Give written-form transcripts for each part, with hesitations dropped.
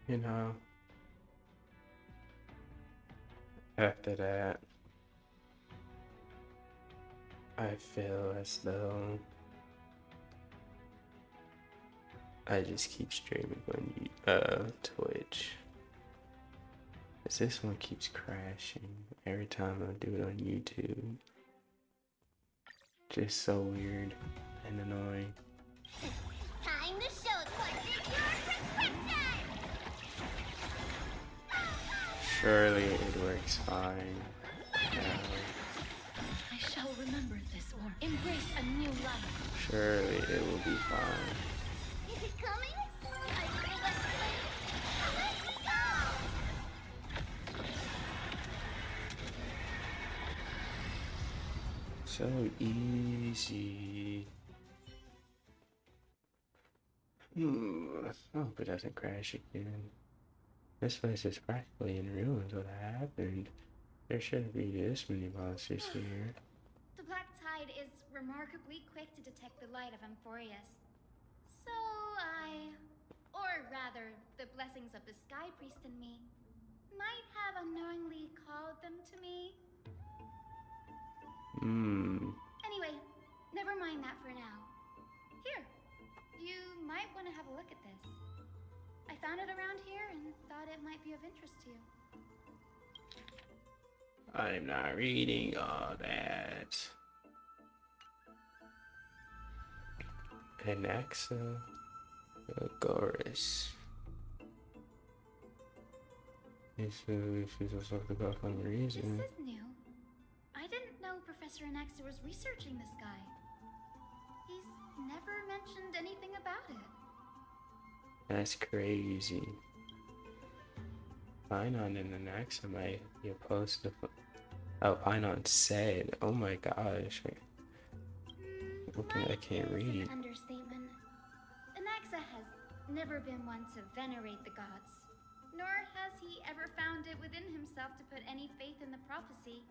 You know, after that, I feel as though I just keep streaming on Twitch. 'Cause this one keeps crashing every time I do it on YouTube. Just so weird and annoying. Time to show what's in your prescription! Surely it works fine. I shall remember this war. Embrace a new life. Surely it will be fine. Is it coming? I feel like let's go! So easy. I hope it doesn't crash again. This place is practically in ruins. What happened? There shouldn't be this many monsters here. The black tide is remarkably quick to detect the light of Amphorius. So or rather, the blessings of the Sky Priest in me, might have unknowingly called them to me. Anyway, never mind that for now. Here, you might want to have a look at this. I found it around here and thought it might be of interest to you. I'm not reading all that. Anaxagoras. This is also the god for some reason. This is new. I didn't know Professor Anaxa was researching this guy. He's never mentioned anything about it. That's crazy. Pinon and Anaxa might be opposed to. Oh, Pinon said, "Oh my gosh." Okay, I can't Might is read. an understatement. Anaxa has never been one to venerate the gods, nor has he ever found it within himself to put any faith in the prophecy.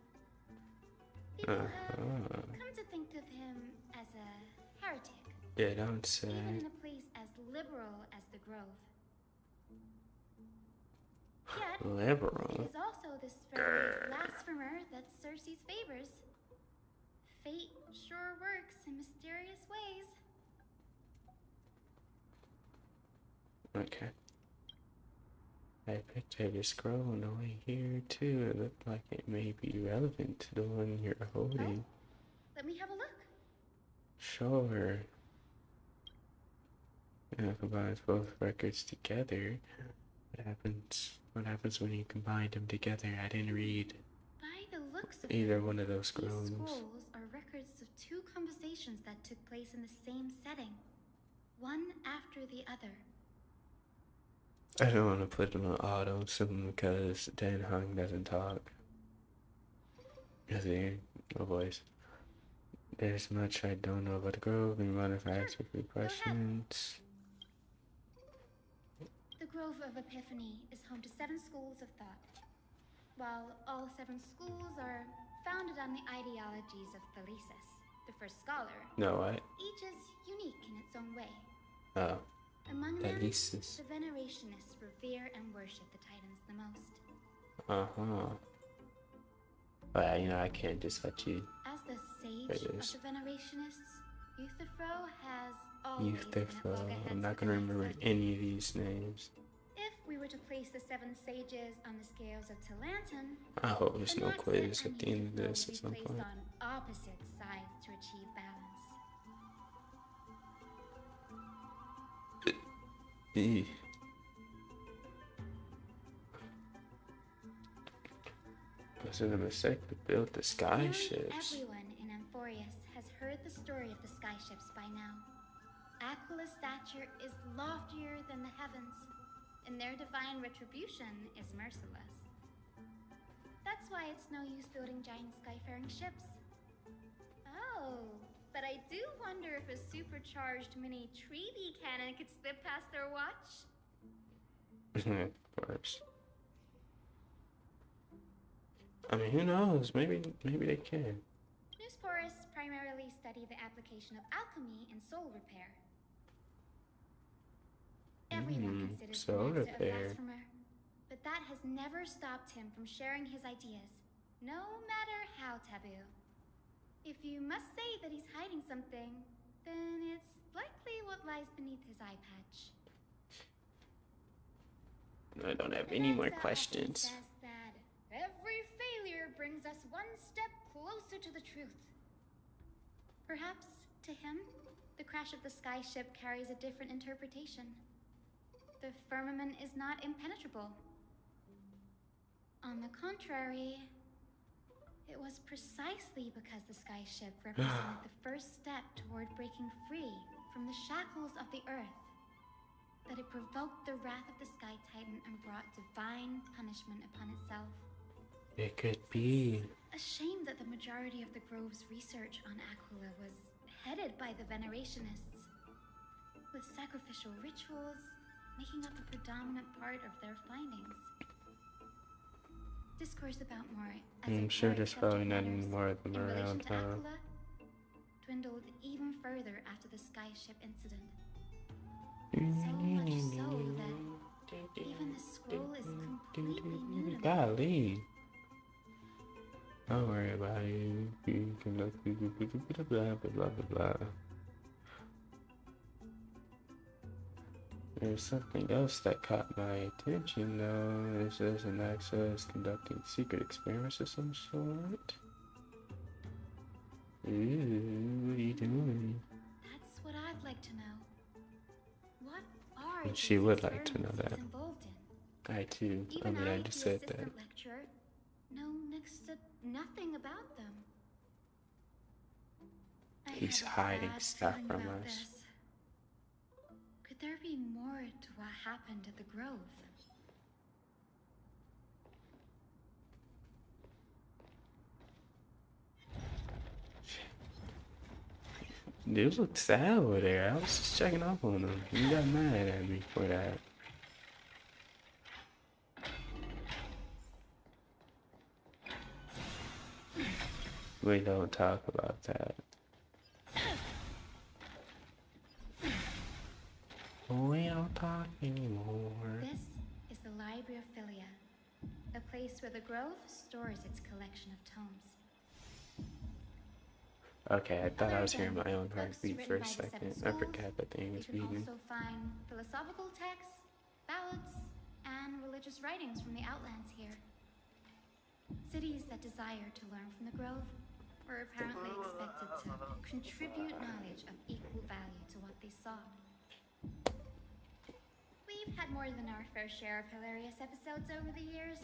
People have come to think of him as a heretic, Yeah, don't say. even in a place as liberal as the Grove. Yet, Liberal. it is also this very blasphemer that Circe's favors. Fate sure works in mysterious ways. Okay. I picked up a scroll on the way here too. It looked like it may be relevant to the one you're holding. Let me have a look. Sure. And it combines both records together. What happens when you combine them together? I didn't read By the looks of either it, one of those these scrolls. scrolls are records of two conversations that took place in the same setting, one after the other. I don't want to put them on auto soon because Dan Hung doesn't talk. See, no voice. There's much I don't know about the Grove and run if I ask a few questions. The Grove of Epiphany is home to 7 schools of thought. While all 7 schools are founded on the ideologies of Thalesis, the first scholar, No, what? each is unique in its own way. Oh, Among them, Thalesis. the Venerationists revere and worship the Titans the most. Well, you know, I can't just let you. As the sage There it of is. the Venerationists, Euthyphro has always been at Euthyphro. loggerheads I'm not with gonna remember Anaxa. any of these names. If we were to place the 7 sages on the scales of Talanton, I hope there's no Anaxa quiz and at the end of Euthyphro this would at some be placed point. on opposite sides to achieve balance. Eeh. Was it a mistake to build the sky Nearly ships? everyone in Amphorius has heard the story of the sky ships by now. Aquila's stature is loftier than the heavens, and their divine retribution is merciless. That's why it's no use building giant skyfaring ships. Oh, but I do wonder if a supercharged mini Treaty cannon could slip past their watch. Of course. I mean, who knows? Maybe they can. Newsporists primarily study the application of alchemy in soul repair. Everyone considers him soda master of there. blasphemer, but that has never stopped him from sharing his ideas, no matter how taboo. If you must say that he's hiding something, then it's likely what lies beneath his eye patch. I don't have any more Anansa often questions. says that every failure brings us one step closer to the truth. Perhaps, to him, the crash of the sky ship carries a different interpretation. The firmament is not impenetrable. On the contrary, it was precisely because the sky ship represented the first step toward breaking free from the shackles of the earth that it provoked the wrath of the Sky Titan and brought divine punishment upon itself. It could be. A shame that the majority of the Grove's research on Aquila was headed by the Venerationists, with sacrificial rituals making up a predominant part of their findings. Discourse about more I'm sure there's probably not any matters more of them in relation around, to Aquila dwindled even further after the skyship incident. So much so that even the scroll is completely new to me. Golly. Don't worry about it. You can look blah blah blah blah blah. There's something else that caught my attention though. This is an access conducting secret experiments of some sort. Ooh, what are you doing? That's what I'd like to know. What are And she these would like to know experiments that. he's involved in? I too. Even I the just said that. assistant lecturer, know next to nothing about them. I He's have a hiding bad stuff feeling from about us. this. Could there be more to what happened at the Grove? Dude looked sad over there. I was just checking up on him. He got mad at me for that. We don't talk about that. We don't talk anymore. This is the Library of Philia, a place where the Grove stores its collection of tomes. Okay, I thought I was Other hearing than my own books heartbeat written for a by the seven second. I schools, forgot that thing You was can beating. also find philosophical texts, ballads, and religious writings from the Outlands here. Cities that desire to learn from the Grove were apparently expected to contribute knowledge of equal value to what they sought. We've had more than our fair share of hilarious episodes over the years.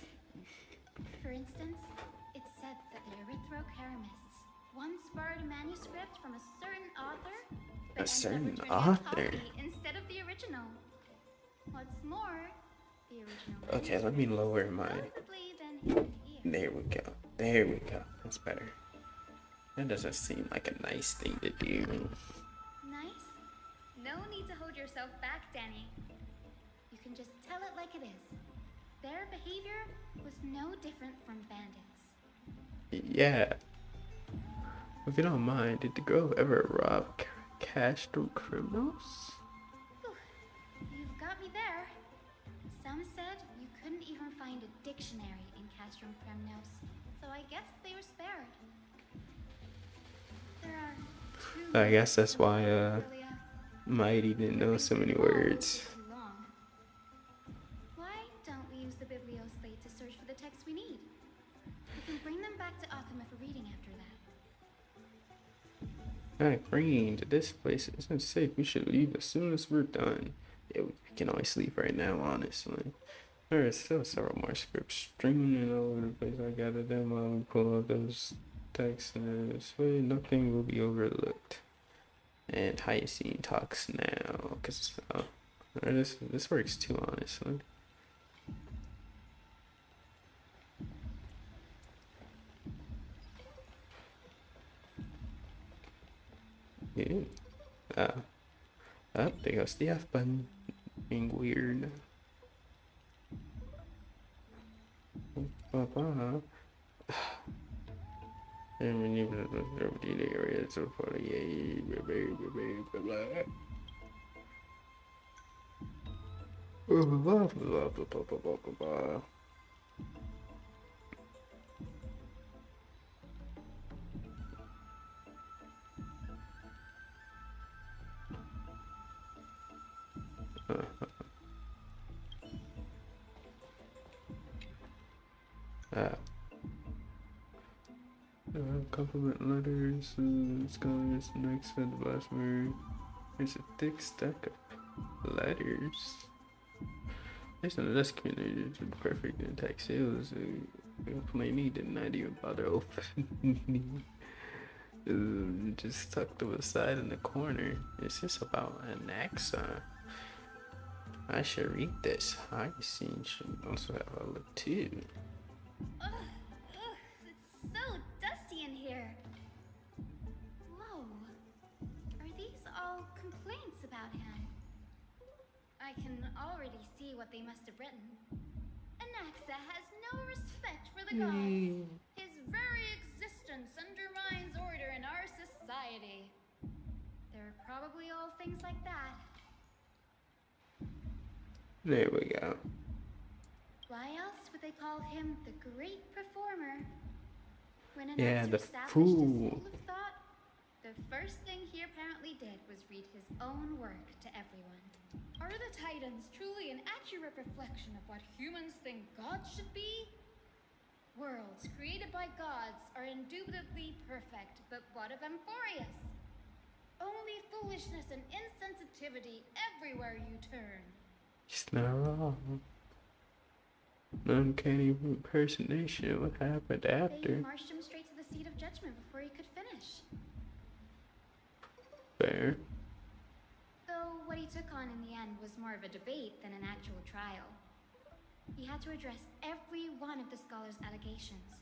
For instance, it's said that the Erythrocheramists once borrowed a manuscript from a certain author, but A ended up certain returning a author? copy instead of the original. What's more, the original Okay, let me lower my. supposedly then hidden here. There we go. There we go. That's better. That doesn't seem like a nice thing to do. Nice? No need to hold yourself back, Danny. You can just tell it like it is. Their behavior was no different from bandits. Yeah. If you don't mind, did the Grove ever rob cash from criminals? Whew. You've got me there. Some said you couldn't even find a dictionary in Castrum Kremnos, so I guess they were spared. There are two I guess that's why, Philia. Mighty didn't know so many words. Too long. Why don't we use the biblioslate to search for the texts we need? We can bring them back to Occam for reading after that. Alright, bringing to this place isn't safe. We should leave as soon as we're done. Yeah, we can always leave right now, honestly. There are still several more scripts streaming all over the place. I gathered them while we pull up those texts, and this way nothing will be overlooked. And Hyacine talks now, cause this works too, honestly. Yeah. Up there goes the F button. Being weird. And we need to the area so far. Blah, blah, blah, blah, blah, blah, blah, blah. Ah. Compliment letters, scholars, next and the last word. There's a thick stack of letters. Based on this community, it's perfect in tech sales. Plainly did not even bother opening. Just tucked to the side in the corner. It's just about an accent. I should read this. I scene should also have a look too. Ugh, it's so dusty in here. Whoa. Are these all complaints about him? I can already see what they must have written. Anaxa has no respect for the gods. His very existence undermines order in our society. They're probably all things like that. There we go. Why else would they call him the great performer? When an Yeah, the established fool. his school of thought, the first thing he apparently did was read his own work to everyone. Are the Titans truly an accurate reflection of what humans think gods should be? Worlds created by gods are indubitably perfect, but what of Amphorius? Only foolishness and insensitivity everywhere you turn. He's not wrong. An uncanny impersonation. What happened They after? marched him straight to the seat of judgment before he could finish. Fair. Though what he took on in the end was more of a debate than an actual trial. He had to address every one of the scholar's allegations,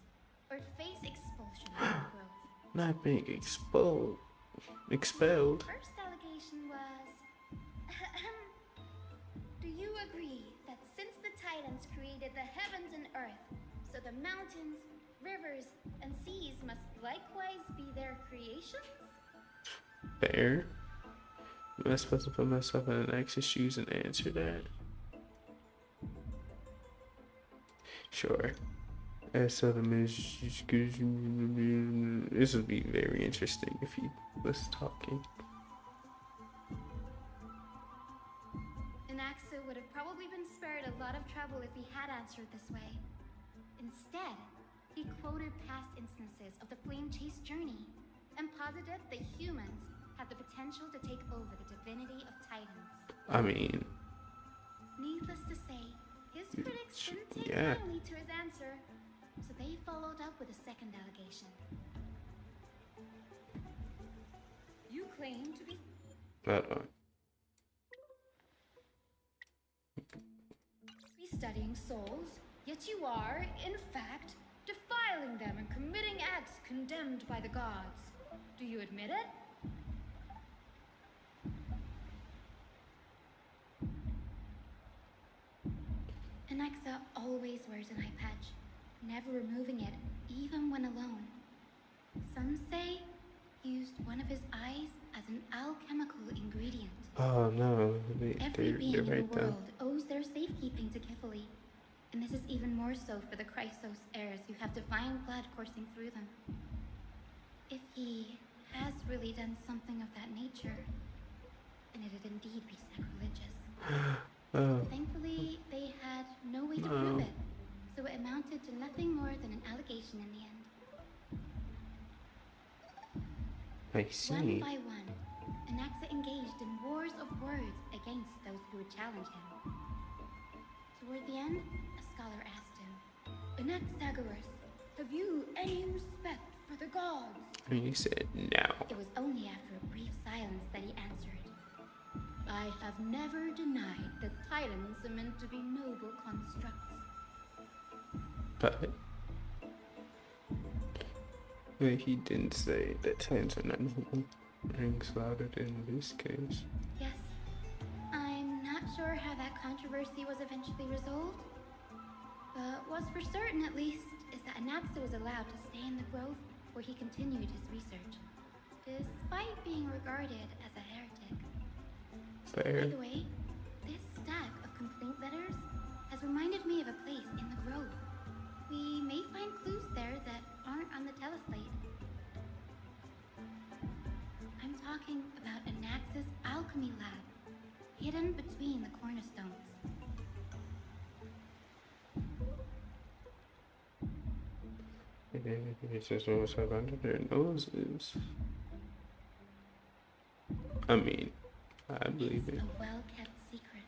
or face expulsion from the grove. Not being expelled. Expelled. The first allegation was... Do you agree that since the Titans created the heavens and earth, so the mountains, rivers, and seas must likewise be their creations? Fair. Am I supposed to put myself in an ex's shoes and answer that? Sure. As so this would be very interesting if he was talking. Anaxa would have probably been spared a lot of trouble if he had answered this way. Instead, he quoted past instances of the Flame Chase journey and posited that humans have the potential to take over the divinity of Titans. I mean, Needless to say, his critics didn't take yeah. kindly to his answer, so they followed up with a second allegation. You claim to be studying souls, yet you are, in fact, defiling them and committing acts condemned by the gods. Do you admit it? Anaxa always wears an eye patch, never removing it, even when alone. Some say he used one of his eyes as an alchemical ingredient. oh no, Every being they're in right the there. world owes their safekeeping to Kifli, and this is even more so for the Chrysos heirs who have divine blood coursing through them. If he has really done something of that nature, then it'd indeed be sacrilegious. Oh, Thankfully, they had no way to prove it, so it amounted to nothing more than an allegation in the end. I One see. by one, Anaxa engaged in wars of words against those who would challenge him. Toward the end, a scholar asked him, Anaxagoras, have you any respect for the gods? And he said no. It was only after a brief silence that he answered, I have never denied that Titans are meant to be noble constructs. But he didn't say that Titans are not noble. Rings louder in this case. Yes, I'm not sure how that controversy was eventually resolved, but what's for certain at least is that Anaxa was allowed to stay in the grove where he continued his research, despite being regarded as a heretic. Fair. By the way, this stack of complaint remote letters has reminded me of a place in the grove. We may find clues there that aren't on the teleslate. I'm talking about a Naxxus alchemy lab, hidden between the cornerstones. It's just what's up under their noses. I mean, I believe It's it. a well-kept secret.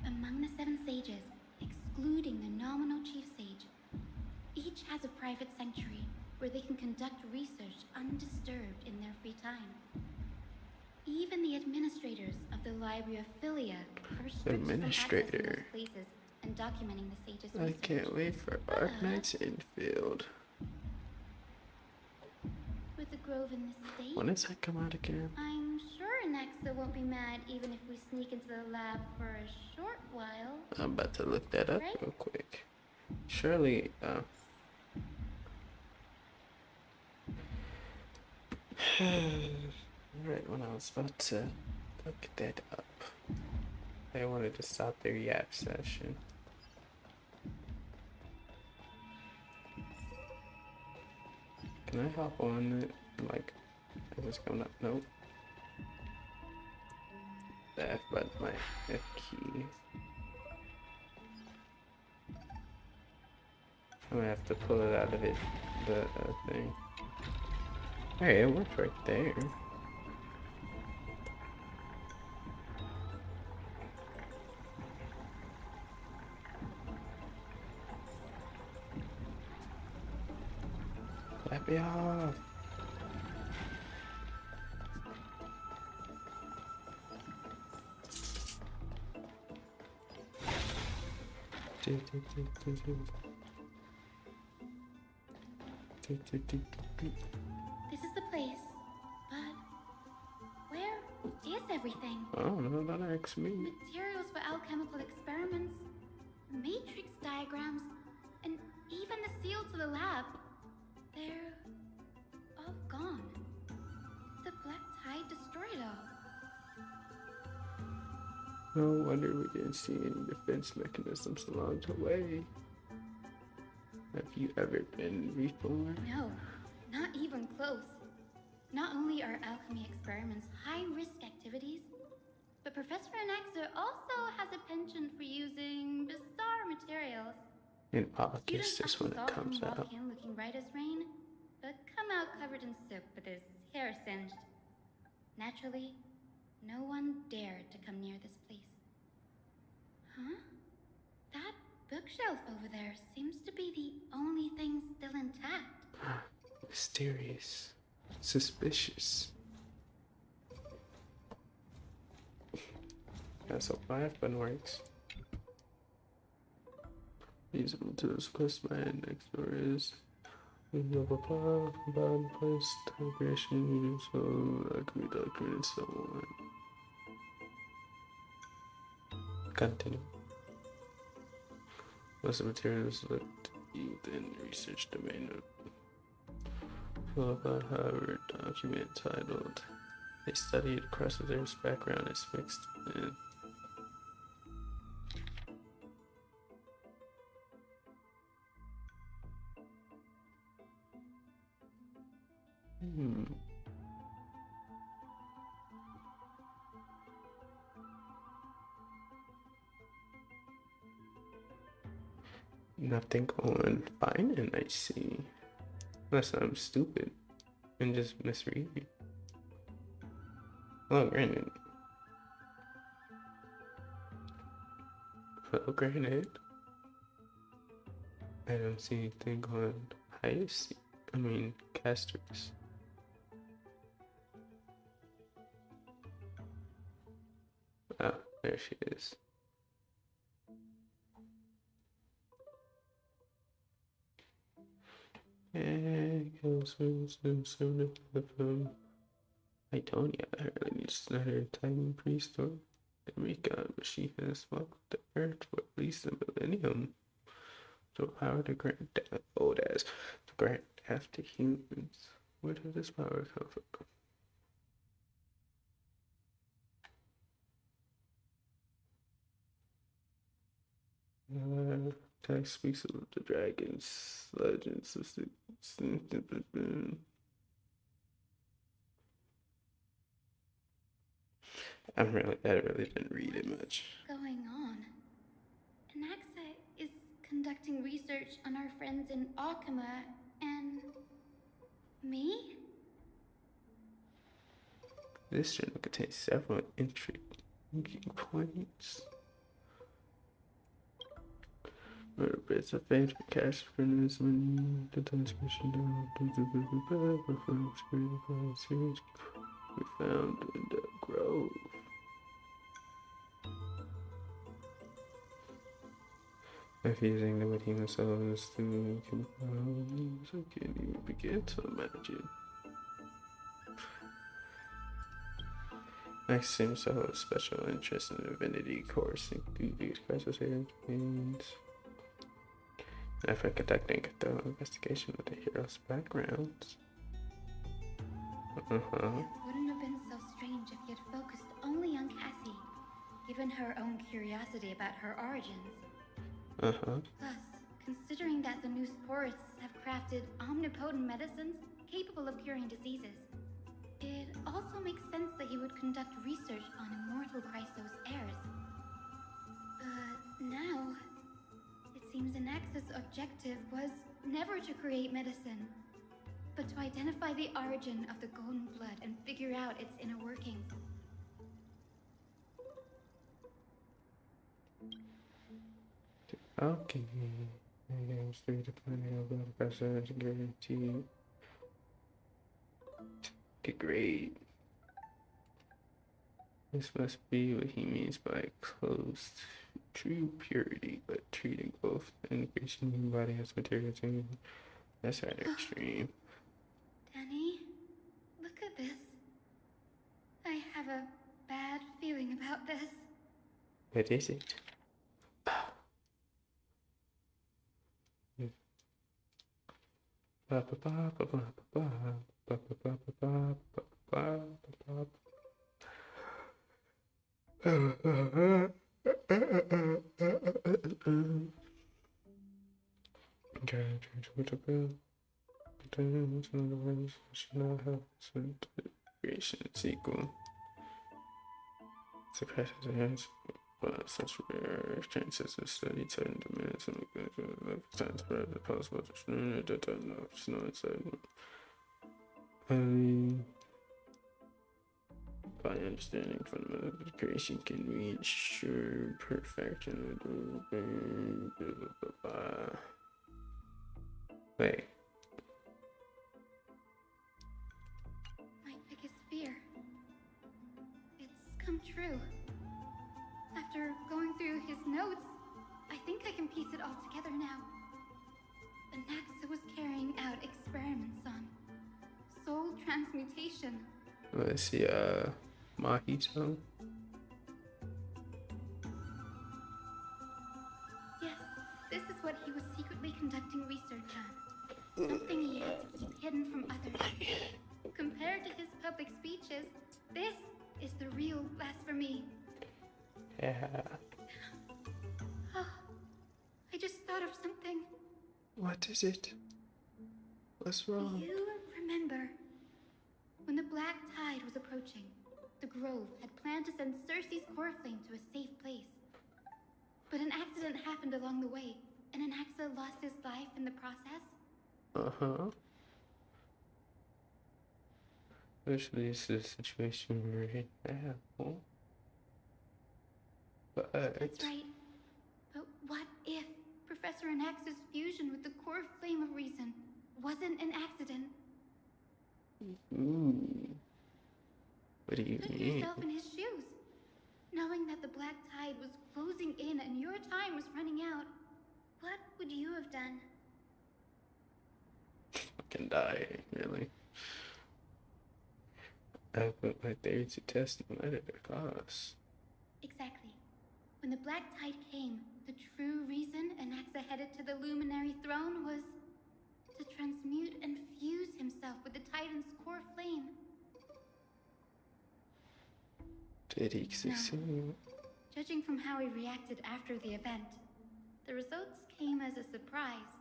Among the 7 sages, excluding the nominal chief sage, each has a private sanctuary where they can conduct research undisturbed in their free time. Even the administrators of the Library of Philia are restricted from accessing those places and documenting the sage's I research. can't wait for Arknight's infield. With the grove in this state, When does that come out again? I'm sure Nexa won't be mad even if we sneak into the lab for a short while. I'm about to look that up Right? real quick. Surely, right when I was about to look that up, I wanted to stop their yap session. Can I hop on it? Like, is this coming up? Nope. The F button, my F key. I'm gonna have to pull it out of it, the thing. Hey, it worked right there. Clap me off. This is the place, but where is everything? I don't know, don't ask me. Materials for alchemical experiments, matrix diagrams, and even the seal to the lab. They're all gone. The black tide destroyed it all. No wonder we didn't see any defense mechanisms along the way. Have you ever been reformed? No, not even close. Not only are alchemy experiments high-risk activities, but Professor Anaxer also has a penchant for using bizarre materials. In August Students is when actually it saw comes him out. walk in looking right as rain, but come out covered in soot with his hair singed. Naturally, no one dared to come near this place. Huh? That bookshelf over there seems to be the only thing still intact. Mysterious. Suspicious. That's how my F button works. These are tools quest my next door is. Blah blah blah. Bottom place, time creation, so that can be documented and so on. Continue. Most of the materials looked within the research domain of Philippa, however, document titled "They studied Cressiter's background is mixed in." Nothing on fine, I see. Unless I'm stupid and just misreading. Oh, granted. Oh, granted. I don't see anything on casters. Oh, there she is. I told you I really need to start a tiny priest or Enrica, but she has walked the earth for at least a millennium. So power to grant death, old as to grant death to humans. Where did this power come from? Text speaks of the dragons, legends of I really didn't read it much. Going on? Anaxa is conducting research on our friends in Alchema and me? This journal contains several intriguing points. Murder bits of fate for cash printers when the transmission we found in the grove. Refusing the human souls to I can't even begin to imagine. Max seems to hold a special interest in the divinity course, including these crisis games. After conducting a thorough investigation of the heroes' backgrounds. It wouldn't have been so strange if he had focused only on Cassie, given her own curiosity about her origins. Plus, considering that the new sporists have crafted omnipotent medicines capable of curing diseases, it also makes sense that he would conduct research on immortal Chrysos heirs. But now, it seems Anaxa's objective was never to create medicine, but to identify the origin of the golden blood and figure out its inner workings. Okay. I'm still defining about the process guarantee. Okay, great. This must be what he means by close to true purity, but treating both the increasing human body as material too. That's rather extreme. Danny, look at this. I have a bad feeling about this. What is it? Sequel. It's a crisis has such rare chances of study certain demands and times for the possible only by understanding fundamental creation can we ensure perfection. Wait. My biggest fear. It's come true. After going through his notes, I think I can piece it all together now. Anaxa was carrying out experiments on soul transmutation. Let's see, Mahito. Yes, this is what he was secretly conducting research on. Something he had to keep hidden from others. Compared to his public speeches, this is the real blasphemy. Yeah. Oh, I just thought of something. What is it? What's Do wrong? you remember when the Black Tide was approaching? The Grove had planned to send Cersei's core flame to a safe place. But an accident happened along the way, and Anaxa lost his life in the process. Actually, this is a situation we're in now. But That's right. But what if Professor Anaxa's fusion with the core flame of reason wasn't an accident? Ooh. What do you Put mean? yourself in his shoes. Knowing that the Black Tide was closing in and your time was running out, what would you have done? Fucking die, really. I put my theory to test no matter the cost. Exactly. When the Black Tide came, the true reason Anaxa headed to the Luminary Throne was to transmute and fuse himself with the Titan's core flame. Did he succeed? Judging from how he reacted after the event, The results came as a surprise.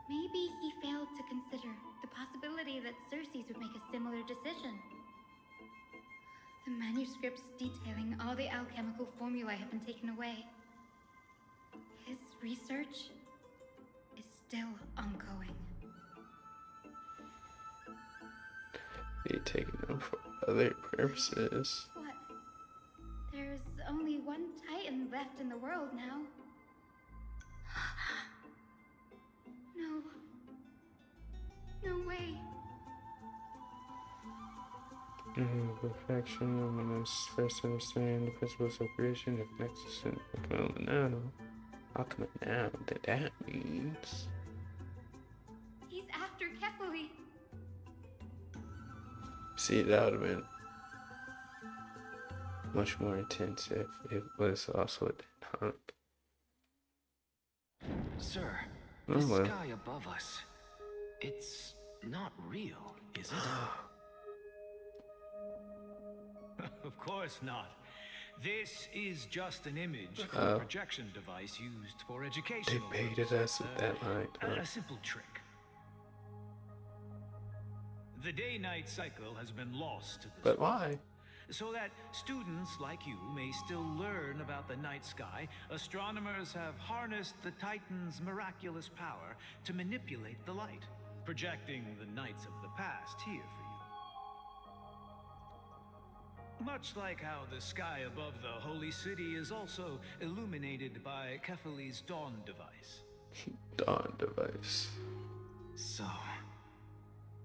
Maybe he failed to consider the possibility that Circes would make a similar decision. The manuscripts detailing all the alchemical formulae have been taken away. His research is still ongoing. They taking them for other purposes. What? There's only one Titan left in the world now. No. No way. Perfection. I'm gonna first understand the principles of creation of nexus and Alchemy now. That means. He's after Kefali. See, that would have been much more intense if it was also a dead hunt. Sir, Oh, the well. sky above us, it's not real, is it? Of course not. This is just an image from a projection device used for They educational baited purposes. us with that line. A simple trick. The day-night cycle has been lost to the But why? So that students like you may still learn about the night sky, astronomers have harnessed the Titan's miraculous power to manipulate the light, projecting the nights of the past here for you. Much like how the sky above the holy city is also illuminated by Kefali's dawn device. Dawn device. So,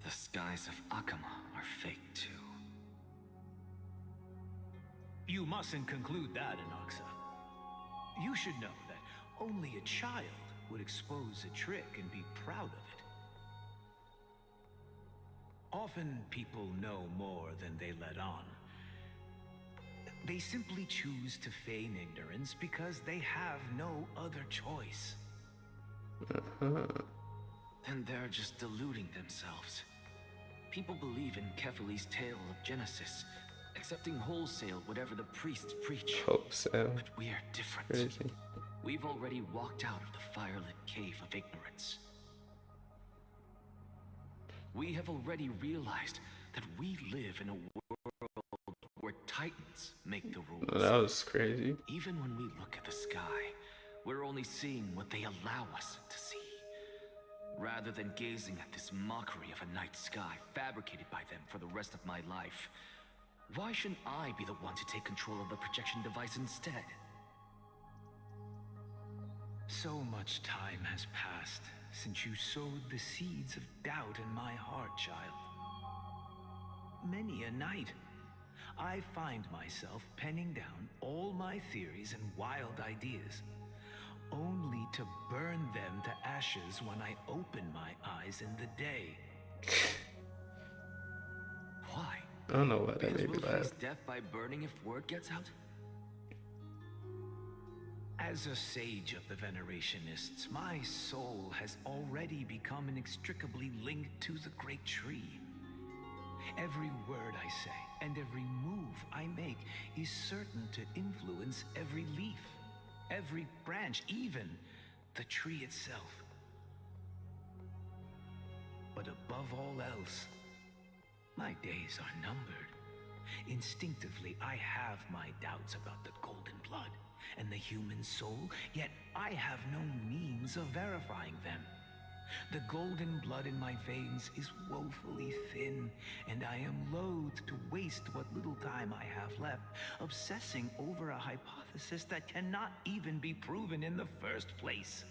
the skies of Akama are fake too. You mustn't conclude that, Inoxa. You should know that only a child would expose a trick and be proud of it. Often people know more than they let on. They simply choose to feign ignorance because they have no other choice. Then they're just deluding themselves. People believe in Kefali's tale of Genesis, accepting wholesale whatever the priests preach. Wholesale. But we are different. Crazy. We've already walked out of the firelit cave of ignorance. We have already realized that we live in a world where Titans make the rules. Well, that was crazy. Even when we look at the sky, we're only seeing what they allow us to see. Rather than gazing at this mockery of a night sky fabricated by them for the rest of my life, why shouldn't I be the one to take control of the projection device instead? So much time has passed since you sowed the seeds of doubt in my heart, child. Many a night, I find myself penning down all my theories and wild ideas, only to burn them to ashes when I open my eyes in the day. Why? I don't know why that Because made me we'll laugh. face death by burning if word gets out? As a sage of the Venerationists, my soul has already become inextricably linked to the great tree. Every word I say and every move I make is certain to influence every leaf, every branch, even the tree itself. But above all else, my days are numbered. Instinctively, I have my doubts about the golden blood and the human soul, yet I have no means of verifying them. The golden blood in my veins is woefully thin, and I am loath to waste what little time I have left obsessing over a hypothesis that cannot even be proven in the first place.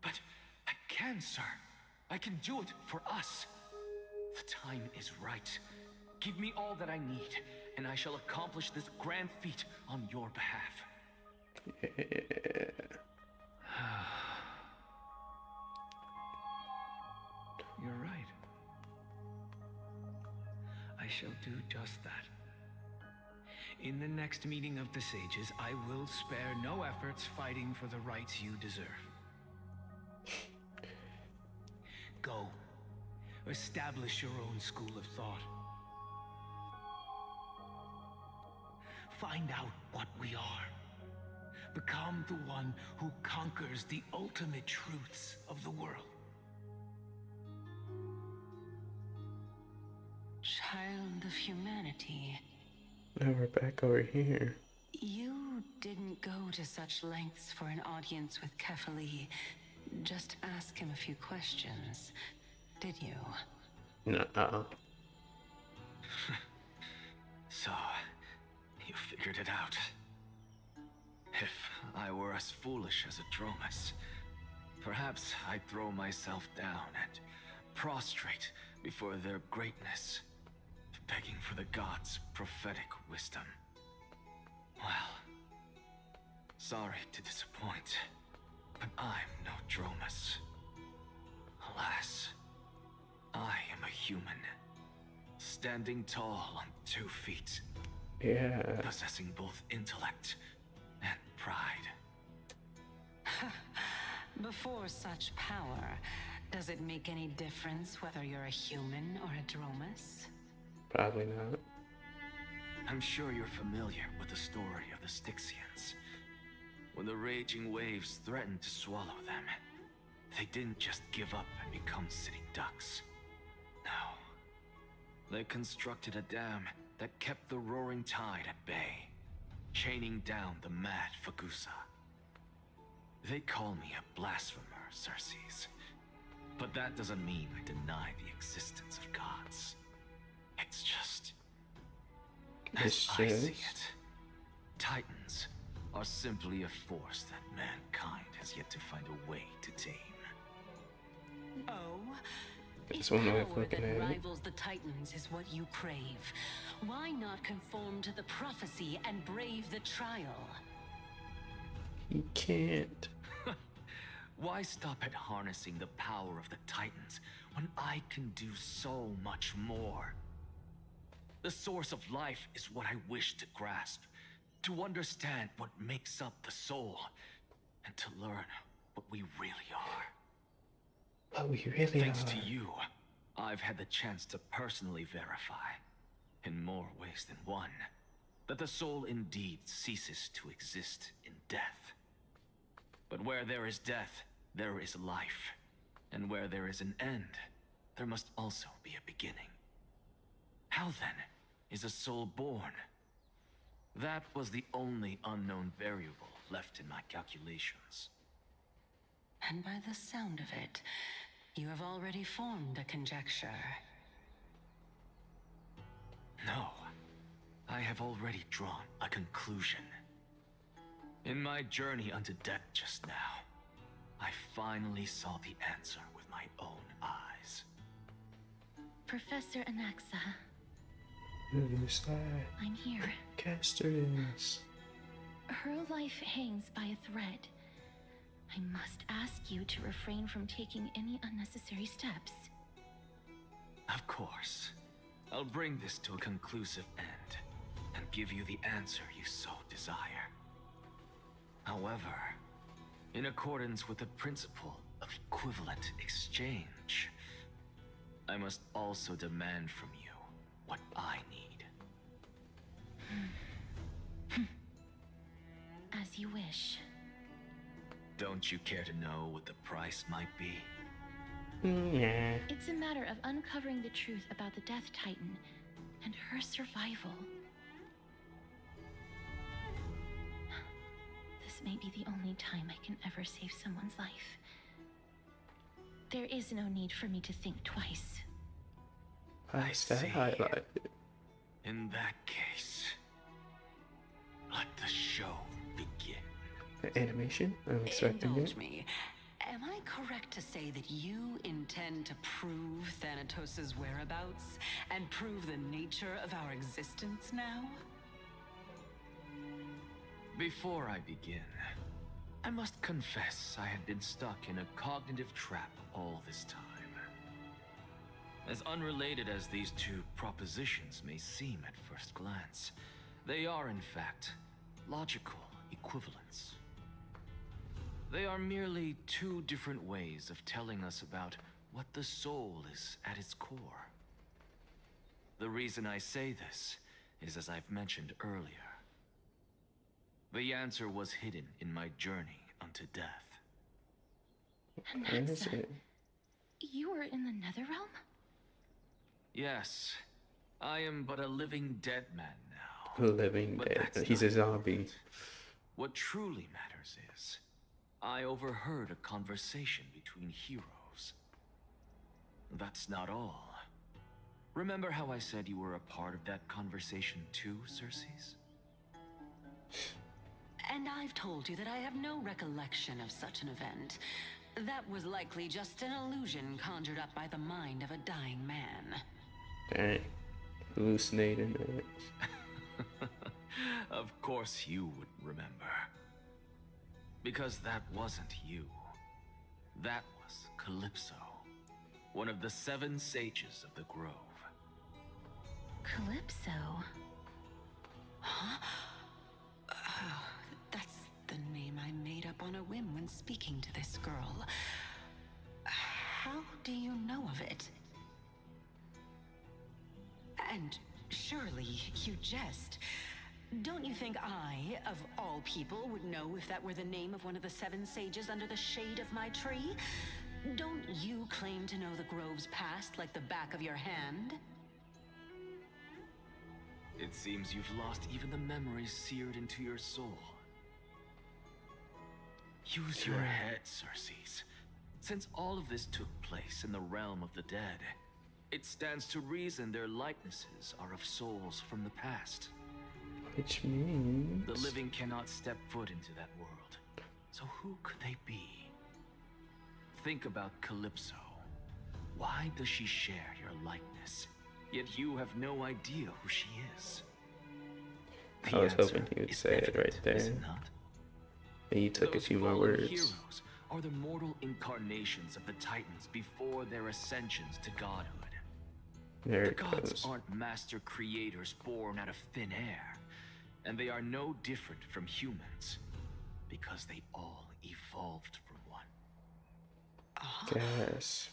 But I can, sir. I can do it for us. The time is right. Give me all that I need, and I shall accomplish this grand feat on your behalf. Yeah. You're right. I shall do just that. In the next meeting of the sages, I will spare no efforts fighting for the rights you deserve. Go. Establish your own school of thought. Find out what we are. become the one who conquers the ultimate truths of the world. Child of humanity. Now we're back over here. You didn't go to such lengths for an audience with Kefali. Just ask him a few questions, did you? Nuh-uh. So, you figured it out. If I were as foolish as a Dromus, perhaps I'd throw myself down and prostrate before their greatness, begging for the gods' prophetic wisdom. Well, sorry to disappoint, but I'm no Dromus. Alas, I am a human, standing tall on 2 feet, Yeah. possessing both intellect and pride. Before such power, does it make any difference whether you're a human or a Dromus? Probably not. I'm sure you're familiar with the story of the Styxians. When the raging waves threatened to swallow them, they didn't just give up and become sitting ducks. No. They constructed a dam that kept the roaring tide at bay, chaining down the mad Fagusa. They call me a blasphemer, Xerxes. But that doesn't mean I deny the existence of gods. It's just... as I see it, Titans are simply a force that mankind has yet to find a way to tame. Oh? That's If one way of power looking that at it. rivals the Titans is what you crave, why not conform to the prophecy and brave the trial? He can't. Why stop at harnessing the power of the Titans when I can do so much more? The source of life is what I wish to grasp, to understand what makes up the soul, and to learn what we really are. But we really Thanks are. to you, I've had the chance to personally verify, in more ways than one, that the soul indeed ceases to exist in death. But where there is death, there is life. And where there is an end, there must also be a beginning. How then is a soul born? That was the only unknown variable left in my calculations. And by the sound of it, you have already formed a conjecture. No, I have already drawn a conclusion. In my journey unto death just now, I finally saw the answer with my own eyes. Professor Anaxa, Who's that? I'm here. Caster is. Her life hangs by a thread. I must ask you to refrain from taking any unnecessary steps. Of course. I'll bring this to a conclusive end, and give you the answer you so desire. However, in accordance with the principle of equivalent exchange, I must also demand from you what I need. As you wish. Don't you care to know what the price might be? Nah. It's a matter of uncovering the truth about the Death Titan and her survival. This may be the only time I can ever save someone's life. There is no need for me to think twice. Why is that see. highlighted? In that case, let the show begin. The animation? I'm expecting Indulge it. me. Am I correct to say that you intend to prove Thanatos' whereabouts and prove the nature of our existence now? Before I begin, I must confess I had been stuck in a cognitive trap all this time. As unrelated as these two propositions may seem at first glance, they are in fact logical equivalents. They are merely two different ways of telling us about what the soul is at its core. The reason I say this is as I've mentioned earlier. The answer was hidden in my journey unto death. Where is Anaxa, it? you were in the Netherrealm? Yes, I am but a living dead man now. Living But dead. that's He's a not the zombie. point. What truly matters is, I overheard a conversation between heroes. That's not all. Remember how I said you were a part of that conversation too, Circes? And I've told you that I have no recollection of such an event. That was likely just an illusion conjured up by the mind of a dying man. Dang. Hallucinating. That. Of course you would remember. Because that wasn't you. That was Calypso, one of the 7 sages of the Grove. Calypso? Huh? That's the name I made up on a whim when speaking to this girl. How do you know of it? And surely you jest. Don't you think I, of all people, would know if that were the name of one of the 7 sages under the shade of my tree? Don't you claim to know the Grove's past like the back of your hand? It seems you've lost even the memories seared into your soul. Use your head, Circes. Since all of this took place in the realm of the dead, it stands to reason their likenesses are of souls from the past. Which means... The living cannot step foot into that world. So who could they be? Think about Calypso. Why does she share your likeness? Yet you have no idea who she is. I was The hoping answer he would is say it right evident, is there. it not? And you took a Those few more fallen words. heroes are the mortal incarnations of the Titans before their ascensions to godhood. There The it gods goes. aren't master creators born out of thin air, and they are no different from humans, because they all evolved from one. Guess.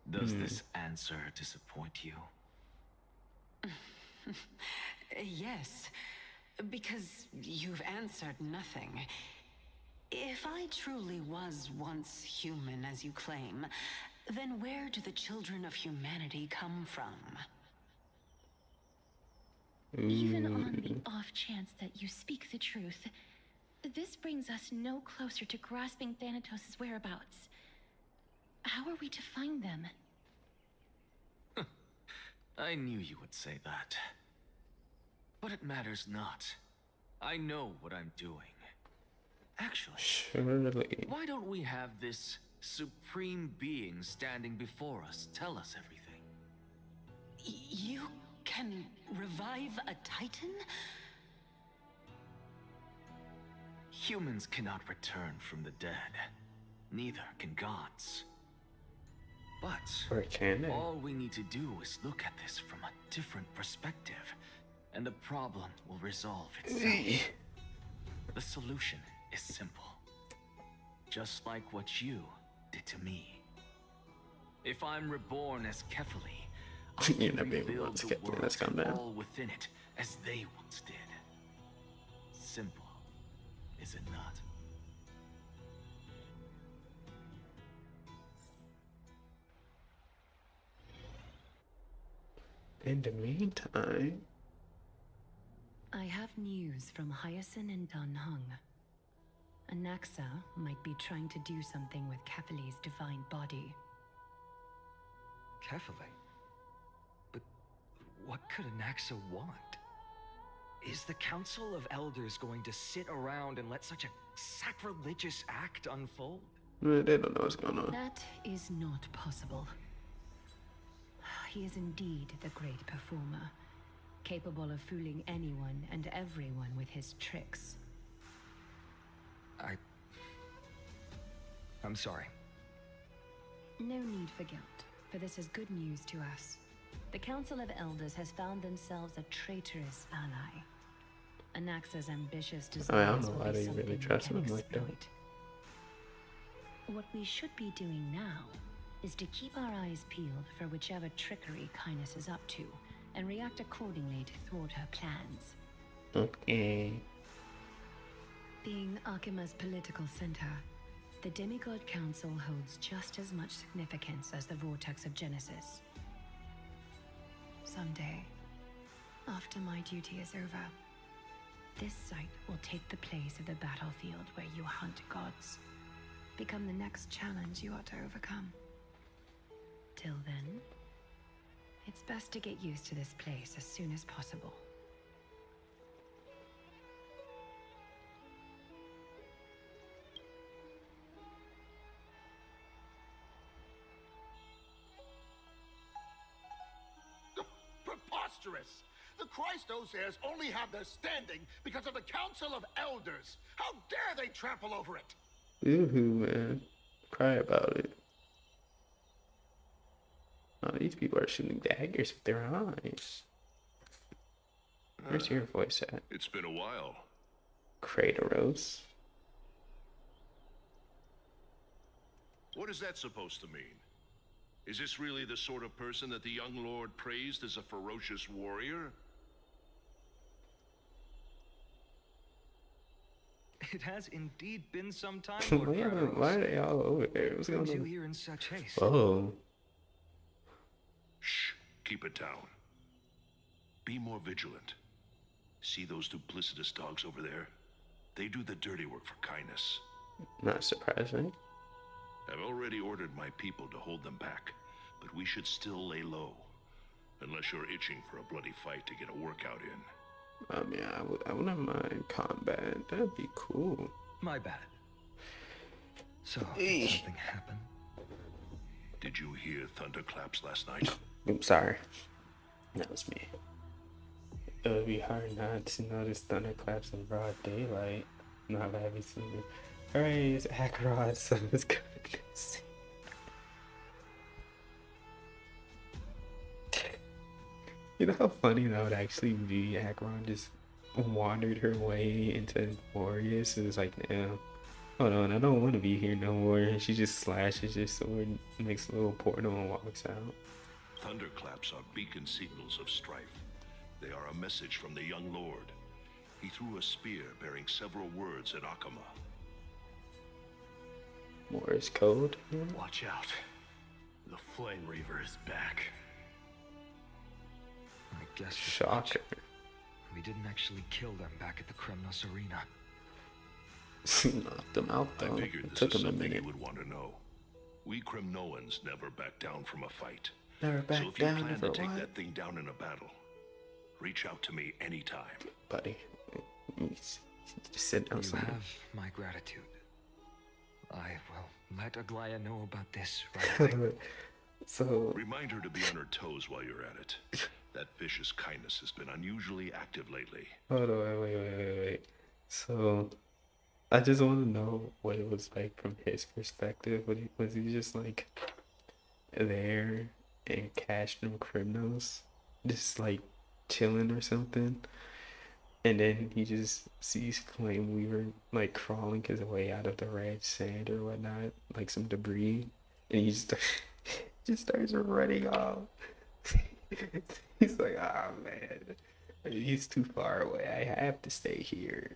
Does this answer disappoint you? Yes, because you've answered nothing. If I truly was once human, as you claim, then where do the children of humanity come from? Even on the off chance that you speak the truth, this brings us no closer to grasping Thanatos' whereabouts. How are we to find them? I knew you would say that. But it matters not. I know what I'm doing. Actually, Surely. why don't we have this supreme being standing before us tell us everything? You can revive a Titan? Humans cannot return from the dead. Neither can gods. But Or can they? all we need to do is look at this from a different perspective, and the problem will resolve itself. The solution is simple. Just like what you did to me. If I'm reborn as Kefali, I You're can not being rebuild reborn as the Kefali, world let's calm and down. all within it as they once did. Simple, is it not? In the meantime... I have news from Hyacinth and Danhung. Anaxa might be trying to do something with Kefali's divine body. Kefali? But what could Anaxa want? Is the Council of Elders going to sit around and let such a sacrilegious act unfold? They don't know what's going on. That is not possible. He is indeed the great performer, capable of fooling anyone and everyone with his tricks. I'm sorry. No need for guilt, for this is good news to us. The Council of Elders has found themselves a traitorous ally. Anaxa's ambitious I don't desires know will why be they something really we trust can him like that. exploit. What we should be doing now is to keep our eyes peeled for whichever trickery Kindness is up to, and react accordingly to thwart her plans. Okay. Being Akima's political center, the Demigod Council holds just as much significance as the Vortex of Genesis. Someday, after my duty is over, this site will take the place of the battlefield where you hunt gods. Become the next challenge you ought to overcome. Till then, it's best to get used to this place as soon as possible. Preposterous! The Christos-heirs only have their standing because of the Council of Elders. How dare they trample over it? Boo-hoo, man. Cry about it. Oh, these people are shooting daggers with their eyes. Where's your voice at? It's been a while. Kratos. What is that supposed to mean? Is this really the sort of person that the young lord praised as a ferocious warrior? It has indeed been some time, Lord Kratos. Why are they all over there? What's going Brings you on? here in such haste. Whoa. Shh, keep it down. Be more vigilant. See those duplicitous dogs over there? They do the dirty work for Kindness. Not surprising. I've already ordered my people to hold them back, but we should still lay low. Unless you're itching for a bloody fight to get a workout in. I wouldn't mind combat. That'd be cool. My bad. So, Hey. did something happen? Did you hear thunderclaps last night? I'm sorry. That was me. It would be hard not to notice thunderclaps in broad daylight. Not having seen it. Hooray, it's Akrod, so it's goodness. You know how funny that would actually be? Akron just wandered her way into Warriors. It was like, damn, hold on, I don't want to be here no more. And she just slashes her sword, makes a little portal, and walks out. Thunderclaps are beacon signals of strife. They are a message from the young lord. He threw a spear bearing several words at Akama. Morse code. Watch out. The Flame Reaver is back. I guess Shocker. we didn't actually kill them back at the Kremnos arena. Knocked them out I though. figured It this took is him a something minute. you would want to know. We Kremnoans never back down from a fight. Never back So if you down plan for to take what? that thing down in a battle, reach out to me anytime. Buddy, just sit down You somewhere. have my gratitude. I will let Aglaya know about this right away. So, Remind her to be on her toes while you're at it. That vicious Kindness has been unusually active lately. hold on, wait. So, I just want to know what it was like from his perspective. Was he just like there and cashed them criminals, just like chilling or something? And then he just sees Flame Weaver like crawling his way out of the red sand or whatnot, like some debris, and he just starts running off. He's like, oh man, he's too far away. I have to stay here.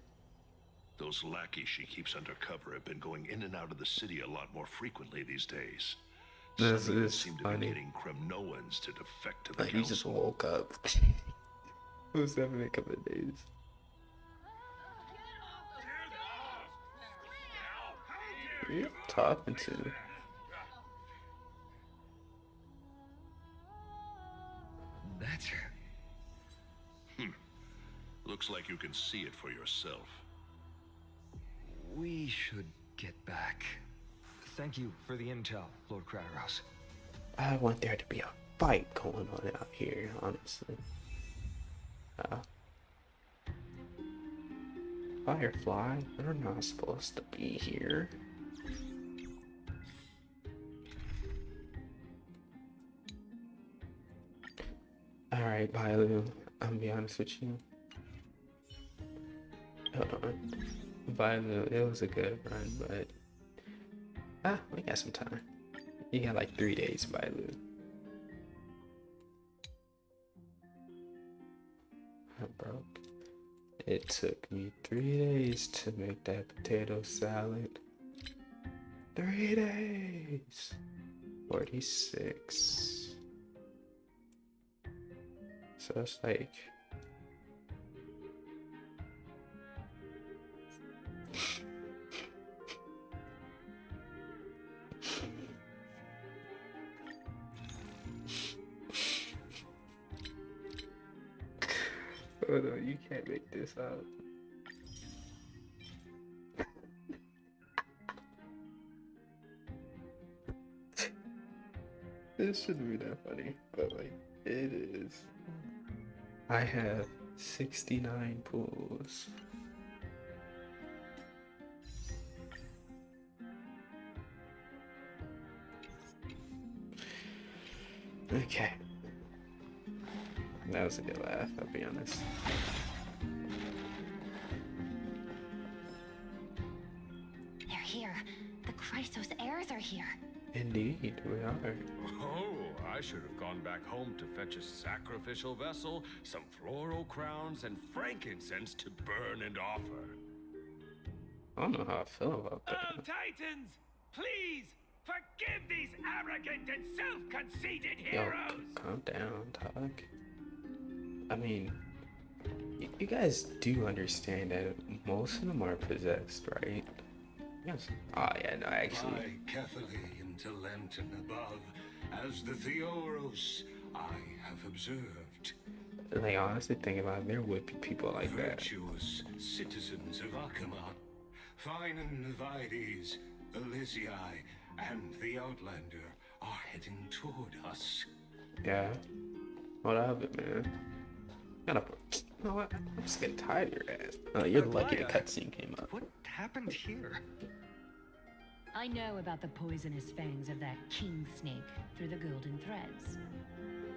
Those lackeys she keeps undercover have been going in and out of the city a lot more frequently these days. This Some even is seem to funny. be getting Kremnoans to defect to the Like he just council. woke up. It was having a couple of days. Who are you talking to? That's her. Looks like you can see it for yourself. We should get back. Thank you for the intel, Lord Kratos. I want there to be a fight going on out here, honestly. Firefly, they're not supposed to be here. Alright, Bailu, I'm gonna be honest with you. Hold on. Bailu, it was a good run, but we got some time. You got like 3 days by Lou. I broke. It took me 3 days to make that potato salad. 3 days. 46. So it's like oh no, you can't make this out. This shouldn't be that funny, but like it is. I have 69 pools. Okay. That was a good laugh, I'll be honest. They're here. The Chrysos heirs are here. Indeed, we are. Oh, I should have gone back home to fetch a sacrificial vessel, some floral crowns, and frankincense to burn and offer. I don't know how I feel about that. Oh, Titans! Please! Forgive these arrogant and self-conceited Yo, heroes! calm down, Tog. I mean, you guys do understand that most of them are possessed, right? Yes. Oh yeah, no, actually. By Catholy into Lantern above, as the Theoros I have observed. Like, honestly, think about it, there would be people like that. Virtuous citizens of Akama, fine Nevides, Elysiae, and the Outlander are heading toward us. Yeah. What of it, man? Gotta. You know what? I'm just getting tired of your ass. Oh, you're lucky the cutscene came up. What happened here? I know about the poisonous fangs of that king snake through the golden threads.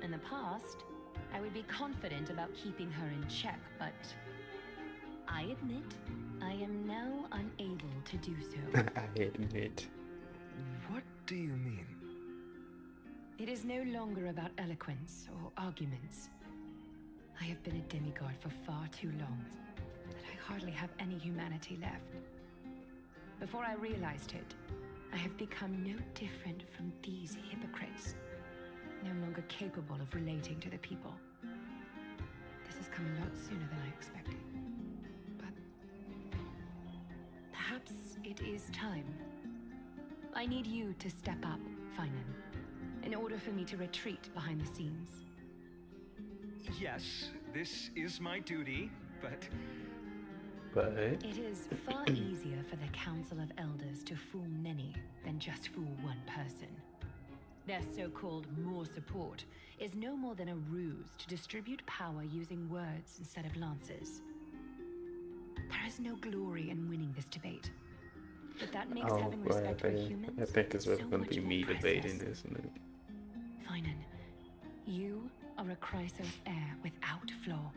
In the past, I would be confident about keeping her in check, but I admit I am now unable to do so. I admit. What do you mean? It is no longer about eloquence or arguments. I have been a demigod for far too long that I hardly have any humanity left. Before I realized it, I have become no different from these hypocrites, no longer capable of relating to the people. This has come a lot sooner than I expected. But perhaps it is time. I need you to step up, Finan, in order for me to retreat behind the scenes. Yes, this is my duty, but... It is far easier for the Council of Elders to fool many than just fool one person. Their so-called more support is no more than a ruse to distribute power using words instead of lances. There is no glory in winning this debate. But that makes having respect for humans I think it's really so going to be much me more debating, priceless. isn't it? Finan, you are a Chrysos heir without flaw,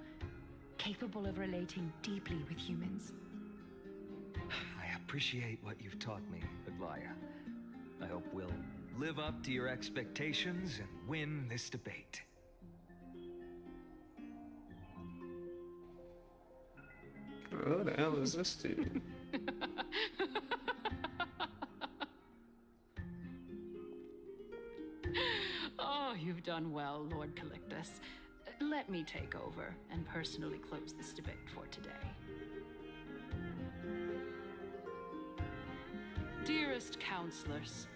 capable of relating deeply with humans. I appreciate what you've taught me, Aglaya. I hope we'll live up to your expectations and win this debate. What the hell is this dude? Oh, you've done well, Lord Calictus. Let me take over and personally close this debate for today. Dearest counselors,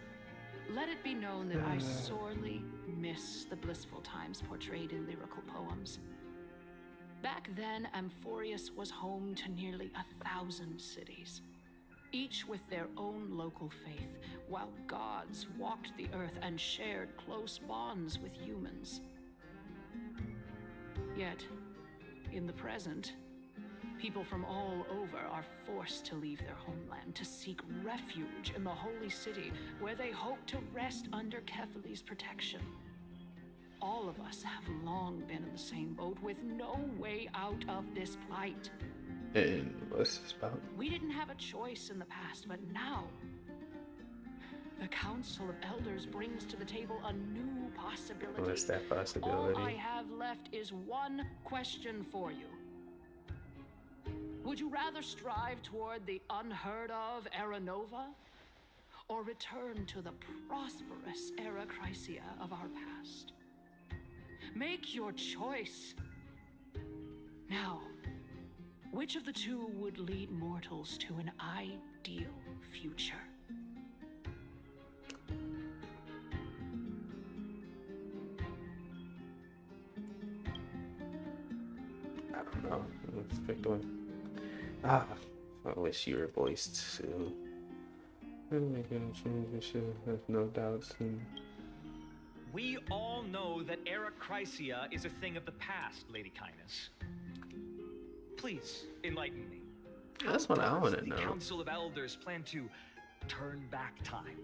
let it be known that I sorely miss the blissful times portrayed in lyrical poems. Back then, Amphorius was home to nearly 1,000 cities, each with their own local faith, while gods walked the earth and shared close bonds with humans. Yet, in the present, people from all over are forced to leave their homeland to seek refuge in the holy city, where they hope to rest under Kephaly's protection. All of us have long been in the same boat with no way out of this plight. And what's this about? We didn't have a choice in the past, but now The Council of Elders brings to the table a new possibility. What's that possibility? All I have left is one question for you. Would you rather strive toward the unheard of Era Nova, or return to the prosperous Era Chrysia of our past? Make your choice. Now, which of the two would lead mortals to an ideal future? I don't know. Let's pick one. I wish you were voiced too. I'm making a change. We should have no doubts. We all know that Era Chrysia is a thing of the past, Lady Kindness. Please, enlighten me. That's what I want to know. The Council of Elders plan to turn back time.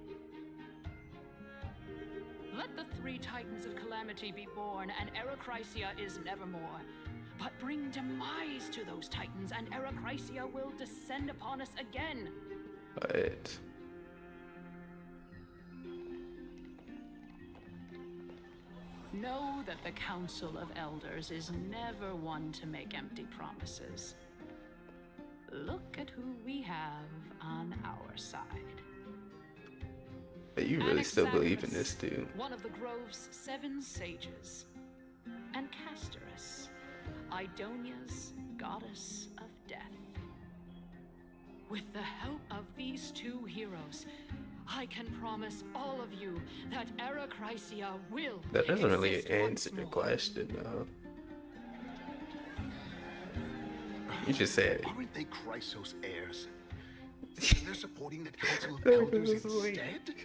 Let the three Titans of Calamity be born, and Era Chrysia is nevermore. But bring demise to those Titans, and Era Chrysia will descend upon us again. But know that the Council of Elders is never one to make empty promises. Look at who we have on our side. But you really still believe in this dude? One of the Grove's 7 sages. And Castorus, Idonia's goddess of death. With the help of these two heroes, I can promise all of you that Era Chrysia will. That doesn't really answer the question, though. You just said it. Aren't they Chrysos heirs? They're supporting the Council of Elders instead?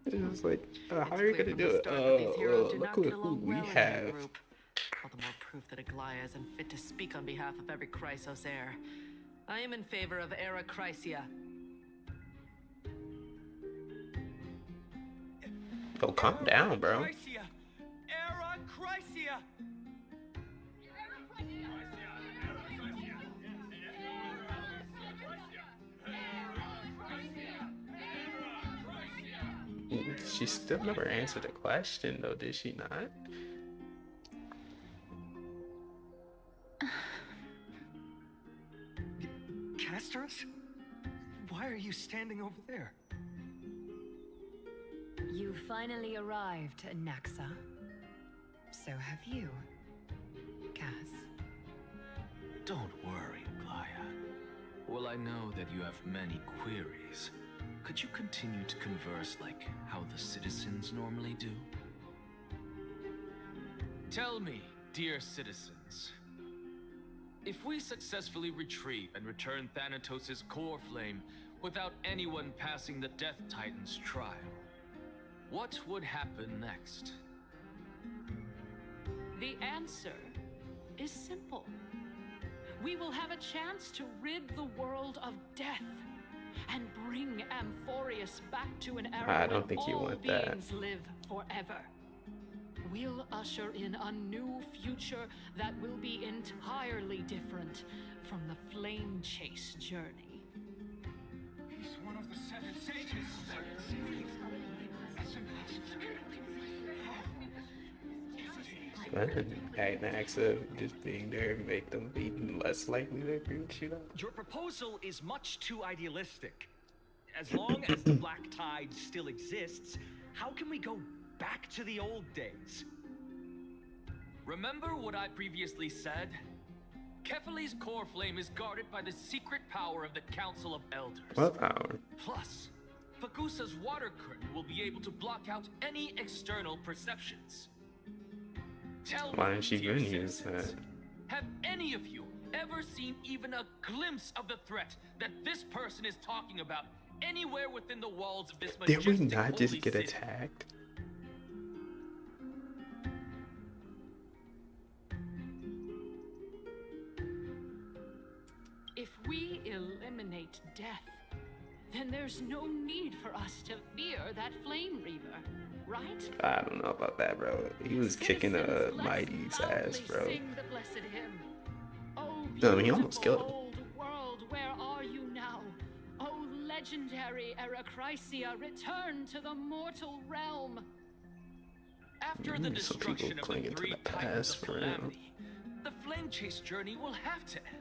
It's like, how are you gonna do it? Look who we have. All the more proof that Aglaya is unfit to speak on behalf of every Chrysos heir. I am in favor of Era Chrysia. Oh, calm down, bro. Chrysia! Era Chrysia! She still never answered the question, though, did she not? Castorus? Why are you standing over there? You finally arrived, Naxa. So have you, Cass. Don't worry, Glaya. Well, I know that you have many queries. Could you continue to converse like how the citizens normally do? Tell me, dear citizens, if we successfully retrieve and return Thanatos' core flame without anyone passing the Death Titan's trial, what would happen next? The answer is simple. We will have a chance to rid the world of death and bring Amphorius back to an era I don't think you want that. beings live forever. We'll usher in a new future that will be entirely different from the flame chase journey. He's one of the 7 sages. Naxa just being there make them be less likely to agree with you, though. Your proposal is much too idealistic. As long as the Black Tide still exists, how can we go back to the old days? Remember what I previously said? Kefali's core flame is guarded by the secret power of the Council of Elders. What power? Plus, Fagusa's water curtain will be able to block out any external perceptions. Tell Why me, didn't she dear even use citizens, that? have any of you ever seen even a glimpse of the threat that this person is talking about anywhere within the walls of this majestic Did we not holy just get city? attacked? If we eliminate death, then there's no need for us to fear that Flame Reaver, right? I don't know about that, bro. He was kicking Citizens, let's Mighty's ass, loudly bro. sing the blessed hymn. Oh, No, I mean, he almost beautiful killed him. old world, where are you now? Oh, legendary Eracrysia return to the mortal realm. After the Some people destruction of the clinging to three the titans past of for real. calamity, the flame chase journey will have to end.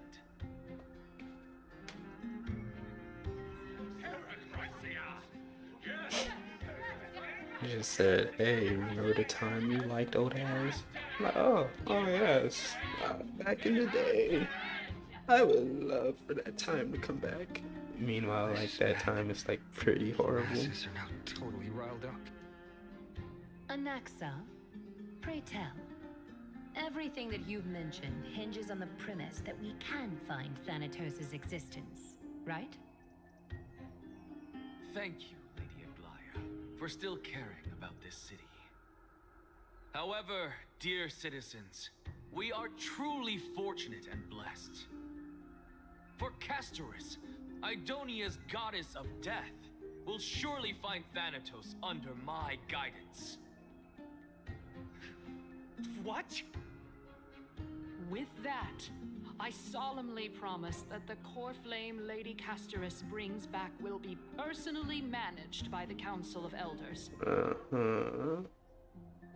He just said, "Hey, remember the time you liked old ass?" I'm like, oh yes, back in the day. I would love for that time to come back. Meanwhile, like that time is like pretty horrible. Masses are now totally riled up. Anaxa, pray tell. Everything that you've mentioned hinges on the premise that we can find Thanatos' existence, right? Thank you, Lady Aglaya, for still caring about this city. However, dear citizens, we are truly fortunate and blessed. For Castoris, Idonia's goddess of death, will surely find Thanatos under my guidance. What? With that, I solemnly promise that the core flame Lady Castoris brings back will be personally managed by the Council of Elders.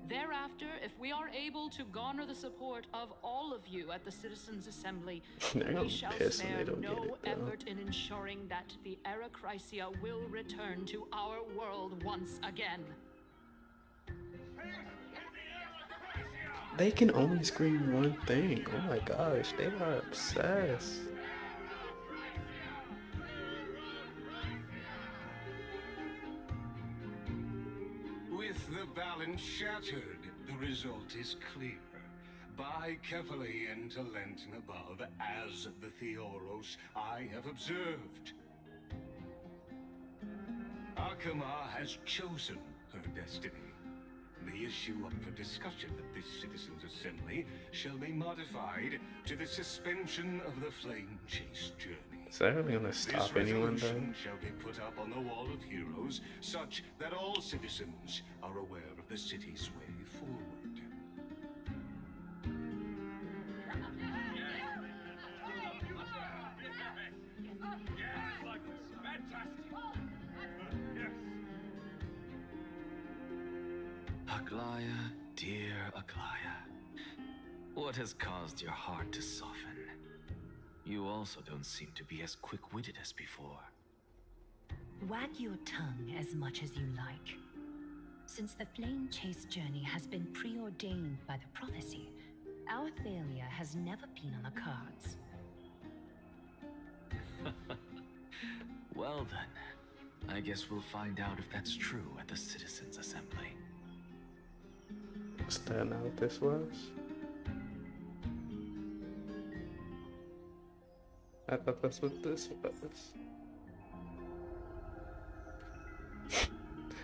Thereafter, if we are able to garner the support of all of you at the Citizens' Assembly, we shall spare no effort in ensuring that the Eracrysia will return to our world once again. They can only scream one thing. Oh my gosh, they are obsessed. With the balance shattered, the result is clear. Buy carefully into Lenten above, as the Theoros I have observed. Akama has chosen her destiny. The issue up for discussion at this Citizens' Assembly shall be modified to the suspension of the flame chase journey. Is that really gonna stop anyone though? Resolution shall be put up on the Wall of Heroes, such that all citizens are aware of the city's way forward. Aglaya, dear Aglaya, what has caused your heart to soften? You also don't seem to be as quick-witted as before. Wag your tongue as much as you like. Since the flame chase journey has been preordained by the prophecy, our failure has never been on the cards. Well then, I guess we'll find out if that's true at the Citizens' Assembly. Is that not what this was? I thought that's what this was.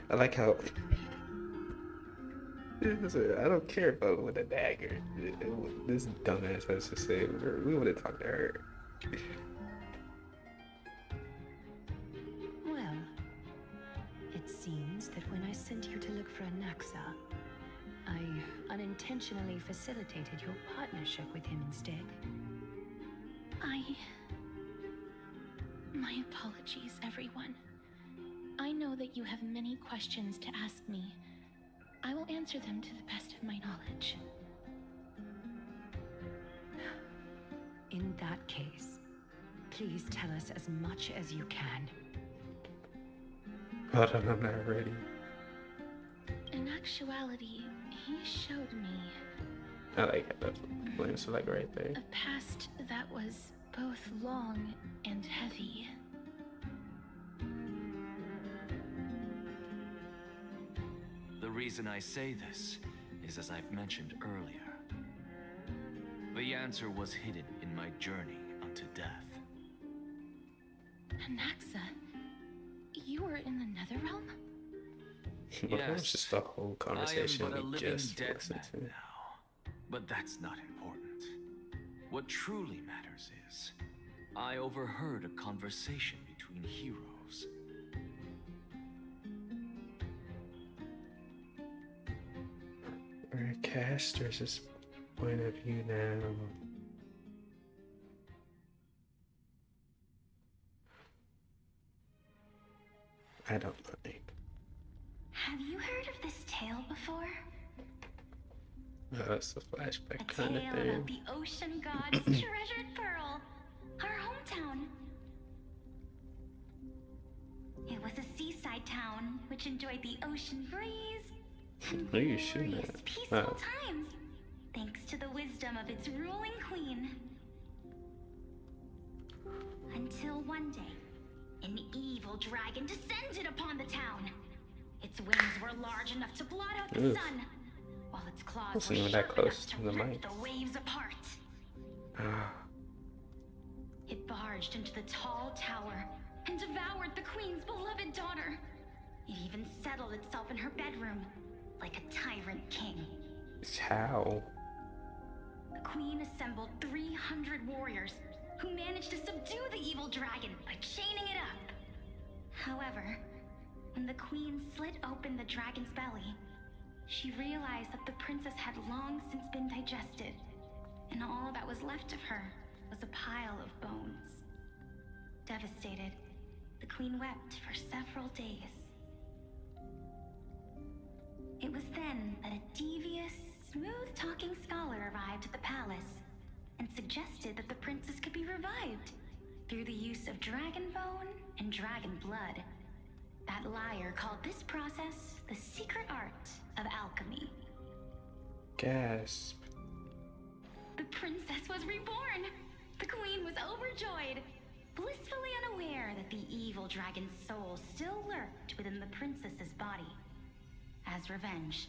I like how I don't care if I with a dagger. This dumbass has to say we want to talk to her. Well, it seems that when I sent you to look for Anaxa, I unintentionally facilitated your partnership with him instead. My apologies, everyone. I know that you have many questions to ask me. I will answer them to the best of my knowledge. In that case, please tell us as much as you can. Hold on, I'm not ready. In actuality, he showed me I like it. That's flames are like right there. a past that was both long and heavy. The reason I say this is as I've mentioned earlier. The answer was hidden in my journey unto death. Anaxa, you were in the Netherrealm? Well, that was just the whole conversation I am but a we living just dead listened man to. now. But that's not important. What truly matters is, I overheard a conversation between heroes. Alright, Castoris' point of view now. I don't mind. Have you heard of this tale before? It's a flashback A kind of tale thing. about the ocean god's treasured pearl, our hometown. It was a seaside town which enjoyed the ocean breeze and Who are you shooting glorious, at? peaceful Oh. times, thanks to the wisdom of its ruling queen. Until one day, an evil dragon descended upon the town. Its wings were large enough to blot out the Oof. sun, while its claws Wasn't were even that sharp close enough to the rip mic. the waves apart. Ah, It barged into the tall tower and devoured the queen's beloved daughter. It even settled itself in her bedroom, like a tyrant king. how? The queen assembled 300 warriors who managed to subdue the evil dragon by chaining it up. However, when the queen slit open the dragon's belly, she realized that the princess had long since been digested, and all that was left of her was a pile of bones. Devastated, the queen wept for several days. It was then that a devious, smooth-talking scholar arrived at the palace and suggested that the princess could be revived through the use of dragon bone and dragon blood. That liar called this process the secret art of alchemy. Gasp. The princess was reborn! The queen was overjoyed, blissfully unaware that the evil dragon's soul still lurked within the princess's body. As revenge,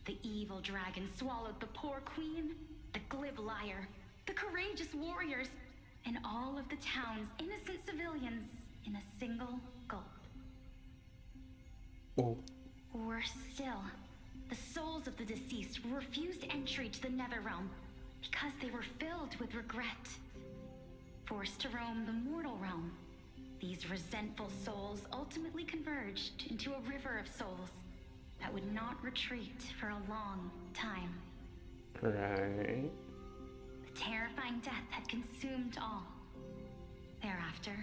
the evil dragon swallowed the poor queen, the glib liar, the courageous warriors, and all of the town's innocent civilians in a single gulp. Oh. Worse still, the souls of the deceased were refused entry to the Netherrealm because they were filled with regret. Forced to roam the mortal realm, these resentful souls ultimately converged into a river of souls that would not retreat for a long time. Right. The terrifying death had consumed all. Thereafter,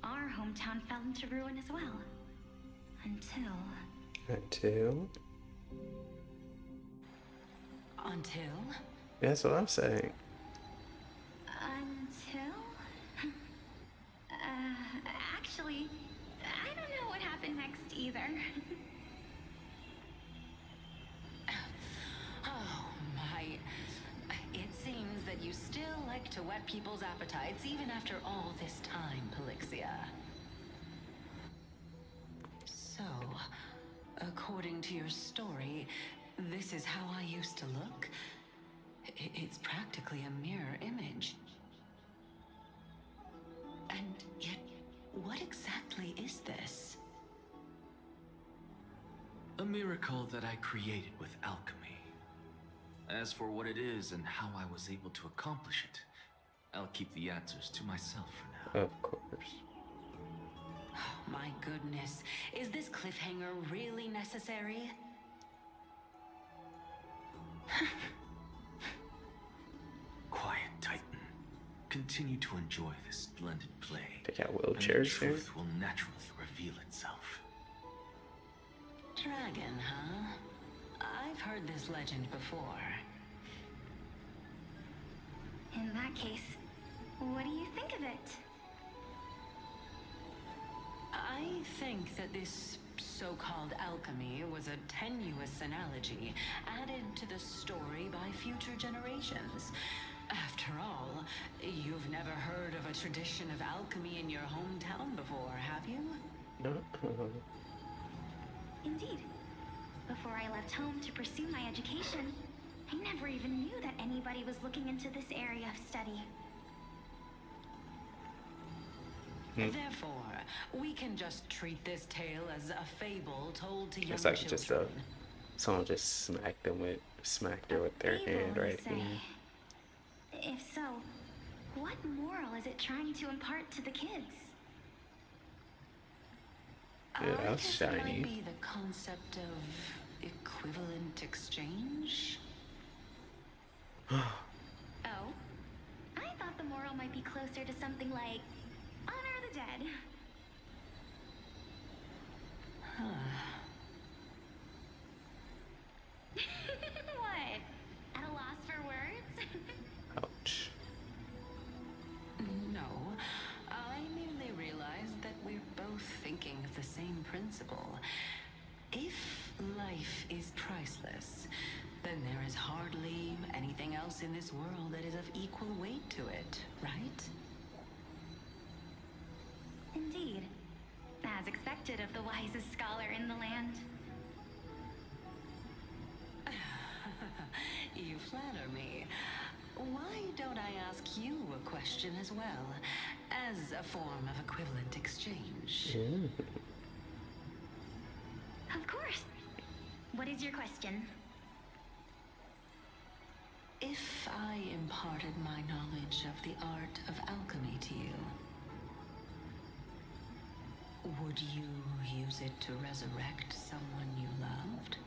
our hometown fell into ruin as well. Until... Until? That's what I'm saying. Until? Actually, I don't know what happened next either. Oh, my. It seems that you still like to whet people's appetites even after all this time, Pelixia. So, according to your story, this is how I used to look? It's practically a mirror image. And yet, what exactly is this? A miracle that I created with alchemy. As for what it is and how I was able to accomplish it, I'll keep the answers to myself for now. Of course. My goodness, is this cliffhanger really necessary? Quiet, Titan. Continue to enjoy this splendid play. They got and the wheelchairs here. truth will naturally reveal itself. Dragon, huh? I've heard this legend before. In that case, what do you think of it? I think that this so-called alchemy was a tenuous analogy added to the story by future generations. After all, you've never heard of a tradition of alchemy in your hometown before, have you? No. Indeed. Before I left home to pursue my education, I never even knew that anybody was looking into this area of study. Therefore, we can just treat this tale as a fable told to young It's like children. just someone just smacked her with their Fable, hand you right say? here. If so, what moral is it trying to impart to the kids? Yeah, I that's guess it shiny. might be the concept of equivalent exchange. Oh? I thought the moral might be closer to something like honor the dead. What? At a loss for words? Ouch. No, I merely realized that we're both thinking of the same principle. If life is priceless, then there is hardly anything else in this world that is of equal weight to it, right? Indeed. As expected of the wisest scholar in the land. You flatter me. Why don't I ask you a question as well, as a form of equivalent exchange? Of course. What is your question? If I imparted my knowledge of the art of alchemy to you, would you use it to resurrect someone you loved?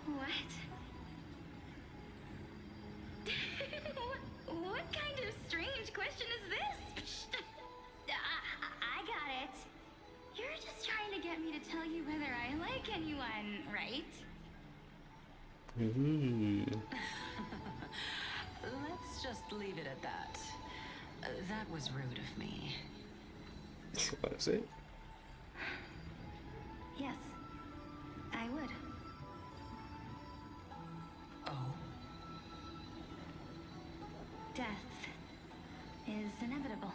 What? What kind of strange question is this? I got it. You're just trying to get me to tell you whether I like anyone, right? Let's just leave it at that. That was rude of me. What is it? Yes, I would. Oh? Death is inevitable.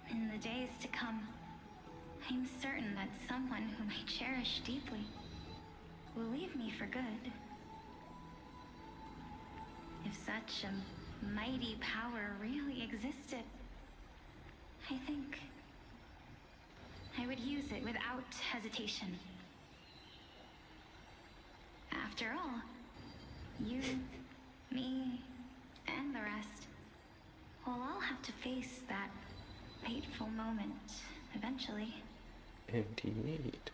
In the days to come, I'm certain that someone whom I cherish deeply will leave me for good. If such a mighty power really existed, I think I would use it without hesitation. After all, you, me, and the rest will all have to face that fateful moment eventually. Indeed.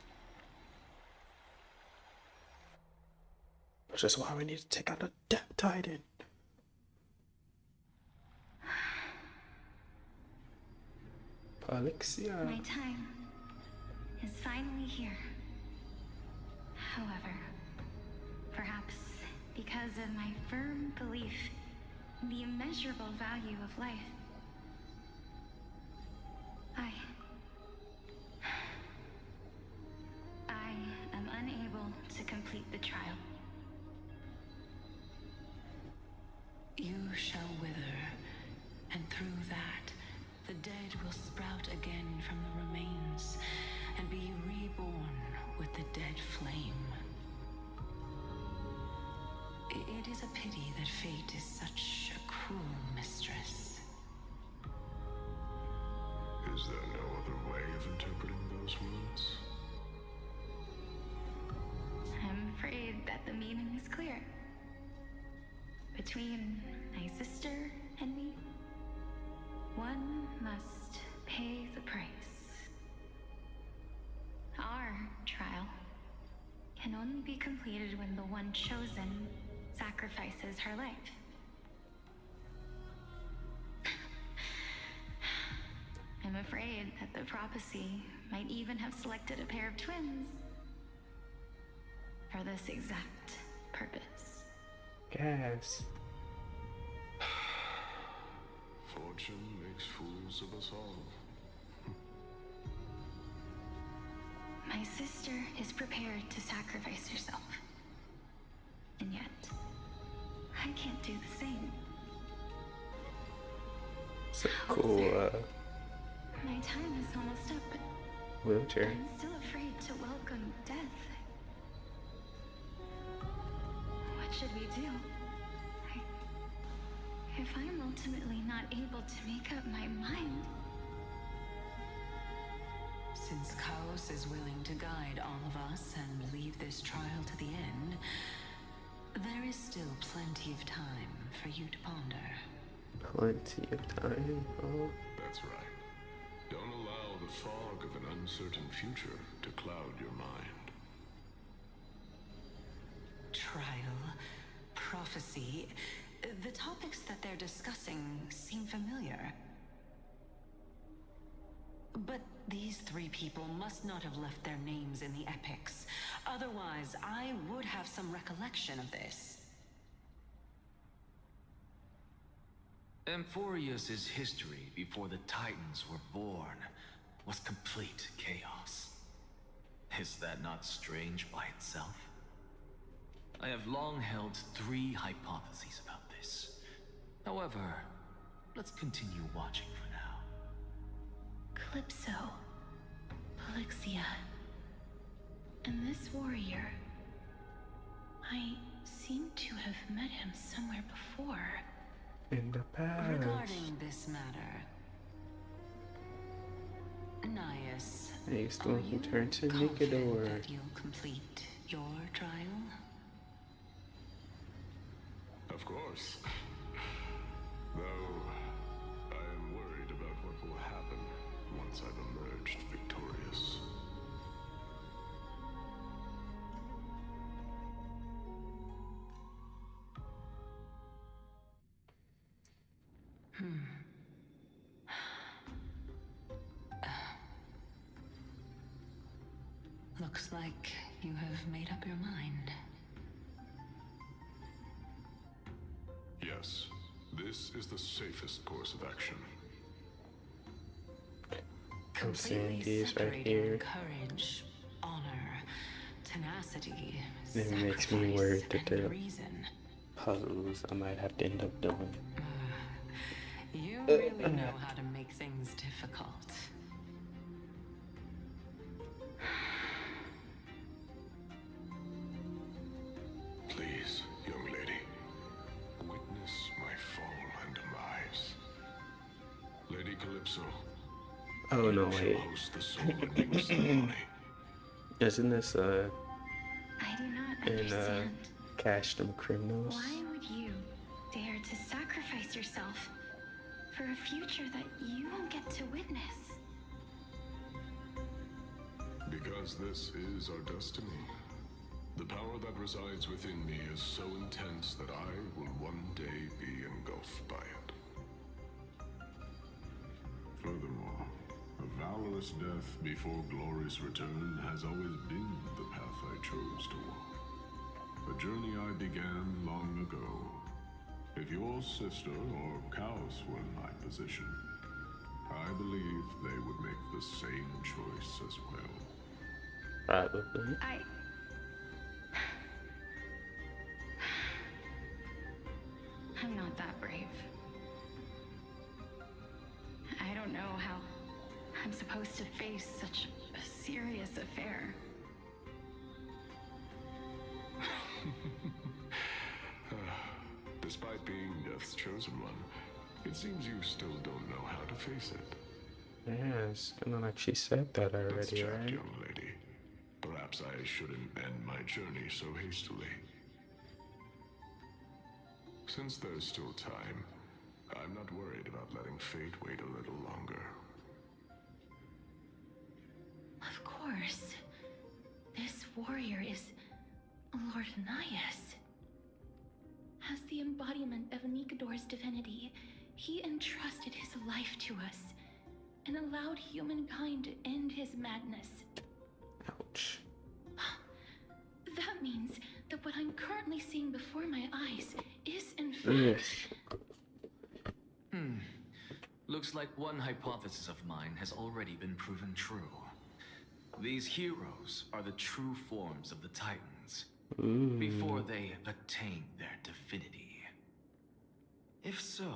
Which is why we need to take out the Death Titan. Alexia. My time is finally here. However, perhaps because of my firm belief in the immeasurable value of life, I am unable to complete the trial. You shall wither, and through that, the dead will sprout again from the remains and be reborn with the dead flame. It is a pity that fate is such a cruel mistress. Is there no other way of interpreting those words? I'm afraid that the meaning is clear. Between my sister and me, one must pay the price. Our trial can only be completed when the one chosen sacrifices her life. I'm afraid that the prophecy might even have selected a pair of twins for this exact purpose. Yes. Fortune makes fools of us all. My sister is prepared to sacrifice herself. And yet, I can't do the same. So cool, My time is almost up, but wheelchair. I'm still afraid to welcome death. What should we do? If I'm ultimately not able to make up my mind... Since Chaos is willing to guide all of us and lead this trial to the end, there is still plenty of time for you to ponder. Plenty of time. Oh. That's right. Don't allow the fog of an uncertain future to cloud your mind. Trial, prophecy, the topics that they're discussing seem familiar. But these three people must not have left their names in the epics. Otherwise, I would have some recollection of this. Amphorius's history before the Titans were born was complete chaos. Is that not strange by itself? I have long held 3 hypotheses about this. However, let's continue watching for now. Calypso, Polixia, and this warrior. I seem to have met him somewhere before. In the past. Regarding this matter, Nias, Hey, still are you return to confident Nicanor. that you'll complete your trial? Of course. Though, I am worried about what will happen once I've emerged victorious. Looks like you have made up your mind. Yes, this is the safest course of action. I'm seeing Completely these right separating here. courage, honor, tenacity, It makes me sacrifice, worried that and they're reason. puzzles I might have to end up doing. You really know how to make things difficult. Please, young lady, witness my fall and demise. Lady Calypso, Oh no, you shall wait. host the soul-ending ceremony. Isn't this I do not in understand. Cash Them Criminals? Why would you dare to sacrifice yourself for a future that you won't get to witness? Because this is our destiny. The power that resides within me is so intense that I will one day be engulfed by it. Furthermore, a valorous death before glory's return has always been the path I chose to walk. A journey I began long ago. If your sister or cows were in my position, I believe they would make the same choice as well. Probably. I'm not that brave. I don't know how I'm supposed to face such a serious affair. Despite being Death's chosen one, it seems you still don't know how to face it. Yes, I know, like she said that Let's already, chat, right? young lady. Perhaps I shouldn't end my journey so hastily. Since there's still time, I'm not worried about letting fate wait a little longer. Of course. This warrior is Lord Nias. As the embodiment of Nikador's divinity, he entrusted his life to us and allowed humankind to end his madness. Ouch. That means that what I'm currently seeing before my eyes is in Ugh. fact... Looks like one hypothesis of mine has already been proven true. These heroes are the true forms of the Titans, before they attain their divinity. If so,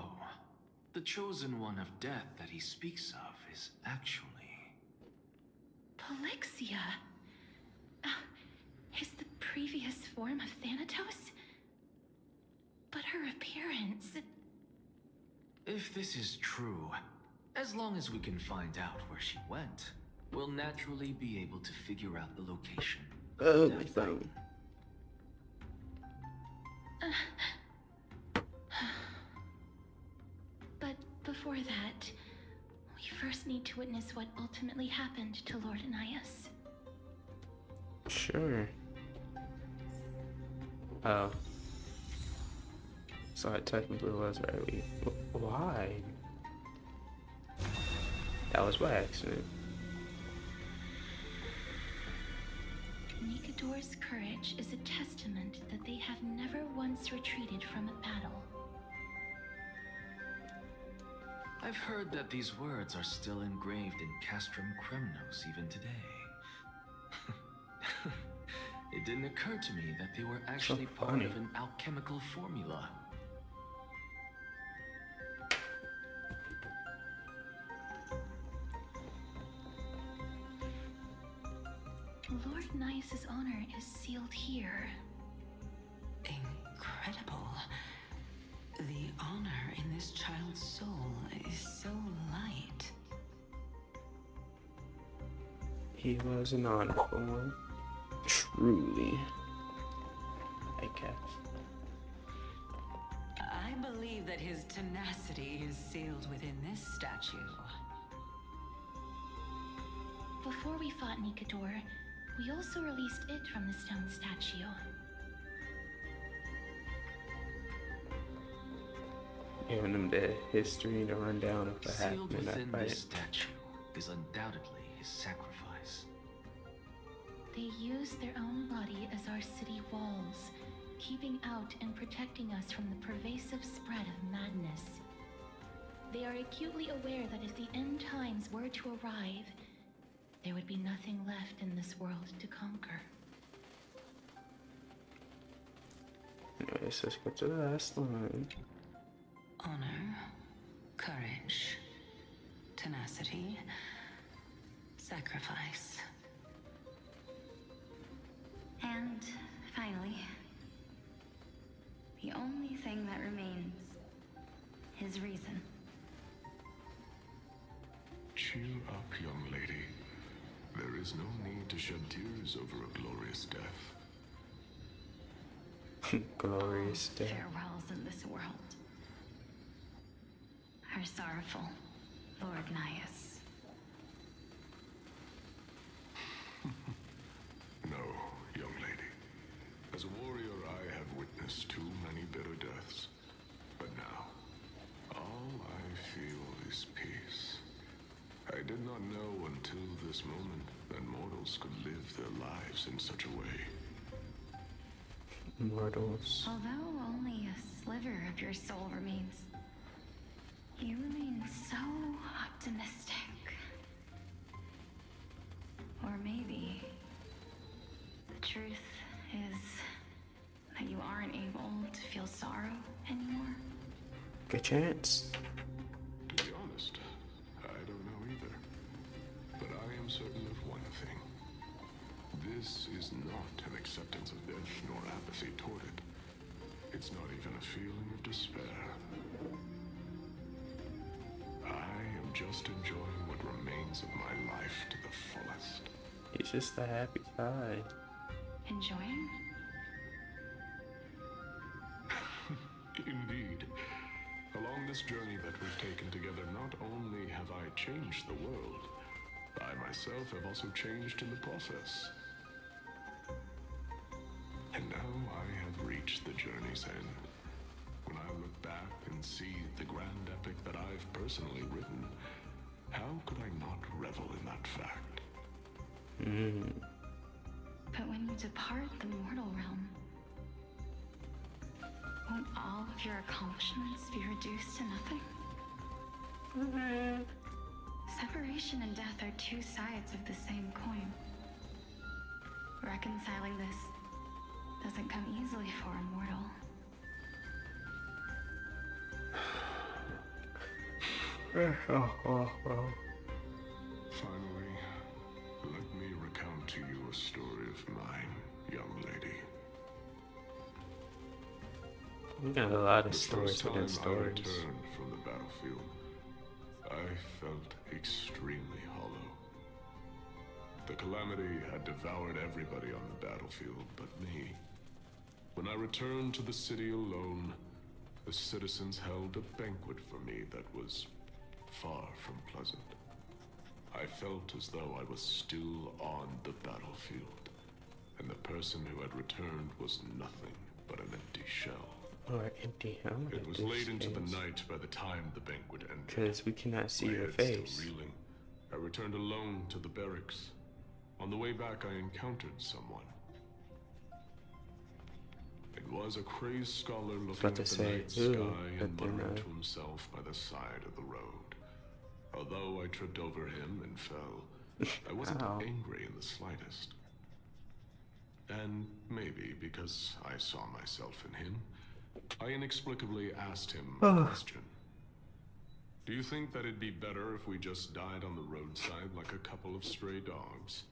the chosen one of death that he speaks of is actually... Polixia? Is the previous form of Thanatos? But her appearance... If this is true, as long as we can find out where she went, we'll naturally be able to figure out the location. Oh, my phone. But before that, we first need to witness what ultimately happened to Lord Nias. Sure. Oh. So it technically was right. Why? That was by accident. Nikador's courage is a testament that they have never once retreated from a battle. I've heard that these words are still engraved in Castrum Kremnos even today. It didn't occur to me that they were actually part of an alchemical formula. Lord Nias's honor is sealed here. Incredible. The honor in this child's soul is so light. He was an honorable one. Truly. I guess. I believe that his tenacity is sealed within this statue. Before we fought Nikador, we also released it from the stone statue. Giving them the history, the rundown of what happened Sealed in that within fight. this statue is undoubtedly his sacrifice. They use their own body as our city walls, keeping out and protecting us from the pervasive spread of madness. They are acutely aware that if the end times were to arrive, there would be nothing left in this world to conquer. Anyways, let's go to the last one. Honor, courage, tenacity, sacrifice. And finally, the only thing that remains, his reason. Cheer up, young lady. There is no need to shed tears over a glorious death. Glorious death. Farewells in this world. Our sorrowful Lord Nias. No, young lady. As a warrior, I have witnessed too many bitter deaths. But now, all I feel is peace. I did not know until this moment that mortals could live their lives in such a way. Mortals. Although only a sliver of your soul remains, you remain so optimistic. Or maybe the truth is that you aren't able to feel sorrow anymore. Good chance. To be honest, I don't know either. But I am certain of one thing. This is not an acceptance of death nor apathy toward it. It's not even a feeling of despair. I am just enjoying what remains of my life to the fullest. He's just a happy guy. Enjoying? Indeed. Along this journey that we've taken together, not only have I changed the world, I myself have also changed in the process. And now I have reached the journey's end. When I look back and see the grand epic that I've personally written, how could I not revel in that fact? But when you depart the mortal realm, won't all of your accomplishments be reduced to nothing? Separation and death are two sides of the same coin. Reconciling this doesn't come easily for a mortal. Finally, let me recount to you a story of mine, young lady. We got a lot of The stories first time within I stories. returned from the battlefield, I felt extremely hollow. The calamity had devoured everybody on the battlefield but me. When I returned to the city alone, the citizens held a banquet for me that was far from pleasant. I felt as though I was still on the battlefield, and the person who had returned was nothing but an empty shell. Or empty helmet. It was late into the night by the time the banquet ended. Because we cannot see My your head still face. reeling, returned alone to the barracks. On the way back, I encountered someone. It was a crazed scholar looking at the night sky and muttering to himself by the side of the road. Although I tripped over him and fell, I wasn't angry in the slightest. And maybe because I saw myself in him, I inexplicably asked him a question. Do you think that it'd be better if we just died on the roadside like a couple of stray dogs?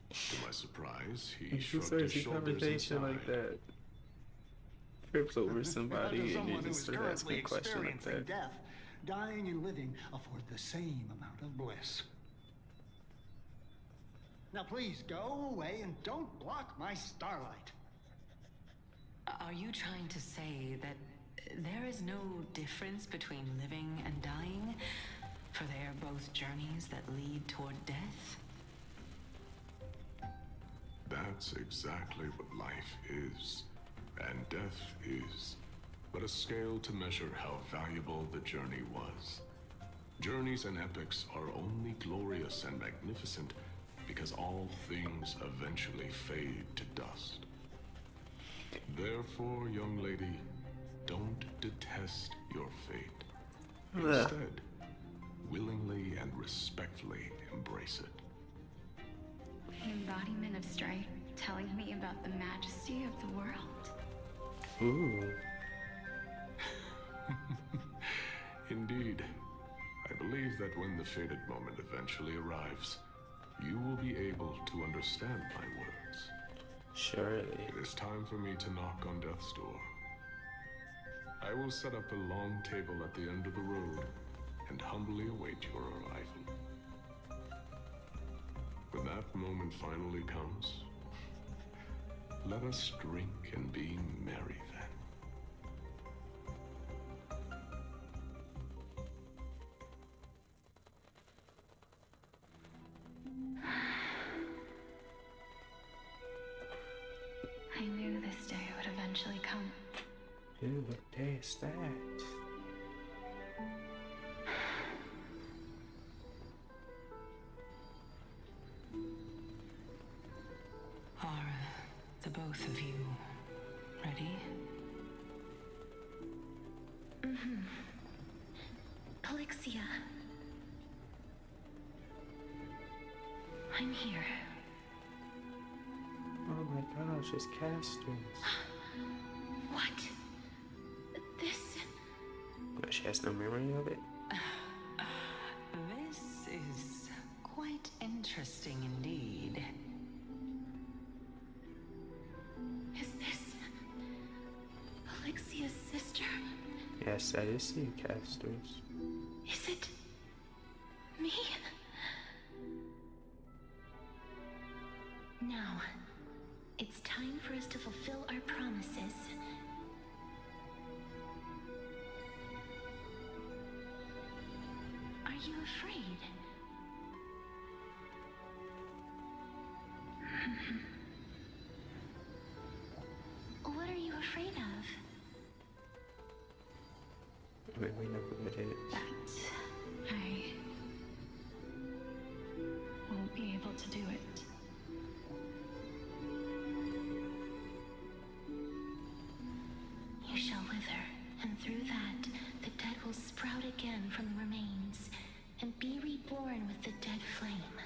To my surprise, he shrugged his shoulders and sighed. Like that. Trips over somebody and you just start asking a question like that. Death, dying and living afford the same amount of bliss. Now please go away and don't block my starlight. Are you trying to say that there is no difference between living and dying? For they are both journeys that lead toward death? That's exactly what life is, and death is, but a scale to measure how valuable the journey was. Journeys and epics are only glorious and magnificent because all things eventually fade to dust. Therefore, young lady, don't detest your fate. Instead, willingly and respectfully embrace it. An embodiment of strife, telling me about the majesty of the world. Ooh. Indeed. I believe that when the fated moment eventually arrives, you will be able to understand my words. Surely. It is time for me to knock on death's door. I will set up a long table at the end of the road and humbly await your arrival. When that moment finally comes, let us drink and be merry then. I knew this day would eventually come. Dude, what day is that? Are the both of you ready? Mm-hmm. Polixia. I'm here. Oh my gosh, it's casters. What? This... But she has no memory of it? This is quite interesting indeed. Is this... Polixia's sister? Yes, that is you, casters. Is it... me? Now, it's time for us to fulfill our promises. Are you afraid? What are you afraid of? I mean, we know who it is. That I won't be able to do it. You shall wither, and through that, the dead will sprout again from the remains, and be reborn with the dead flame.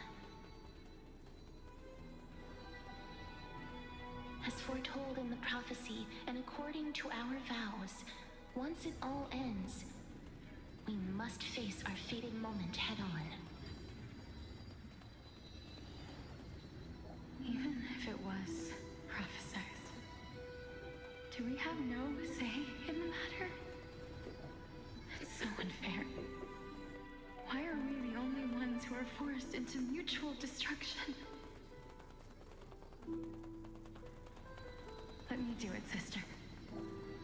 As foretold in the prophecy, and according to our vows, once it all ends, we must face our fated moment head-on. Even if it was prophesized, do we have no say in the matter? It's so unfair. Why are we the only ones who are forced into mutual destruction? Let me do it, sister.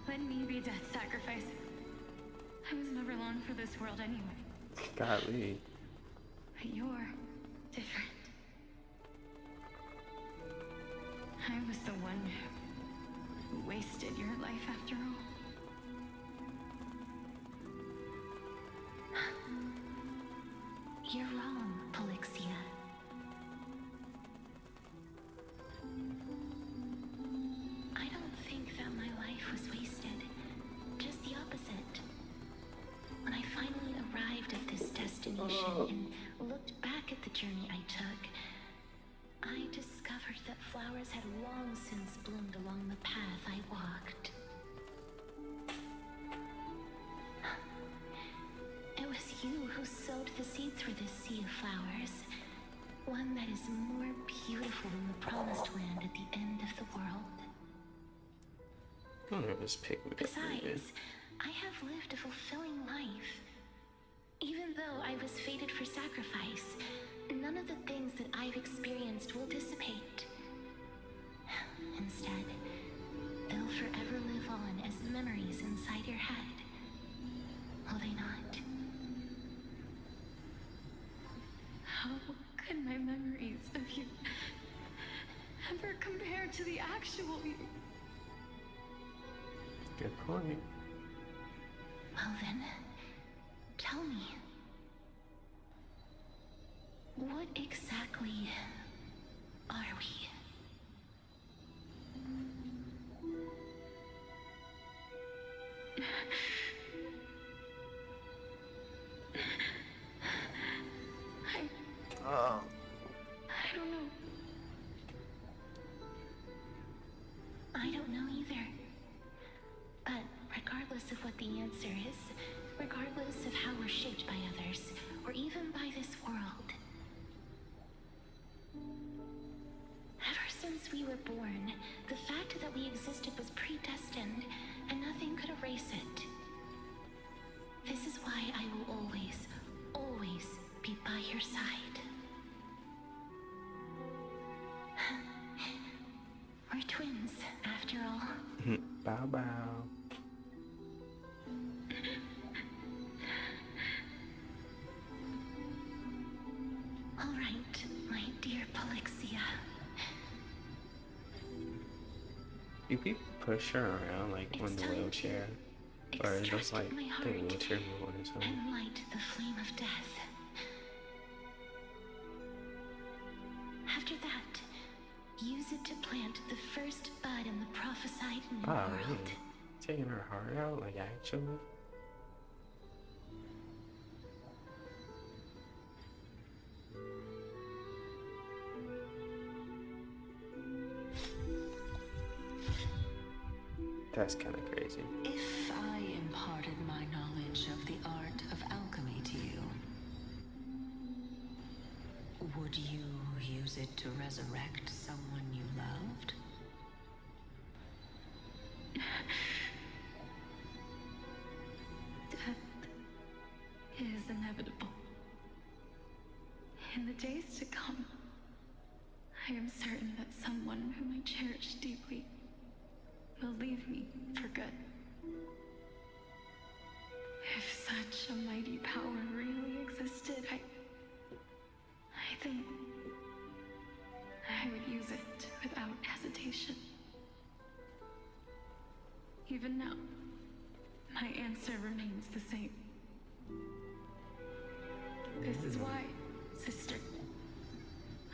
Let me be death's sacrifice. I was never long for this world anyway. Golly. But you're different. I was the one who wasted your life after all. was wasted. Just the opposite. When I finally arrived at this destination and looked back at the journey I took, I discovered that flowers had long since bloomed along the path I walked. It was you who sowed the seeds for this sea of flowers. One that is more beautiful than the promised land at the end of the world. I don't know if this pick me up. Besides, I have lived a fulfilling life. Even though I was fated for sacrifice, none of the things that I've experienced will dissipate. Instead, they'll forever live on as memories inside your head. Will they not? How could my memories of you ever compare to the actual you? Good point. Well then, tell me. What exactly are we? I don't know. I don't know either. But regardless of what the answer is, regardless of how we're shaped by others, or even by this world, ever since we were born, the fact that we existed was predestined, and nothing could erase it. This is why I will always, always be by your side. We're twins, after all. Bow bow. All right, my dear Polixia. Do people push her around like on the wheelchair? Or is this like the wheelchair moving or something? And light the flame of death. After that, use it to plant the first bud in the prophesied new world. Really? Taking her heart out, like actually? That's kind of crazy. If I imparted my knowledge of the art of alchemy to you, would you use it to resurrect someone you loved? Death is inevitable. In the days to come, I am certain that someone whom I cherish deeply will leave me for good. If such a mighty power really existed, I think I would use it without hesitation. Even now, my answer remains the same. This is why, sister,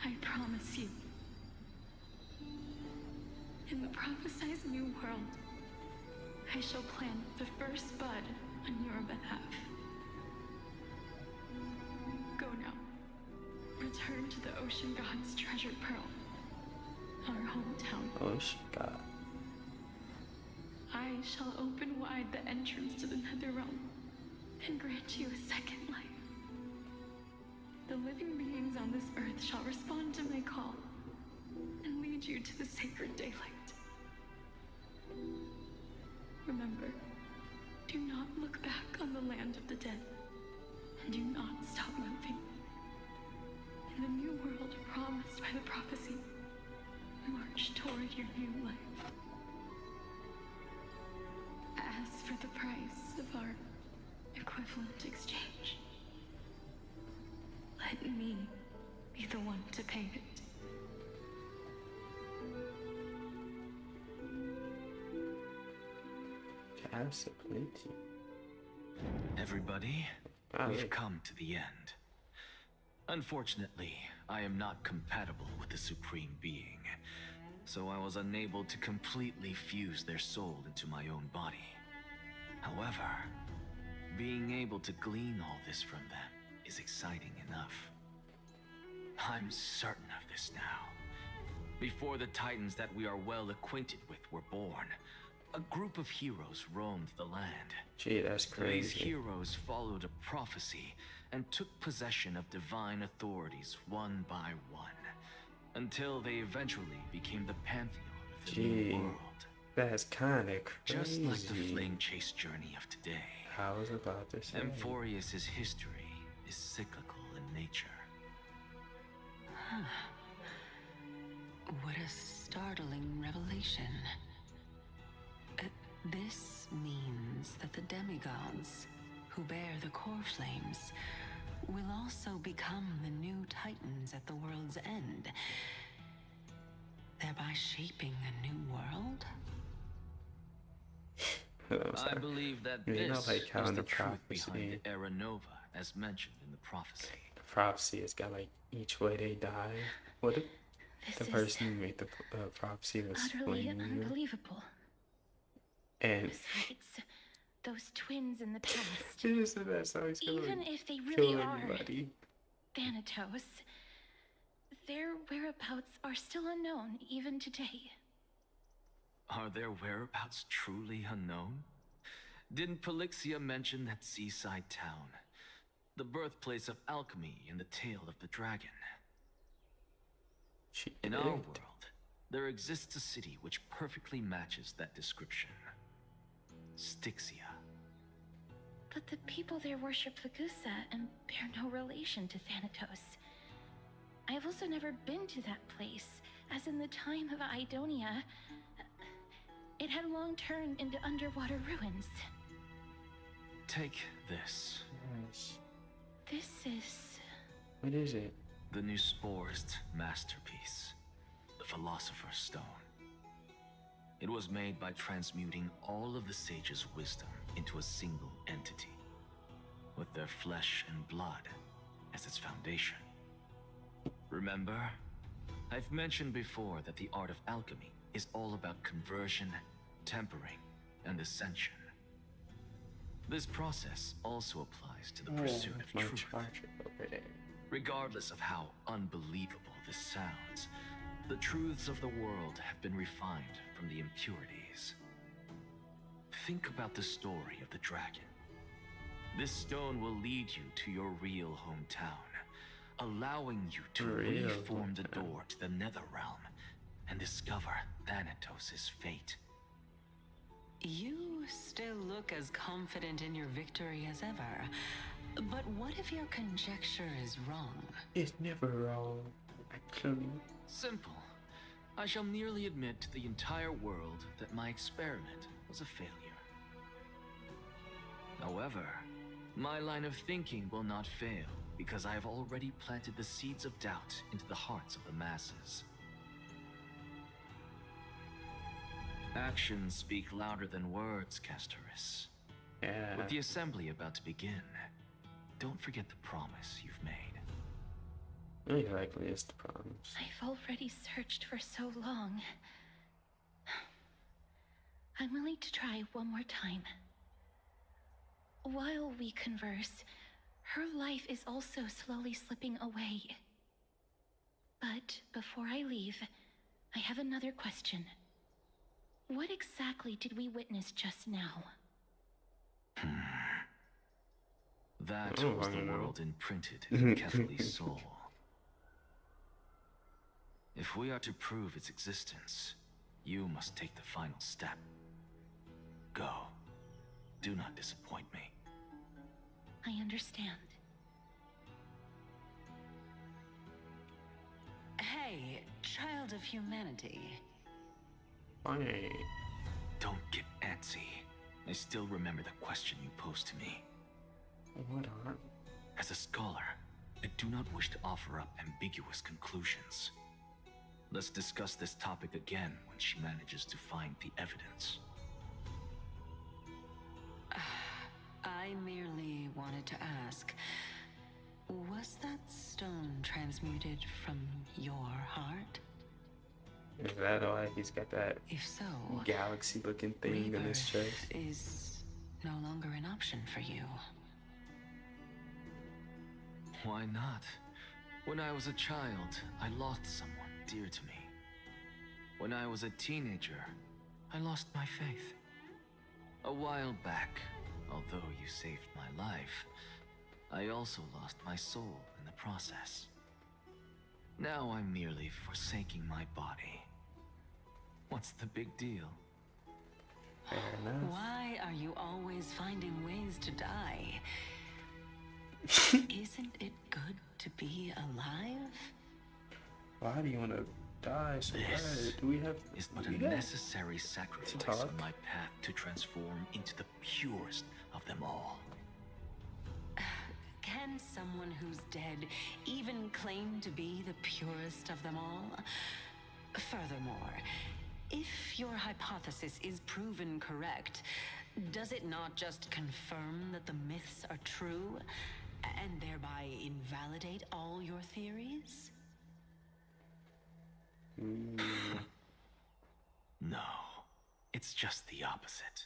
I promise you, in the prophesied new world, I shall plant the first bud on your behalf. Go now. Return to the Ocean God's treasured pearl, our hometown. Ocean God. I shall open wide the entrance to the Netherrealm and grant you a second life. The living beings on this earth shall respond to my call and lead you to the sacred daylight. Remember, do not look back on the land of the dead, and do not stop moving. In the new world promised by the prophecy, march toward your new life. As for the price of our equivalent exchange, let me be the one to pay it. Casa plenty. Everybody, we've come to the end. Unfortunately, I am not compatible with the Supreme Being. so I was unable to completely fuse their soul into my own body. However, being able to glean all this from them is exciting enough. I'm certain of this now. Before the Titans that we are well acquainted with were born, a group of heroes roamed the land. Gee, that's crazy. These heroes followed a prophecy and took possession of divine authorities one by one, until they eventually became the pantheon of the new world. That's kind of crazy. Just like the flame chase journey of today. I was about to say. Amphorius's history is cyclical in nature. Huh. What a startling revelation. This means that the demigods, who bear the core flames, will also become the new Titans at the world's end, thereby shaping a new world? I believe that this like how is in the the truth prophecy, behind the Era Nova, as mentioned in the prophecy. the prophecy has got like each way they die. What if the person who made the prophecy was Utterly blaming you? unbelievable. And Besides, those twins in the past. that's how he's gonna Even if they kill really are anybody. Thanatos, their whereabouts are still unknown even today. Are their whereabouts truly unknown? Didn't Polixia mention that seaside town? The birthplace of alchemy and the tale of the dragon. In our world, there exists a city which perfectly matches that description. Styxia. But the people there worship Fagusa and bear no relation to Thanatos. I have also never been to that place, as in the time of Idonia, it had long turned into underwater ruins. Take this. This is... What is it? The new Sporist masterpiece, the Philosopher's Stone. It was made by transmuting all of the sages' wisdom into a single entity, with their flesh and blood as its foundation. Remember, I've mentioned before that the art of alchemy is all about conversion, tempering, and ascension. This process also applies to the pursuit of truth. Regardless of how unbelievable this sounds, the truths of the world have been refined from the impurities. Think about the story of the dragon. This stone will lead you to your real hometown, allowing you to reform the door to the Netherrealm and discover Thanatos' fate. You still look as confident in your victory as ever. But what if your conjecture is wrong? It's never wrong, actually. Simple. I shall merely admit to the entire world that my experiment was a failure. However, my line of thinking will not fail because I have already planted the seeds of doubt into the hearts of the masses. Actions speak louder than words, Castoris. Yeah. With the assembly about to begin, don't forget the promise you've made. Exactly, it's the promise. I've already searched for so long. I'm willing to try one more time. While we converse, her life is also slowly slipping away. But before I leave, I have another question. What exactly did we witness just now? That was the world imprinted in Kefali's soul. If we are to prove its existence, you must take the final step. Go. Do not disappoint me. I understand. Hey, child of humanity. Funny. Don't get antsy. I still remember the question you posed to me. What are? As a scholar, I do not wish to offer up ambiguous conclusions. Let's discuss this topic again when she manages to find the evidence. I merely wanted to ask, was that stone transmuted from your heart? Is that why he's got that If so, galaxy-looking thing in his rebirth chest? is no longer an option for you. Why not? When I was a child, I lost someone dear to me. When I was a teenager, I lost my faith. A while back, although you saved my life, I also lost my soul in the process. Now I'm merely forsaking my body. What's the big deal? Fair enough. Why are you always finding ways to die? Isn't it good to be alive? Why do you want to die so This bad? Do we have is but a we got necessary sacrifice on my path to transform into the purest of them all. Can someone who's dead even claim to be the purest of them all? Furthermore, if your hypothesis is proven correct, does it not just confirm that the myths are true, and thereby invalidate all your theories? No, it's just the opposite.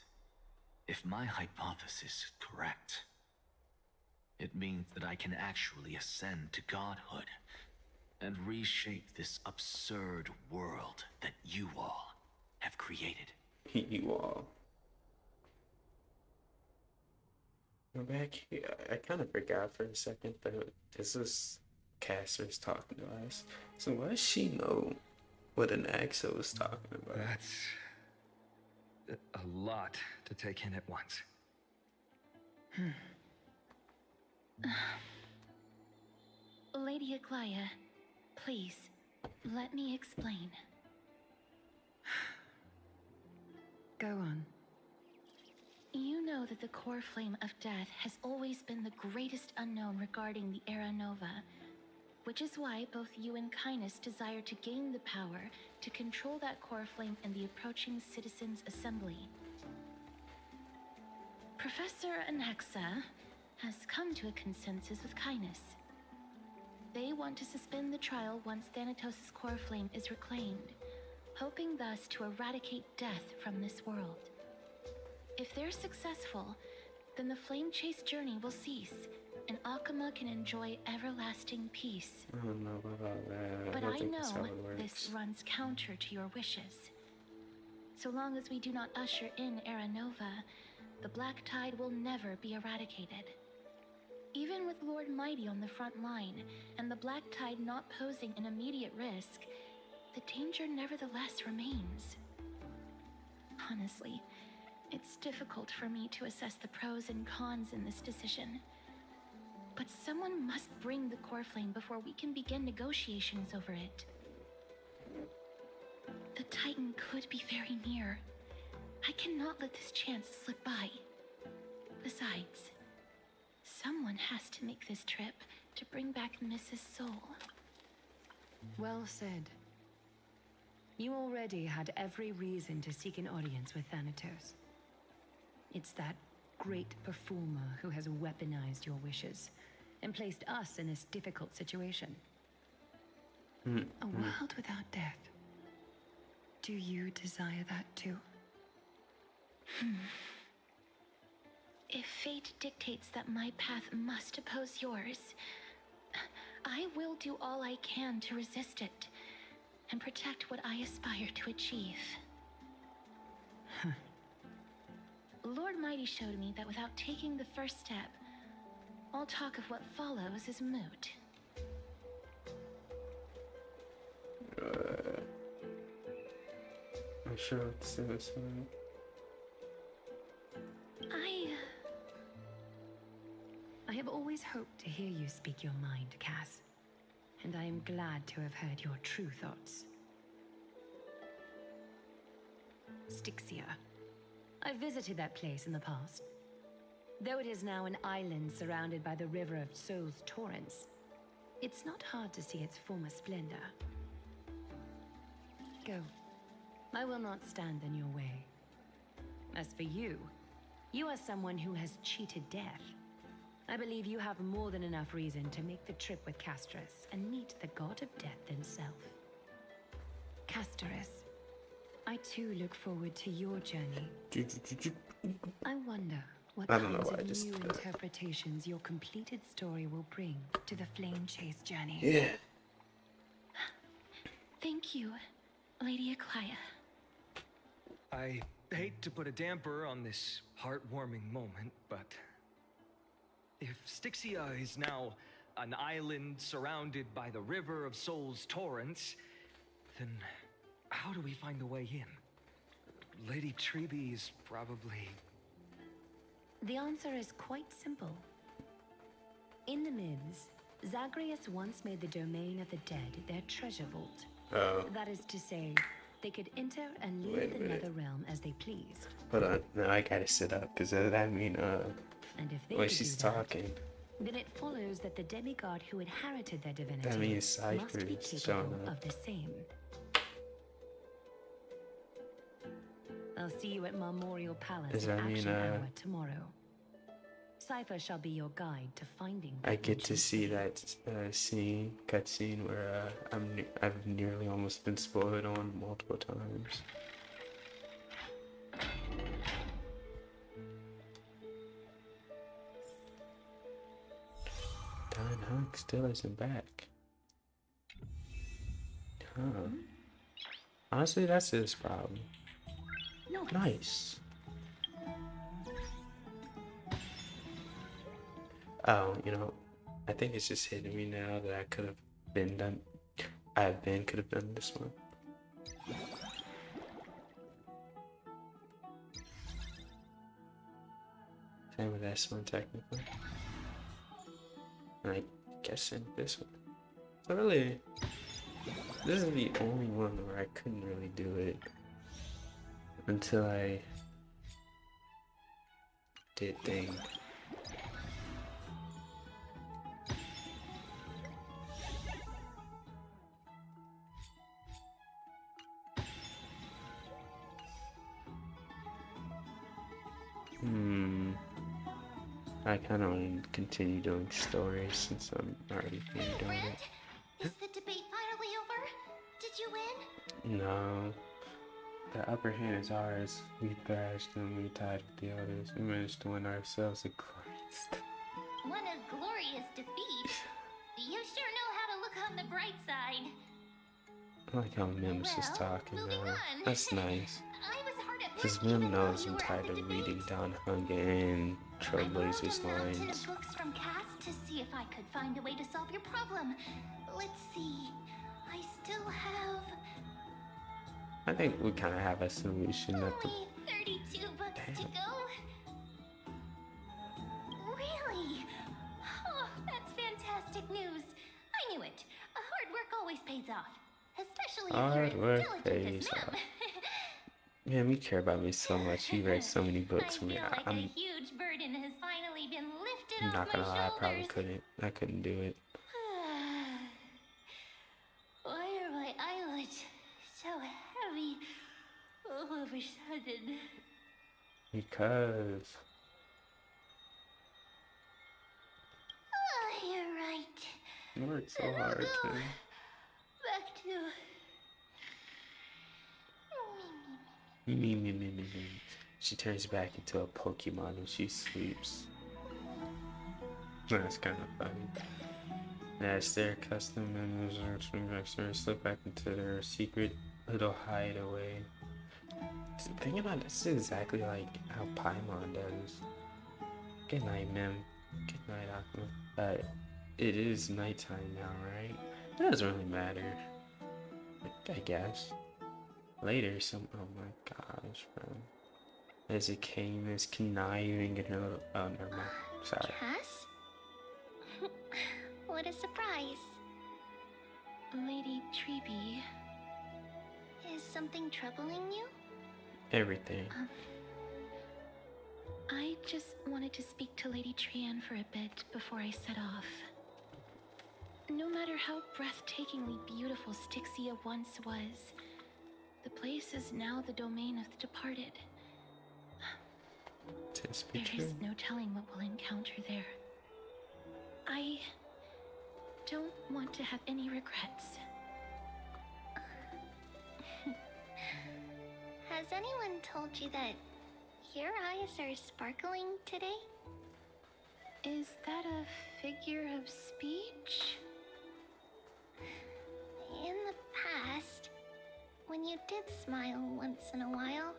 If my hypothesis is correct, it means that I can actually ascend to godhood and reshape this absurd world that you all have created. You all. We're back here. I kind of forgot for a second that this is Cassier's talking to us. So why does she know what an Axo is talking about? That's a lot to take in at once. Lady Aglaya, please, let me explain. Go on. You know that the core flame of death has always been the greatest unknown regarding the Era Nova, which is why both you and Kindness desire to gain the power to control that core flame in the approaching Citizens' Assembly. Professor Anaxa has come to a consensus with Kindness. They want to suspend the trial once Thanatos' core flame is reclaimed, hoping thus to eradicate death from this world. If they're successful, then the flame chase journey will cease, and Akama can enjoy everlasting peace. I don't know about that. But don't I think that's how know it works. this runs counter to your wishes. So long as we do not usher in Era Nova, the Black Tide will never be eradicated. Even with Lord Mighty on the front line, and the Black Tide not posing an immediate risk, the danger nevertheless remains. Honestly, it's difficult for me to assess the pros and cons in this decision. But someone must bring the core flame before we can begin negotiations over it. The Titan could be very near. I cannot let this chance slip by. Besides, someone has to make this trip to bring back Mrs. Soul. Well said. You already had every reason to seek an audience with Thanatos. It's that great performer who has weaponized your wishes and placed us in this difficult situation. A world without death. Do you desire that too? If fate dictates that my path must oppose yours, I will do all I can to resist it and protect what I aspire to achieve. Lord Mighty showed me that without taking the first step, all talk of what follows is moot. I'm sure it's suicide. I have always hoped to hear you speak your mind, Cass. And I am glad to have heard your true thoughts. Styxia. I visited that place in the past. Though it is now an island surrounded by the river of Souls torrents, it's not hard to see its former splendor. Go. I will not stand in your way. As for you, you are someone who has cheated death. I believe you have more than enough reason to make the trip with Castris and meet the god of death himself. Castorus, I too look forward to your journey. I wonder what I don't know kinds why I of just new did that. interpretations your completed story will bring to the Flame Chase journey. Yeah. Thank you, Lady Aklaya. I hate to put a damper on this heartwarming moment, but if Styxia is now an island surrounded by the River of Souls torrents, then how do we find a way in? Lady Treby is probably... The answer is quite simple. In the myths, Zagreus once made the domain of the dead their treasure vault. Oh. That is to say, they could enter and leave Wait a the minute. nether realm as they pleased. Hold on. Now I gotta sit up, because that mean, And if they when could she's do that, talking, then it follows that the demigod who inherited their divinity that means must Cypher be is showing capable up. of the same. I'll see you at Marmorial Palace Does at that mean, Action Hour tomorrow. Cypher shall be your guide to finding the I get to ancient see city. that cutscene where I've nearly almost been spoiled on multiple times. Don Hunk still isn't back. Huh. Honestly, that's his problem. Nice. Oh, you know, I think it's just hitting me now that I could have been done. Could have done this one. Same with this one, technically. And I guess in this one. So really, this is the only one where I couldn't really do it until I did thing. I kind of want to continue doing stories since I'm already doing it. Is the debate finally over? Did you win? No. The upper hand is ours. We thrashed them, we tied with the others. We managed to win ourselves a glorious. What a glorious defeat. You sure know how to look on the bright side. I like how Mims is talking moving now. on. That's nice. I was hard at Because work Mim even though knows you I'm were at tired the of debate. reading Don Hunger and Trailblazers I borrowed a mountain lines. of books from Cass to see if I could find a way to solve your problem. Let's see. I still have I think we kind of have a solution. That only 32 books to go. Really? Oh, that's fantastic news. I knew it. Hard work always pays off. Especially if Hard you're work as diligent pays as Mem. off. Man, you care about me so much. You read so many books I for me. feel like I'm a huge burden has finally been lifted off not my gonna lie, I probably shoulders. couldn't do it. Why are my eyelids so heavy all of a sudden? Because Oh, you're right. you worked so Then I'll hard, go man. back to... Me. She turns back into a Pokemon when she sleeps. That's kind of funny. As their custom members are slip back into their secret little hideaway. Think about it, this is exactly like how Paimon does. Good night, Mim. Good night, Aqua. It is nighttime now, right? It doesn't really matter. I guess. Later, oh my gosh, bro. As it came, as conniving in her little, oh, never mind. Sorry. Cass? What a surprise. Lady Treby. Is something troubling you? Everything. I just wanted to speak to Lady Trian for a bit before I set off. No matter how breathtakingly beautiful Styxia once was, the place is now the domain of the departed. There is no telling what we'll encounter there. I don't want to have any regrets. anyone told you that your eyes are sparkling today? Is that a figure of speech? In the past, when you did smile once in a while,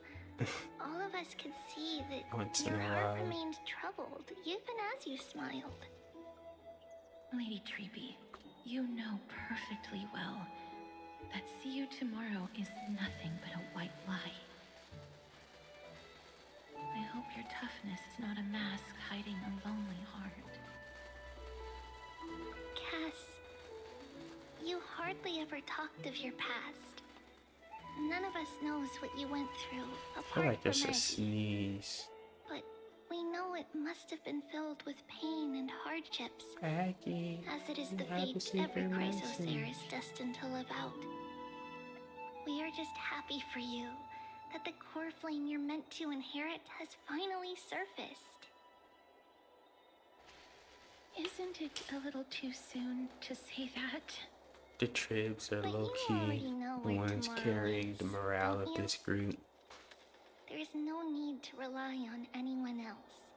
all of us could see that your heart remained troubled even as you smiled. Lady Treeby, you know perfectly well that see you tomorrow is nothing but a white lie. I hope your toughness is not a mask hiding a lonely heart. Cass, you hardly ever talked of your past. None of us knows what you went through I apart feel like from there's a Maggie. sneeze. But we know it must have been filled with pain and hardships, Aggie, as it is you the have fate a secret every Chrysosaur message. is destined to live out. We are just happy for you that the core flame you're meant to inherit has finally surfaced. Isn't it a little too soon to say that? The Tribs are But low you key already know the where ones tomorrow carrying is, the morale don't of you? this group. There is no need to rely on anyone else.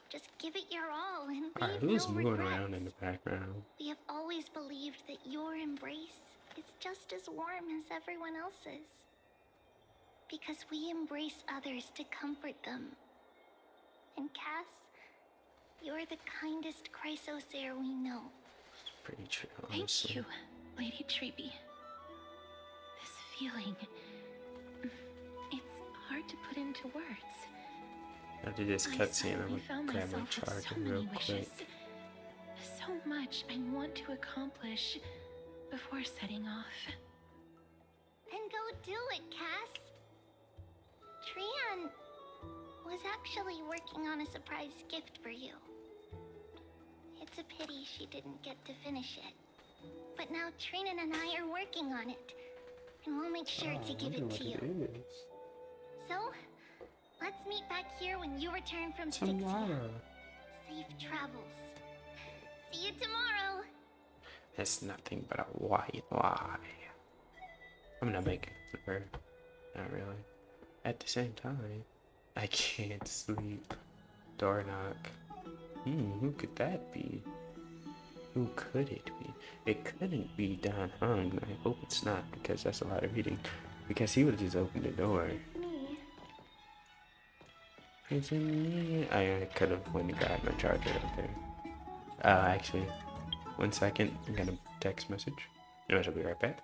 Just give it your all and Alright, leave who's no moving regrets. around in the background? We have always believed that your embrace is just as warm as everyone else's. Because we embrace others to comfort them. And Cass, you're the kindest Chrysosaur we know. Pretty true, Thank honestly. you, Lady Treeby. This feeling, it's hard to put into words. After this I cutscene, I'm suddenly found gonna grab my myself with so charger many real wishes. quick. So much I want to accomplish before setting off. Then go do it, Cass. Trian was actually working on a surprise gift for you. It's a pity she didn't get to finish it. But now Trinan and I are working on it. And we'll make sure to give it to you. So, let's meet back here when you return from Styxia. Tomorrow. Safe travels. See you tomorrow. That's nothing but a white lie. I'm not making it for her. Not really. At the same time, I can't sleep. Door knock. Who could that be? Who could it be? It couldn't be Dan Hung. I hope it's not, because that's a lot of reading. Because he would have just opened the door. Me. It's me. I could have went and grabbed my charger up there. Actually, 1 second. I got a text message. I'll be right back.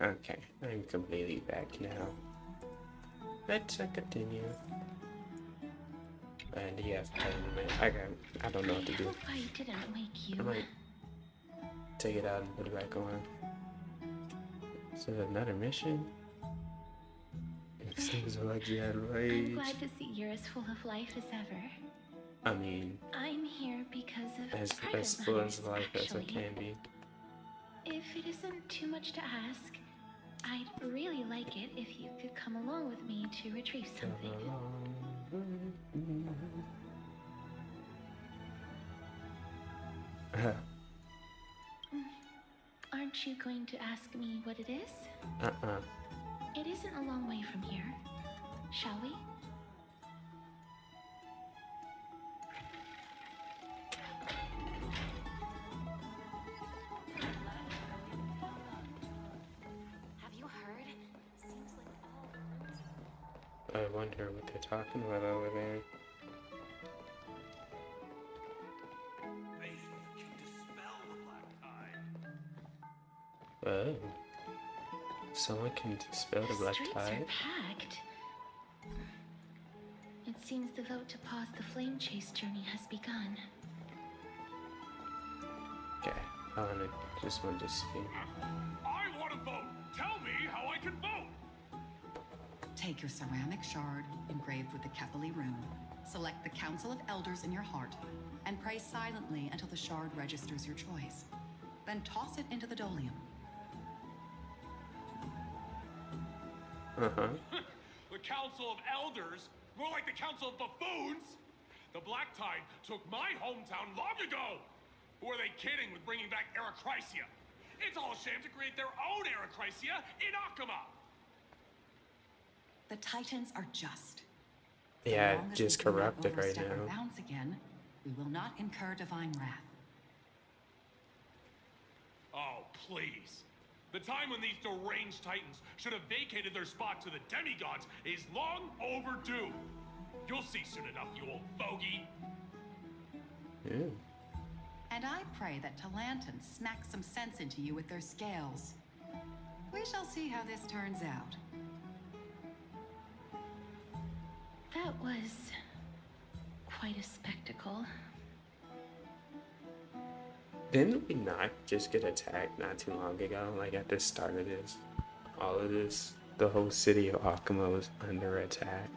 Okay, I'm completely back now. Let's continue. And yeah, I don't know what to do. Hope I didn't wake you. I might take it out and put it back on. Is it another mission? It seems like you had I'm rage. glad to see you're as full of life as ever. I mean, I'm here because of as private full as matters, life as it actually. can be. If it isn't too much to ask, I'd really like it if you could come along with me to retrieve something. Aren't you going to ask me what it is? It isn't a long way from here. Shall we? Have you heard? Seems like all I wonder what they're talking about over there. Oh. Someone can dispel the black Streets tide? are packed. It seems the vote to pause the flame chase journey has begun. Okay, just wanted to see. I want to vote! Tell me how I can vote! Take your ceramic shard engraved with the Kefali rune. Select the Council of Elders in your heart and pray silently until the shard registers your choice. Then toss it into the Dolium. The Council of Elders? More like the Council of Buffoons? The Black Tide took my hometown long ago! Who are they kidding with bringing back Erechrysia? It's all a sham to create their own Erechrysia in Akama! The Titans are just. Yeah, long as just we do not corrupted right overstep our now. bounds again, we will not incur divine wrath. Oh, please. The time when these deranged Titans should have vacated their spot to the demigods is long overdue. You'll see soon enough, you old bogey. Yeah. And I pray that Talanton smacks some sense into you with their scales. We shall see how this turns out. That was quite a spectacle. Didn't we not just get attacked not too long ago? Like at the start of this, all of this, the whole city of Akama was under attack.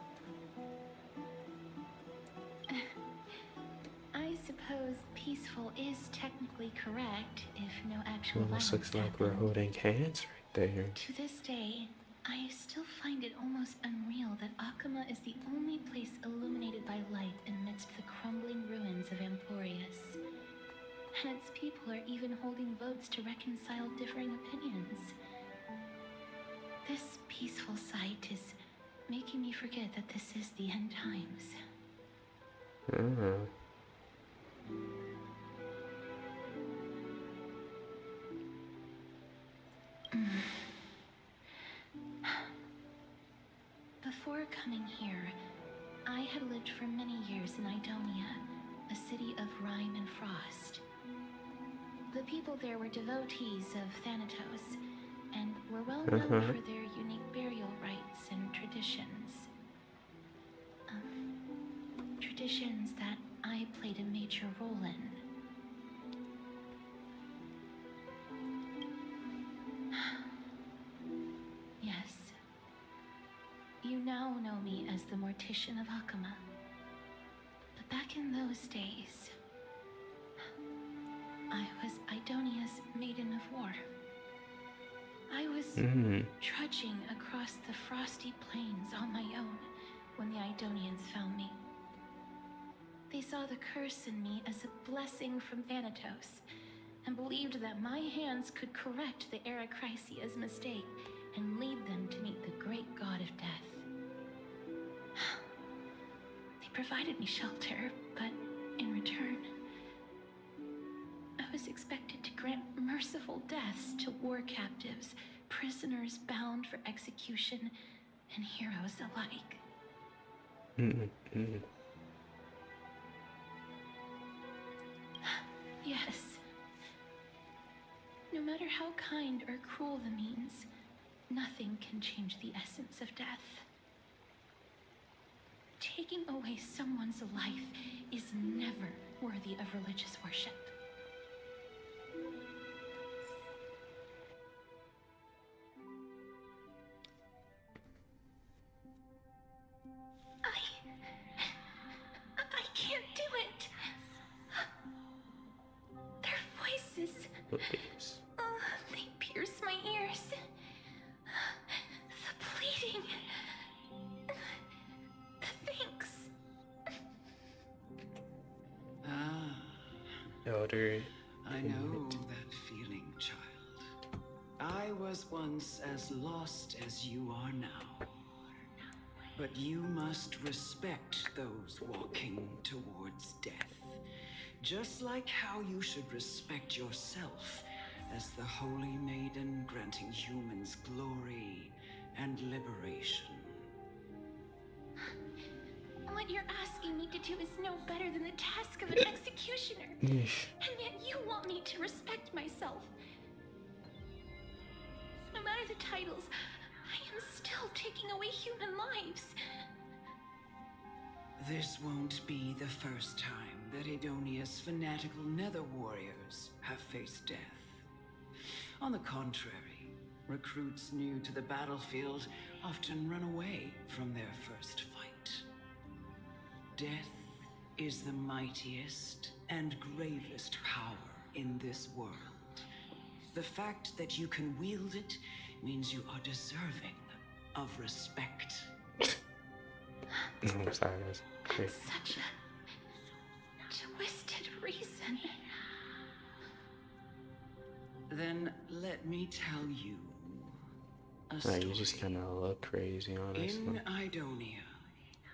I suppose peaceful is technically correct if no actual Almost violence looks like we're holding hands right there. To this day, I still find it almost unreal that Akama is the only place illuminated by light amidst the crumbling ruins of Amphorius. And its people are even holding votes to reconcile differing opinions. This peaceful sight is making me forget that this is the end times. Before coming here, I had lived for many years in Idonia, a city of rime and frost. The people there were devotees of Thanatos, and were well known for their unique burial rites and traditions. Traditions that I played a major role in. Yes. You now know me as the Mortician of Akama. But back in those days, I was Idonia's maiden of war. I was trudging across the frosty plains on my own when the Idonians found me. They saw the curse in me as a blessing from Thanatos, and believed that my hands could correct the Erechrysia's mistake and lead them to meet the great god of death. They provided me shelter, but in return, I was expected to grant merciful deaths to war captives, prisoners bound for execution, and heroes alike. Yes. No matter how kind or cruel the means, nothing can change the essence of death. Taking away someone's life is never worthy of religious worship. I can't do it. Their voices. Please. elder. I know that feeling, child. I was once as lost as you are now. But you must respect those walking towards death. Just like how you should respect yourself as the Holy Maiden granting humans glory and liberation. What you're asking me to do is no better than the task of an executioner. And yet you want me to respect myself. No matter the titles, I am still taking away human lives. This won't be the first time that Edonia's fanatical nether warriors have faced death. On the contrary, recruits new to the battlefield often run away from their first fight. Death is the mightiest and gravest power in this world. The fact that you can wield it means you are deserving of respect. I'm sorry, guys. That's such a twisted reason. Then let me tell you a story. You just kind of look crazy, honestly. In Idonia,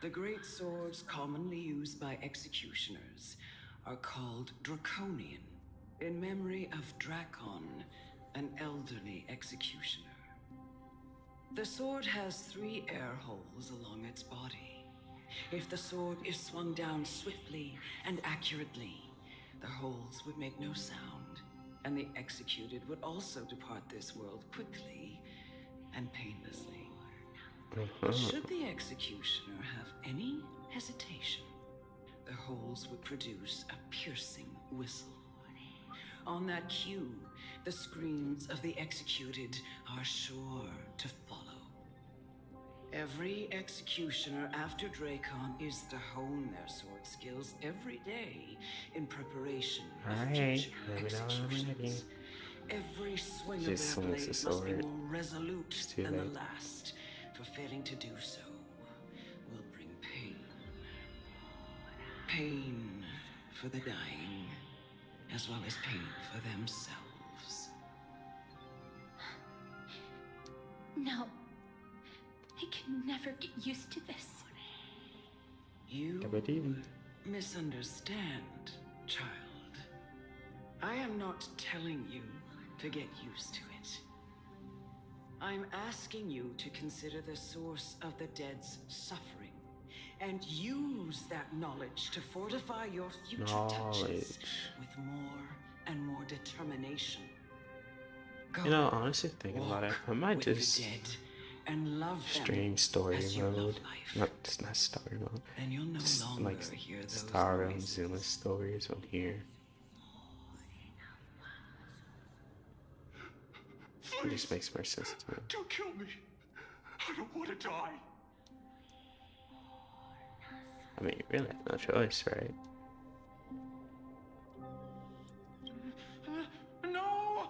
the great swords commonly used by executioners are called Draconian, in memory of Dracon, an elderly executioner. The sword has 3 air holes along its body. If the sword is swung down swiftly and accurately, the holes would make no sound, and the executed would also depart this world quickly and painlessly. Should the executioner have any hesitation, the holes would produce a piercing whistle. On that cue, the screams of the executed are sure to follow. Every executioner after Dracon is to hone their sword skills every day in preparation of future executions. Every swing of their blade must be more resolute than the last, for failing to do so will bring pain. Pain for the dying, as well as pain for themselves. No. I can never get used to this. You misunderstand, child. I am not telling you to get used to it. I'm asking you to consider the source of the dead's suffering and use that knowledge to fortify your future touches with more and more determination. Go, you know, honestly thinking about it, I might just and love stream story mode. It's not story mode. Just like Star and Zilla stories on here. It just makes more sense to me. Don't kill me. I don't want to die. I mean, you really have no choice, right? No!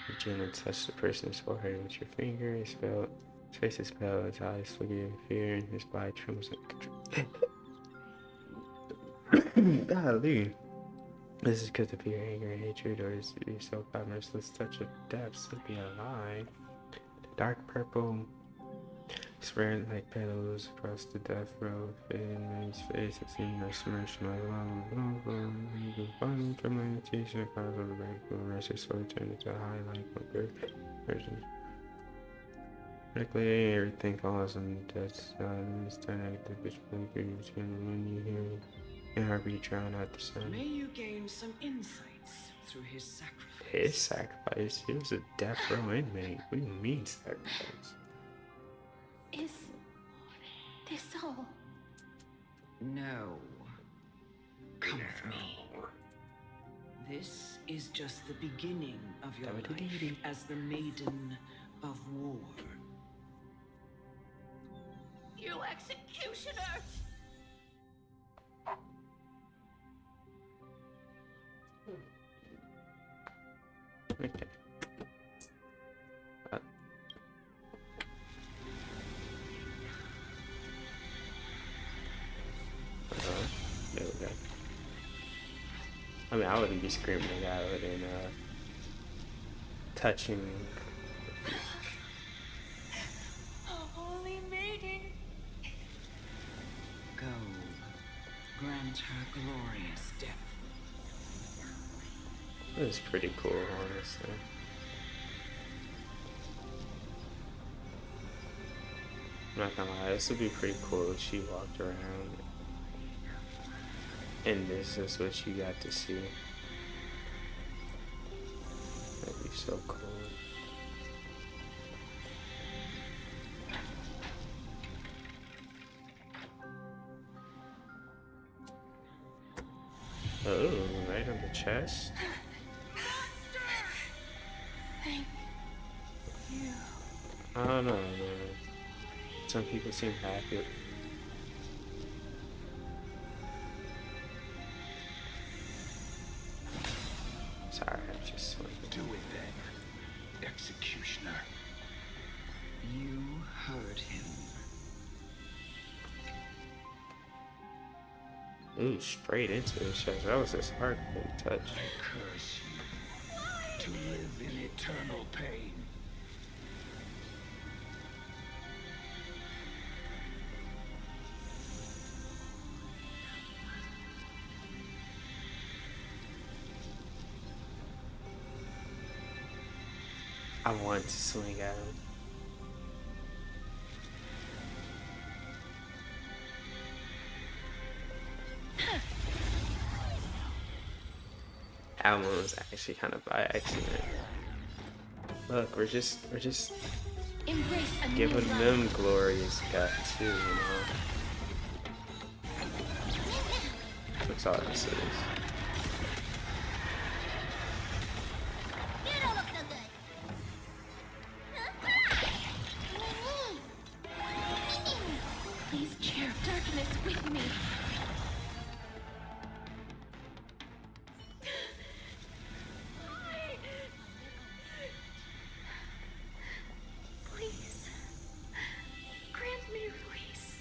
You gently touch the person's forehead with your finger. His face is pale, his eyes look in fear, and his body trembles like golly. This is because of fear, anger, and hatred, or is it yourself by merciless touch of death, sleepy a lie. The dark purple spread like petals across the death row, fading man's face, as seen a smirch like you can trembling t-shirt, cause of the break, the rest of sword turned into a highlight bunker version. Quickly, everything falls on death's side, and it's turned out the bitch blinkers, and when you hear your heartbeat drown out the sound. May you gain some insights through his sacrifice. His sacrifice? He was a death row inmate. What do you mean sacrifice? Is this all? No. Come with me. This is just the beginning of your life as the Maiden of War. You executioner! Okay. I mean, I wouldn't be screaming it out and touching. Holy maiden. Go. Grant her glorious death. It was pretty cool, honestly. I'm not gonna lie, this would be pretty cool if she walked around and this is what you got to see. That'd be so cool. Oh, right on the chest. Thank you. I don't know, man. Some people seem happy. Sorry, I'm just like... Do it then, executioner. You heard him. Ooh, straight into the chest. That was his heart being touched. I curse you to live in eternal pain. I want to swing at him. That one was actually kind of by accident. Look, we're just giving them glorious guts too, you know. That's all this is. Please, chair of darkness with me. Please, grant me release.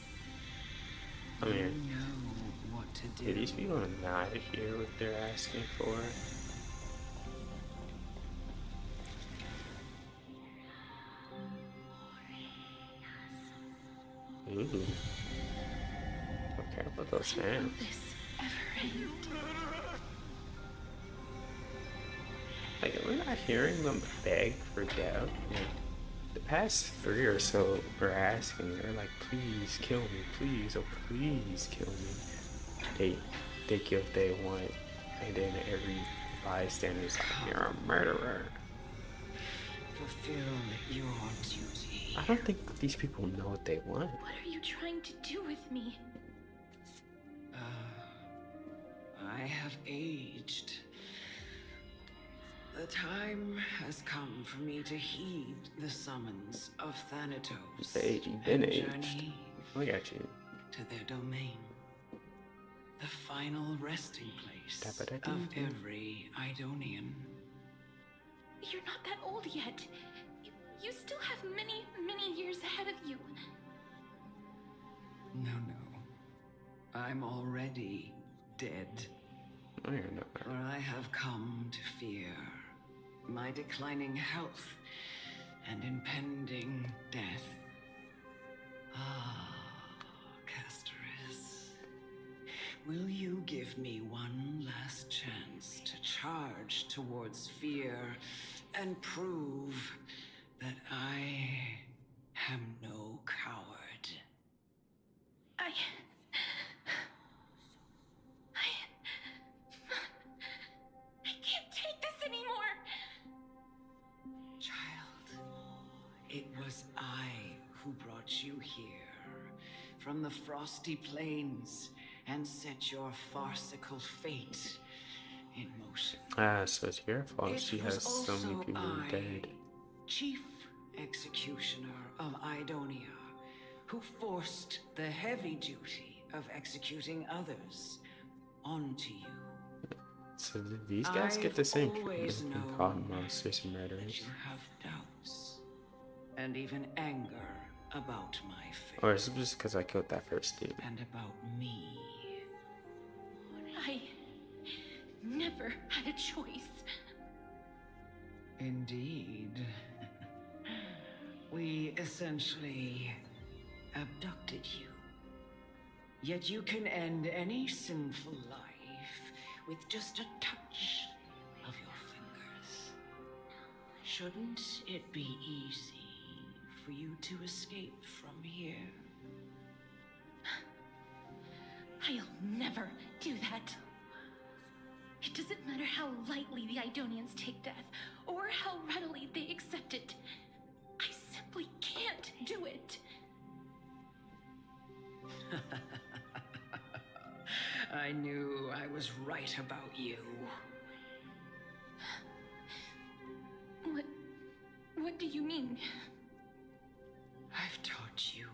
I mean, You know what to do. do these people not hear what they're asking for? Ooh. Okay, about those hands. Like, we're not hearing them beg for death. Like, the past 3 or so were asking, they're like, please kill me, please, oh please kill me. They give what they want, and then every bystander's like, you're a murderer. Fulfill your duty. I don't think these people know what they want. What are you trying to do with me? I have aged. The time has come for me to heed the summons of Thanatos. The age you've been and aged. journey Look at you. to their domain. The final resting place Da-ba-da-dee. of every Idonian. You're not that old yet. You still have many, many years ahead of you. No. I'm already dead. No, you're not. For I have come to fear my declining health and impending death. Ah, Castoris. Will you give me one last chance to charge towards fear and prove that I am no coward? I can't take this anymore. Child, it was I who brought you here from the frosty plains and set your farcical fate in motion. Ah, so it's your fault. She It was has so many also people I, dead. Chief Executioner of Idonia, who forced the heavy duty of executing others onto you. So these guys get the same treatment always from known cotton monsters and that murderers. you have doubts and even anger about my fate Or is it just because I killed that first dude? and about me. I never never had a choice. Indeed. We essentially abducted you. Yet you can end any sinful life with just a touch of your fingers. Shouldn't it be easy for you to escape from here? I'll never do that. It doesn't matter how lightly the Idonians take death, or how readily they accept it. I simply can't do it. I knew I was right about you. What do you mean? I've taught you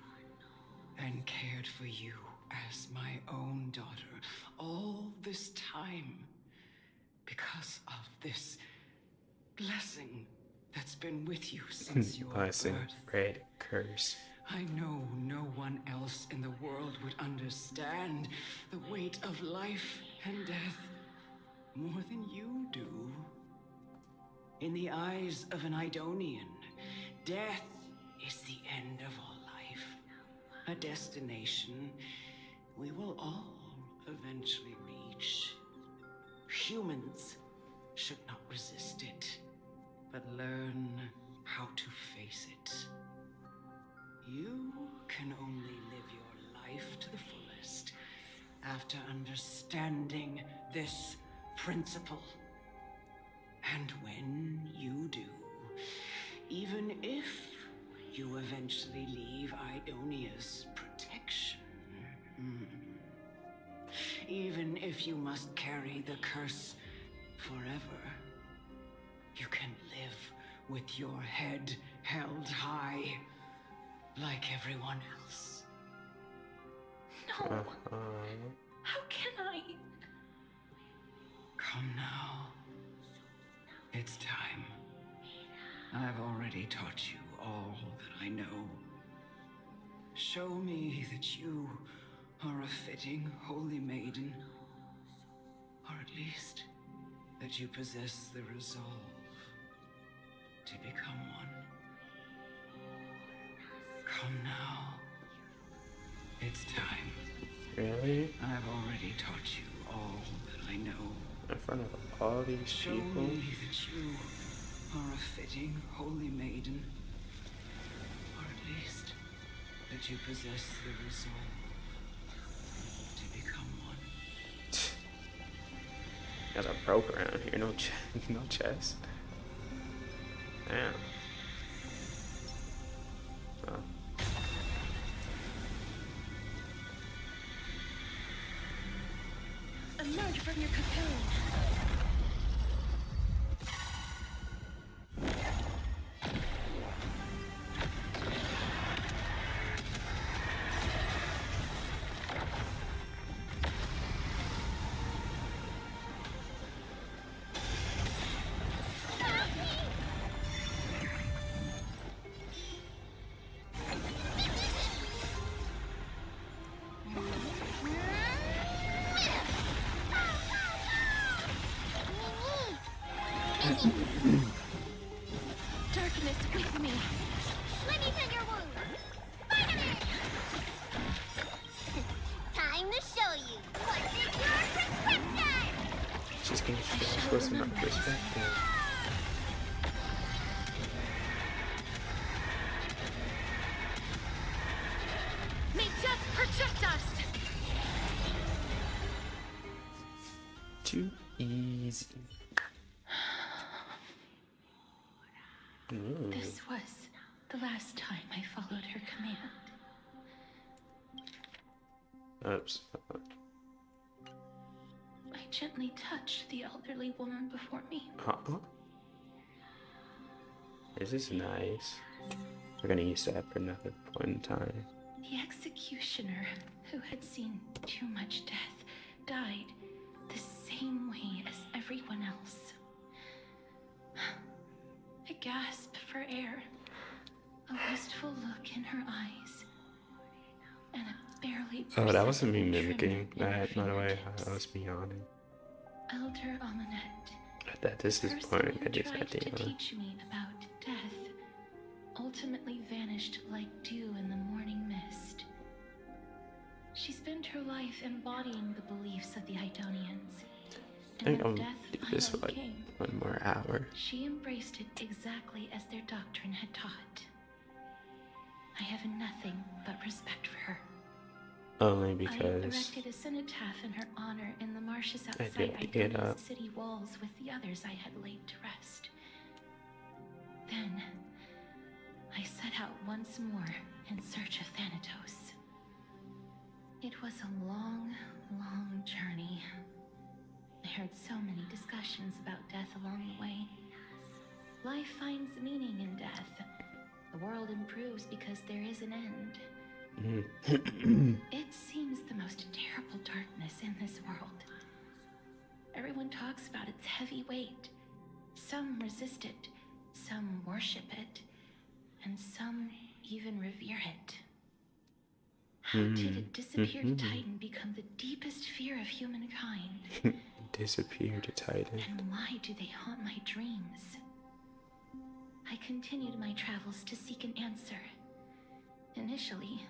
and cared for you as my own daughter all this time because of this blessing that's been with you since your Blessing, birth. red curse. I know no one else in the world would understand the weight of life and death more than you do. In the eyes of an Idonian, death is the end of all life. A destination we will all eventually reach. Humans should not resist it, but learn how to face it. You can only live your life to the fullest after understanding this principle. And when you do, even if you eventually leave Idonia's protection, even if you must carry the curse forever, you can live with your head held high, like everyone else. No. How can I? Come now. It's time. I've already taught you all that I know. Show me that you are a fitting holy maiden, or at least that you possess the resolve to become one. Come now. It's time. Really? I've already taught you all that I know. In front of all these Show people? me that you are a fitting holy maiden, or at least that you possess the resolve to become one. There's a broke around here, no no chest. Damn. Oh. Emerge from your cocoon. Darkness with me. Let me tend your wound. Finally! Time to show you. What's in your prescription? She's gonna show us what's in my perspective. May death protect us. Too easy. Ooh. This was the last time I followed her command. Oops. I gently touched the elderly woman before me. This is nice. We're gonna use that for another point in time. The executioner, who had seen too much death, died the same way as everyone else. I gasped for air, a wistful look in her eyes, and a barely Oh, that wasn't me perceptible mimicking tremor in her that, by the way. fingertips. That was me yawning. Elder Amunet. I thought this is boring. I just had to to. teach me about death ultimately vanished like dew in the morning mist. She spent her life embodying the beliefs of the Idonians. I think I'm gonna do this for like 1 more hour. She embraced it exactly as their doctrine had taught. I have nothing but respect for her. Only I because erected a cenotaph in her honor in the marshes I outside did to get Idonia's up. city walls with the others I had laid to rest. Then, I set out once more in search of Thanatos. It was a long, long journey. I heard so many discussions about death along the way. Life finds meaning in death. The world improves because there is an end. It seems the most terrible darkness in this world. Everyone talks about its heavy weight. Some resist it, some worship it, and some even revere it. How did it disappear to Titan become the deepest fear of humankind? Disappear to Titan. And why do they haunt my dreams? I continued my travels to seek an answer. Initially,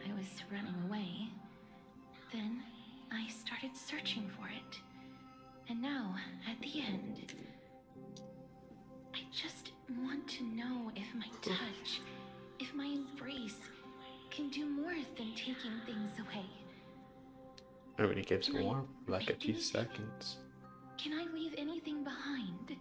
I was running away. Then, I started searching for it. And now, at the end, I just want to know if my touch, if my embrace, can do more than taking things away. Everybody gives warm for like a few seconds. Can I leave anything behind?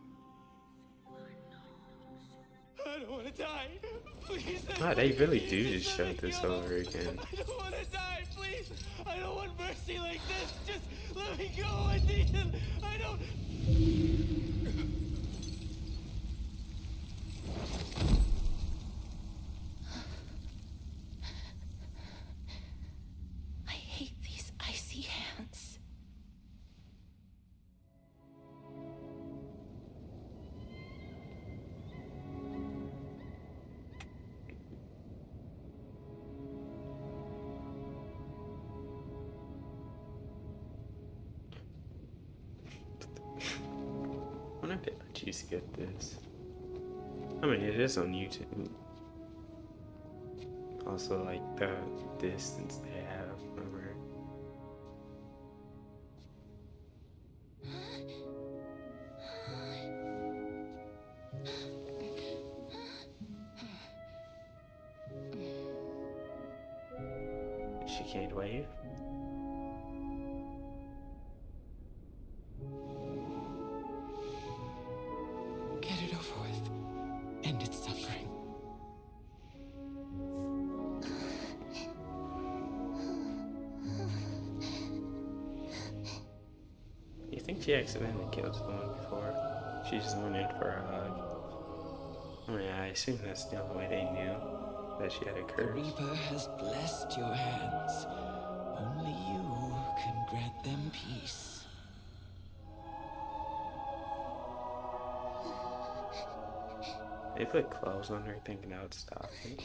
I don't want to die. Please. Oh, they really do just show this over again. I don't want to die, please. I don't want mercy like this. Just let me go. I need it. I don't. I hate these icy hands. I wonder if they let you skip this. I mean, it is on YouTube. Also, like the distance they have over. She can't wave. Get it over with. End its suffering. You think she accidentally killed someone before? She just went in for a hug. I mean, I assume that's the only way they knew that she had a curse. The Reaper has blessed your hands. Only you can grant them peace. They put clothes on her thinking I would stop it.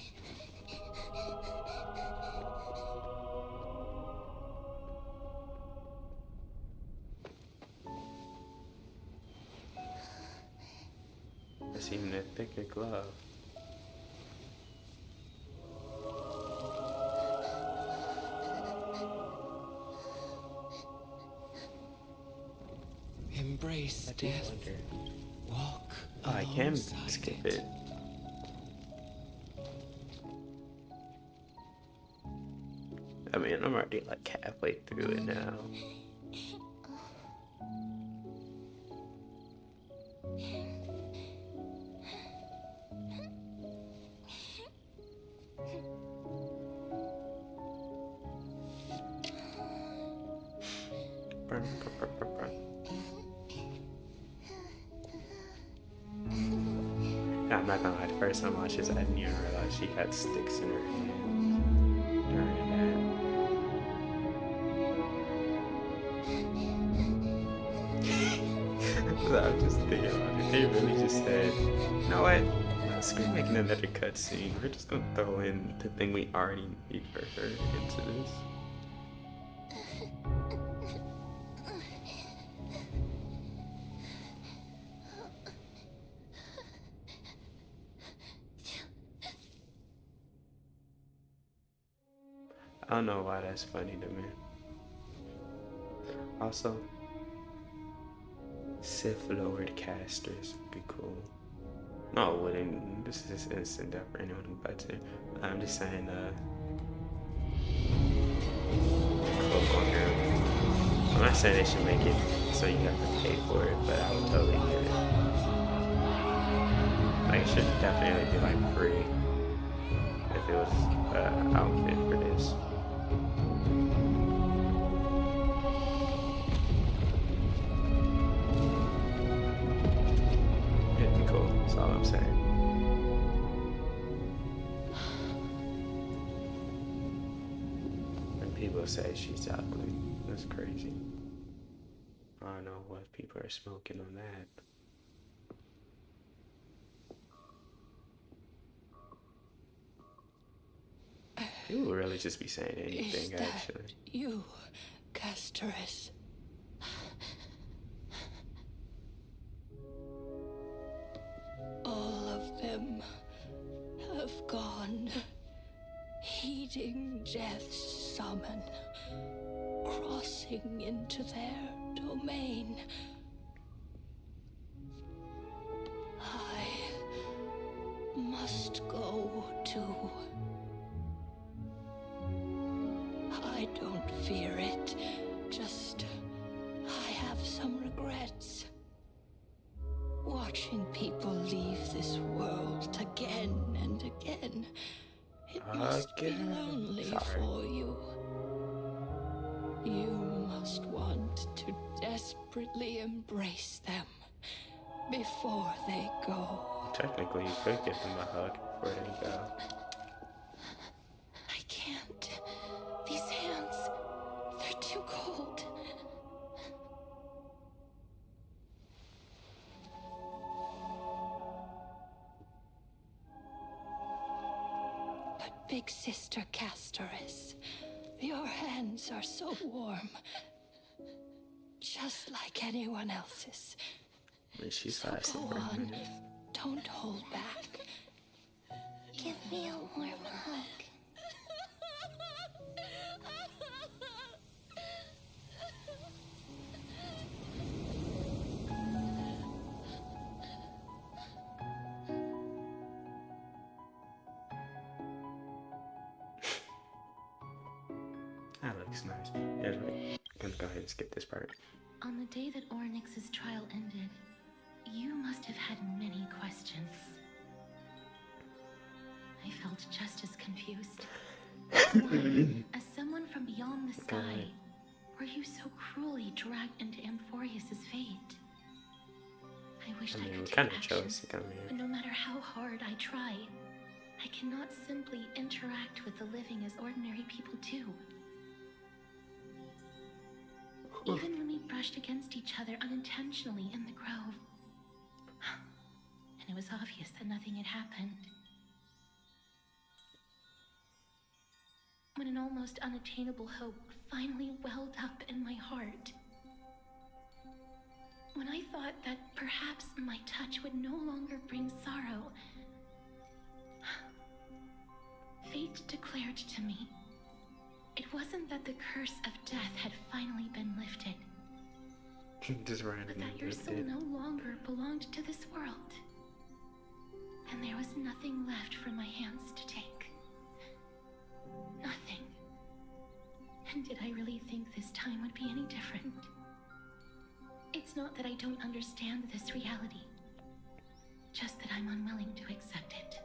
That's even a thicker glove. Embrace death. Walk. Oh, I can skip it. I mean, I'm already like halfway through it now. I'm not gonna lie, the first time I watched this, I didn't even realize she had sticks in her hands during that. So I was just thinking about it. They really just said, you know what? Screw making another cutscene. We're just gonna throw in the thing we already need for her into this. don't know why that's funny to me. Also, Sith Lord casters would be cool. No, it wouldn't. This is just instant death for anyone who bets it. I'm just saying, cloak on him. I'm not saying they should make it so you have to pay for it, but I would totally get it. Like, it should definitely be like free if it was an outfit for this. It'd be cool, that's all I'm saying. And people say she's ugly. That's crazy. I don't know what people are smoking on that. People really just be saying anything, actually. You, Castoris. All of them have gone, heeding death's summon, crossing into their domain. I must go too. I don't fear it, just I have some regrets. Watching people leave this world again and again, it must be lonely for you. You must want to desperately embrace them before they go. Technically, you could give them a hug before they go. I can't. These hands, they're too cold. But Big Sister Castoris, your hands are so warm. Just like anyone else's. I mean, she's So fasting go for a on. minute. Don't hold back. Give me a warm hug. That looks nice. Yeah, right. I'm gonna go ahead and skip this part. On the day that Ornyx's trial ended, you must have had many questions. I felt just as confused. Why, as someone from beyond the sky, were you so cruelly dragged into Amphorius's fate? I wished I I mean, could what take kind of action, chose to come but here? no matter how hard I try, I cannot simply interact with the living as ordinary people do. Even when we brushed against each other unintentionally in the grove, and it was obvious that nothing had happened. When an almost unattainable hope finally welled up in my heart. When I thought that perhaps my touch would no longer bring sorrow, fate declared to me, it wasn't that the curse of death had finally been lifted, Just but randomly that your soul lifted. no longer belonged to this world. And there was nothing left for my hands to take. Nothing. And did I really think this time would be any different? It's not that I don't understand this reality, just that I'm unwilling to accept it.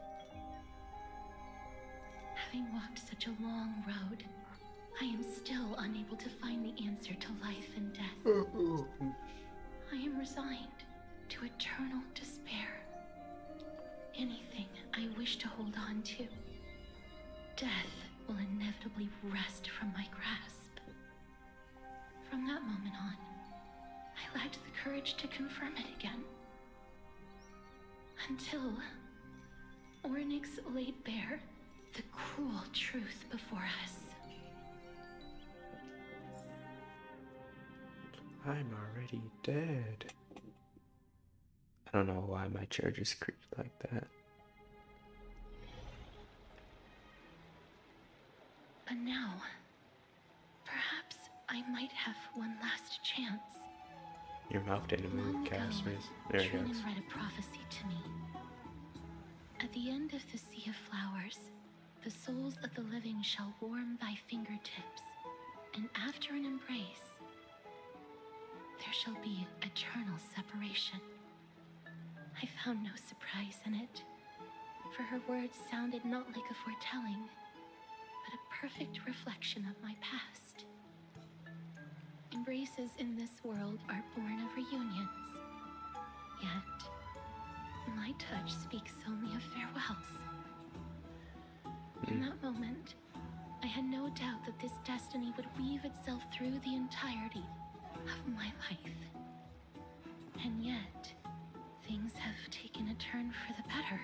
Having walked such a long road, I am still unable to find the answer to life and death. I am resigned to eternal despair. Anything I wish to hold on to, death will inevitably wrest from my grasp. From that moment on, I lacked the courage to confirm it again. Until Ornyx laid bare the cruel truth before us. I'm already dead. I don't know why my chair just creaked like that. But now, I might have one last chance. Your mouth didn't move, Long ago, Cassius. There it Trinan goes. read a prophecy to me. At the end of the Sea of Flowers, the souls of the living shall warm thy fingertips, and after an embrace, there shall be eternal separation. I found no surprise in it, for her words sounded not like a foretelling, but a perfect reflection of my past. Embraces in this world are born of reunions, yet my touch speaks only of farewells. In that moment, I had no doubt that this destiny would weave itself through the entirety of my life. And yet, things have taken a turn for the better.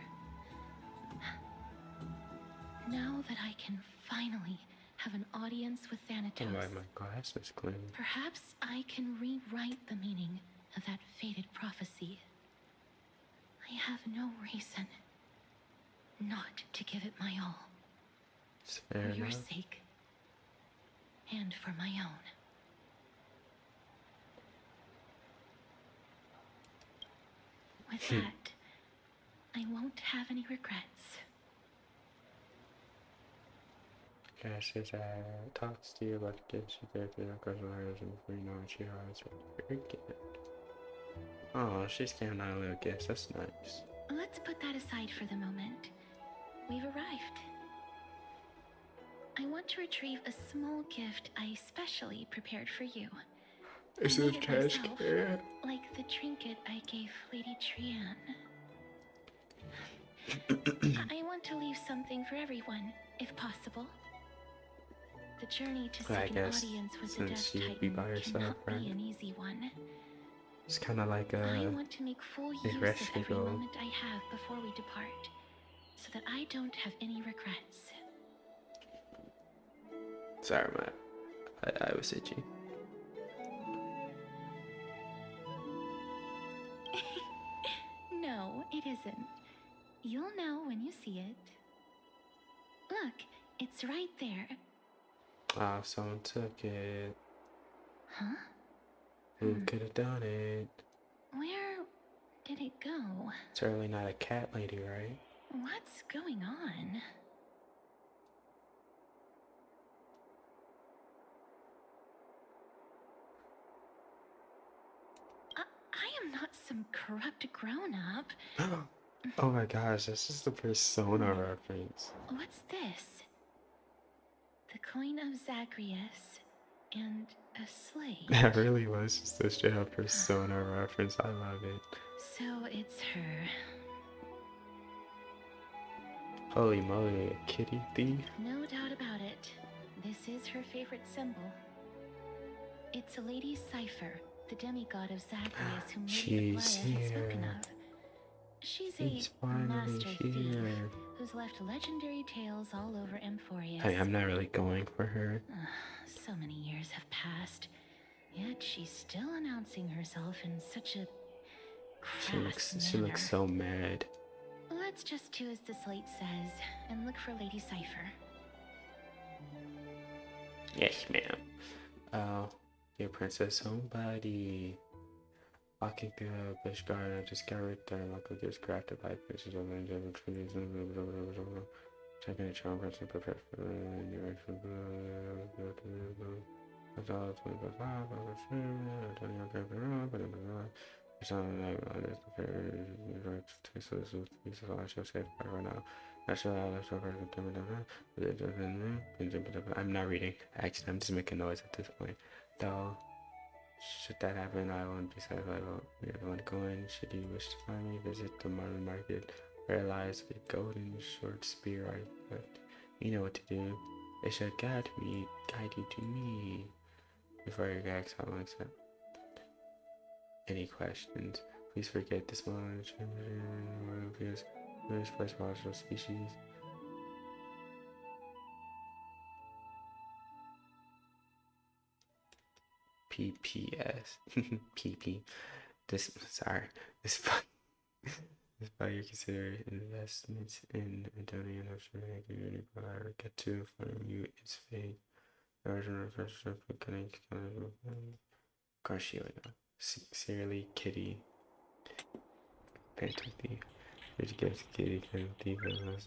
Now that I can finally have an audience with Thanatos, Oh, my glasses clean. perhaps I can rewrite the meaning of that fated prophecy. I have no reason not to give it my all. It's fair For your enough. sake, and for my own. With that, I won't have any regrets. Cassius talks to you about the gifts you gave to your cousin Harrison before you know it, she hides her gift. Oh, she's giving out a little gifts. That's nice. Let's put that aside for the moment. We've arrived. I want to retrieve a small gift I specially prepared for you. Is I it made it trash myself, can? like the trinket I gave Lady Trian. I want to leave something for everyone, if possible. The journey to I seek an guess audience with the since Death you'd be Titan by yourself, cannot right? be an easy one. It's kind of like I a want to make full use of rescue every goal. moment I have before we depart, so that I don't have any regrets. Sorry, Matt. I was itchy. No, it isn't. You'll know when you see it. Look, it's right there. Oh, someone took it. Huh? Who could have done it? Where did it go? Certainly not a cat lady, right? What's going on? I am not some corrupt grown-up. Oh my gosh, this is the Persona reference. What's this? The coin of Zagreus and a slate. That really was just a straight up Persona reference. I love it. So it's her. Holy moly, a kitty thief? No doubt about it. This is her favorite symbol. It's a lady's cipher, the demigod of Zagreus whom Lady She's Aglaya had spoken here. of. She's She's a finally master thief here. who's left legendary tales all over Emphorius. Hey, I'm not really going for her. So many years have passed, yet she's still announcing herself in such a She crass looks manner. so mad. Let's just do as the slate says and look for Lady Cipher. Yes, ma'am. Oh, your princess homebody. Walking through a bush garden, I just got right there. My cookie was crafted by pieces of angelic trees. Checking a charm person prepared for the direction. That's all it's going to go. Turning on camera, but it's not like the fair tasteless with pieces of ice safe right now. I'm not reading. Actually, I'm just making noise at this point. Though, should that happen, I won't be satisfied. We want to go in. Should you wish to find me, visit the modern market where lies the golden short spear I left. You know what to do. It should guide you to me. Before your gags, how long is that? Any questions? Please forget this one. First place partial species. PPS. PP. This value consider investments in a domain of community provider get to from you its fate. Original refresher for connect. Of course, she would know. Sincerely, Kitty. Phantom Thief. Did you get Kitty Phantom Thief?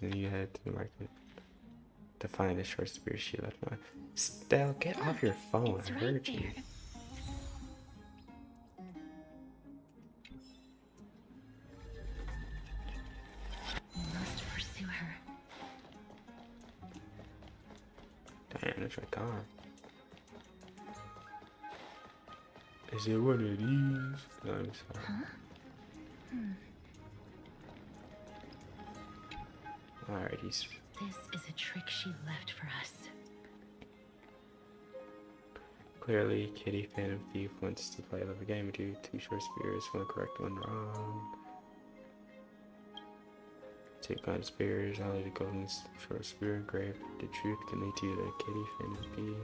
And you head to the market to find the short spear she left behind. Stell, get off your phone. I heard you. We must pursue her. Damn, it's right gone. Is it one of these? No, I'm sorry. Huh? Alrighty. This is a trick she left for us. Clearly, Kitty Phantom Thief wants to play a little game with you. 2 short spears, 1 correct, 1 wrong. 2 golden spears, only the golden short spear engraved. The truth can lead to the Kitty Phantom Thief.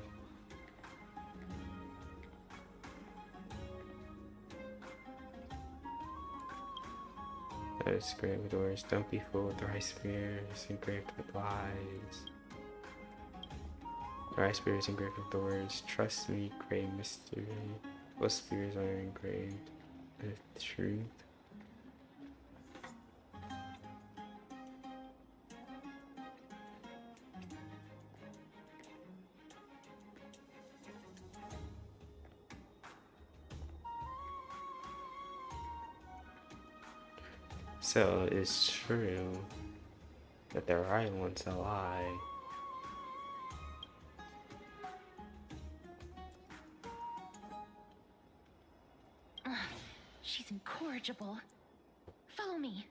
That is engraved with words. Don't be fooled. The right spear is engraved with lies. The right spear is engraved with the words. Trust me, great mystery. Both spears are engraved with truth. So it's true that the right one's a lie. She's incorrigible. Follow me.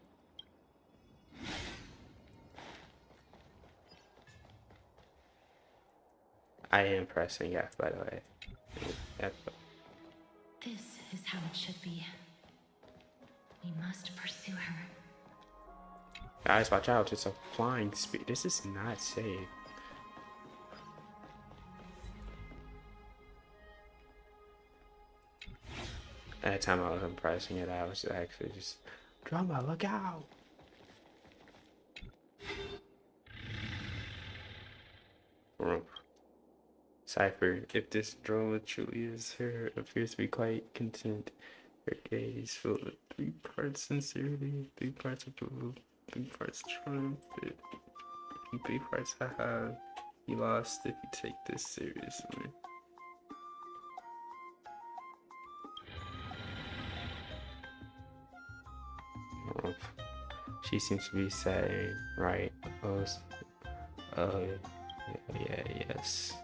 I am pressing F, by the way. F. This is how it should be. We must pursue her. Guys, watch out. It's a flying speed. This is not safe. At the time I was pressing it, I was actually just, Drama, look out! Cypher, if this drama truly is her, appears to be quite content. Her gaze filled with 3 parts sincerity, 3 parts approval, 3 parts triumph, and 3 parts haha. You lost if you take this seriously. She seems to be saying, right? Yes.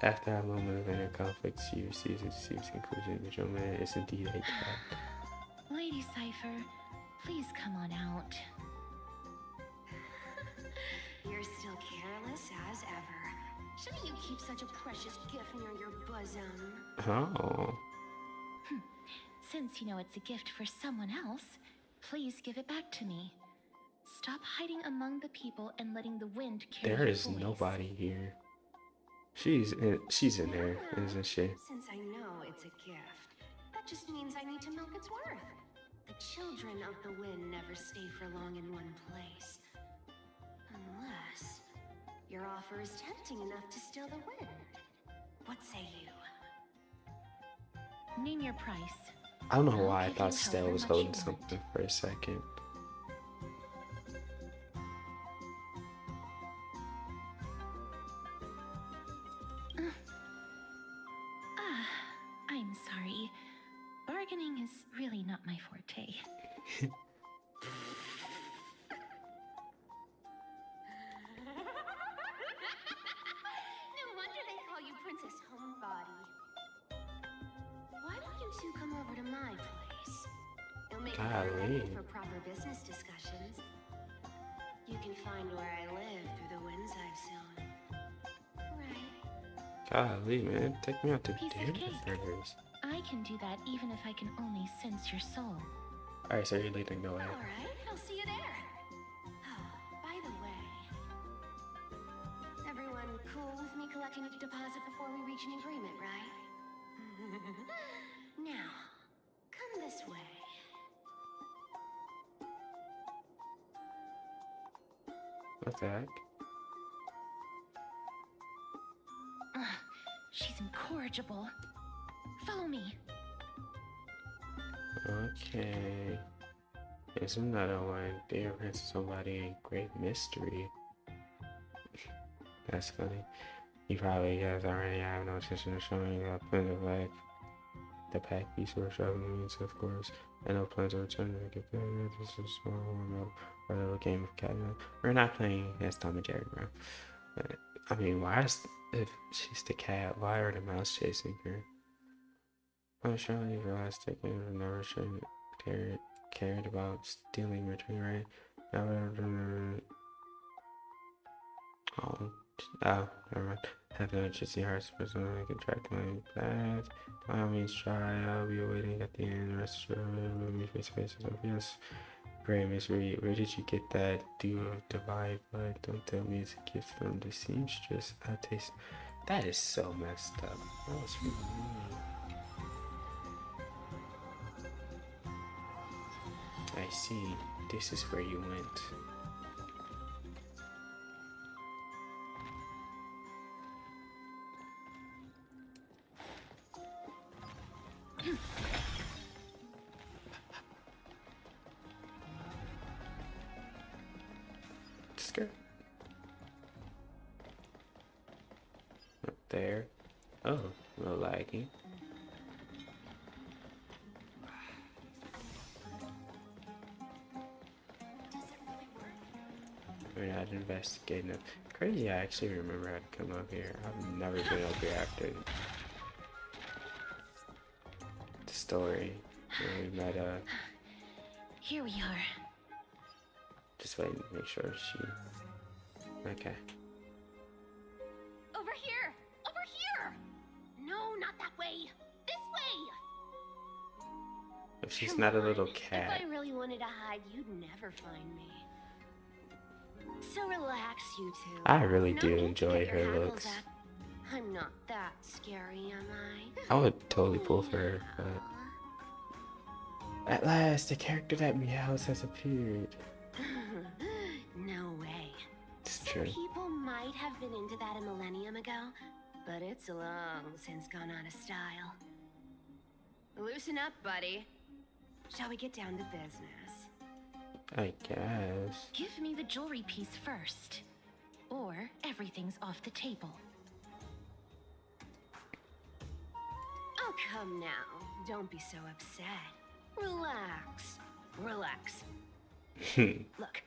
After a moment of inner conflict, she receives conclusion. The gentleman is indeed a trap. Lady Cypher, please come on out. You're still careless as ever. Shouldn't you keep such a precious gift near your bosom? Oh. Since you know it's a gift for someone else, please give it back to me. Stop hiding among the people and letting the wind carry There your is voice. nobody here. She's in there, isn't she? Since I know it's a gift, that just means I need to milk its worth. The children of the wind never stay for long in one place. Unless your offer is tempting enough to steal the wind. What say you? Name your price. I don't know why I thought Stell was holding something for a second. I'm sorry. Bargaining is really not my forte. No wonder they call you Princess Homebody. Why don't you two come over to my place? It'll make it Golly. for proper business discussions. You can find where I live through the winds I've sown. Right. Golly, man, take me out to Piece of dinner cake. first. I can do that even if I can only sense your soul. Alright, so you're leading the way. All right, I'll see you there. By the way, everyone cool with me collecting a deposit before we reach an agreement, right? Now, come this way. What the heck? incorrigible. Follow me. Okay. There's another one. They arrest somebody in great mystery. That's funny. He probably guys already have no intention of showing up in the pack piece or shoving means, of course. And no plans of returning to get there. This is a small warm up or a little game of cat and mouse. We're not playing as Tom and Jerry, bro. I mean, why is, if she's the cat, why are the mouse chasing her? I'm sure you realize taking it never should cared about stealing returning, right? Never mind. Have no interest in hearts for someone I can track my plans. By all means, try. I'll be waiting at the end. Rest assured, me face to face. Yes. Great, Miss Reed. Where did you get that dew of divine blood? Don't tell me it's a gift from the seamstress. I taste. That is so messed up. That was really mean. I see. This is where you went. Skirt. Up there. Oh, a little laggy. We're not investigating it. Crazy, I actually remember how to come up here. I've never been up here after the story where we met Here we are. just waiting to make sure she okay. Over here! Over here! No, not that way! This way! If she's Come not a on. little cat. If I really wanted to hide, you'd never find me. So relax, you two. I really No do need to enjoy get your her hackles looks. up. I'm not that scary, am I? I would totally pull for her, but at last the character that meows has appeared. No way. It's Some true. people might have been into that a millennium ago, but it's long since gone out of style. Loosen up, buddy. Shall we get down to business? I guess. Give me the jewelry piece first, or everything's off the table. Oh, come now. Don't be so upset. Relax. Relax. Look,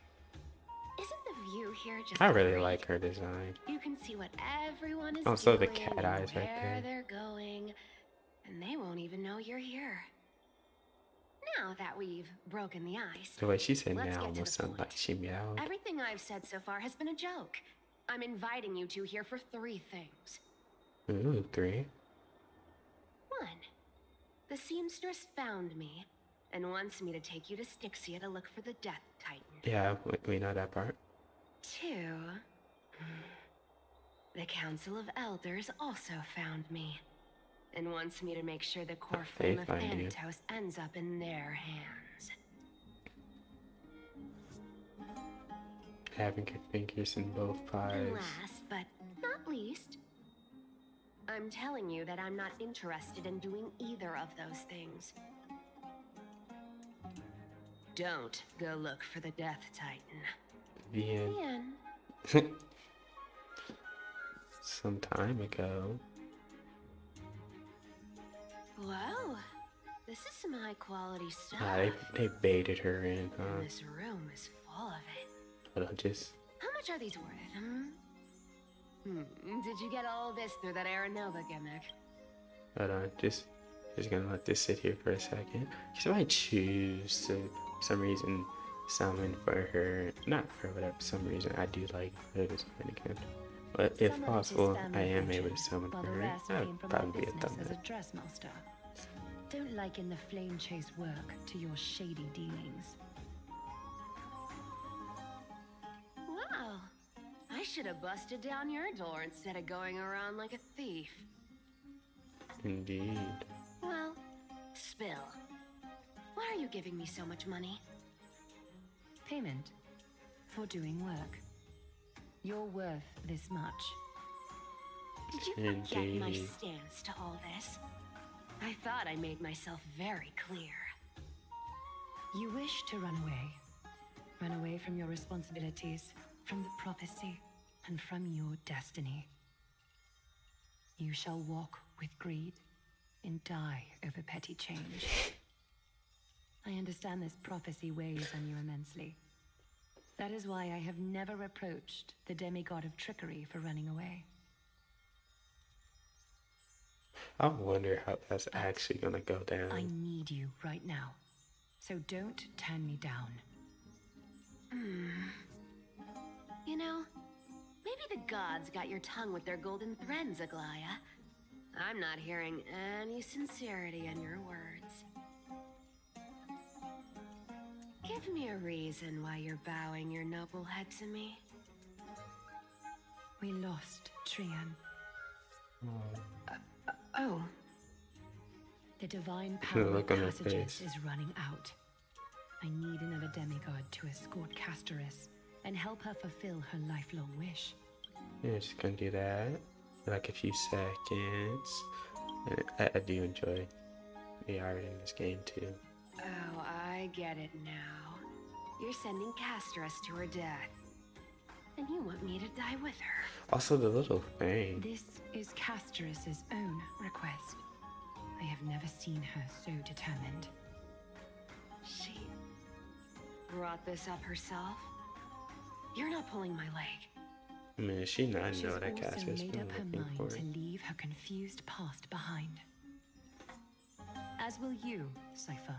isn't the view here just I really great? like her design. You can see what everyone is Also, the doing cat and eyes right where there. they're going, and they won't even know you're here. Now that we've broken the ice, The way she said let's meow get to almost the sounded like she meowed. everything I've said so far has been a joke. I'm inviting you two here for 3 things. Ooh, 3. 1. The seamstress found me and wants me to take you to Styxia to look for the Death Titan. Yeah, we know that part. 2. The Council of Elders also found me and wants me to make sure the core They flame of find you. Thanatos ends up in their hands. Having her fingers in both And pies. last but not least, I'm telling you that I'm not interested in doing either of those things. Don't go look for the Death Titan. The end. The end. Some time ago. Well, this is some high quality stuff. They baited her in, huh? And this room is full of it. Hold on, just How much are these worth, Did you get all this through that Aeronova gimmick? hold on, just gonna let this sit here for a second. Cause I might choose to, for some reason, summon for her. Not for whatever some reason. I do like her design again. But if Some of it is possible, family I am able to friendship, summon while for the her. rest That came would from my probably be a business as a thumbnail. dressmaster. Don't liken the flame chase work to your shady dealings. Wow. I should have busted down your door instead of going around like a thief. Indeed. Well, spill. Why are you giving me so much money? Payment for doing work. You're worth this much. Did you get my stance to all this? I thought I made myself very clear. You wish to run away. Run away from your responsibilities, from the prophecy, and from your destiny. You shall walk with greed and die over petty change. I understand this prophecy weighs on you immensely. That is why I have never reproached the demigod of trickery for running away. I wonder how that's actually gonna go down. I need you right now, so don't turn me down. You know, maybe the gods got your tongue with their golden threads, Aglaya. I'm not hearing any sincerity in your words. Give me a reason why you're bowing your noble head to me. We lost Trian. Oh. The divine The power of look on her passages face. is running out. I need another demigod to escort Castoris and help her fulfill her lifelong wish. Yeah, just gonna do that. Like a few seconds. And I do enjoy the art in this game too. Oh, I get it now. You're sending Castoris to her death. And you want me to die with her. Also the little thing. This is Castoris' own request. I have never seen her so determined. She brought this up herself? You're not pulling my leg. I mean, does she not She's know that also Cassius made been up her looking for mind to it? leave her confused past behind. As will you, Cypher,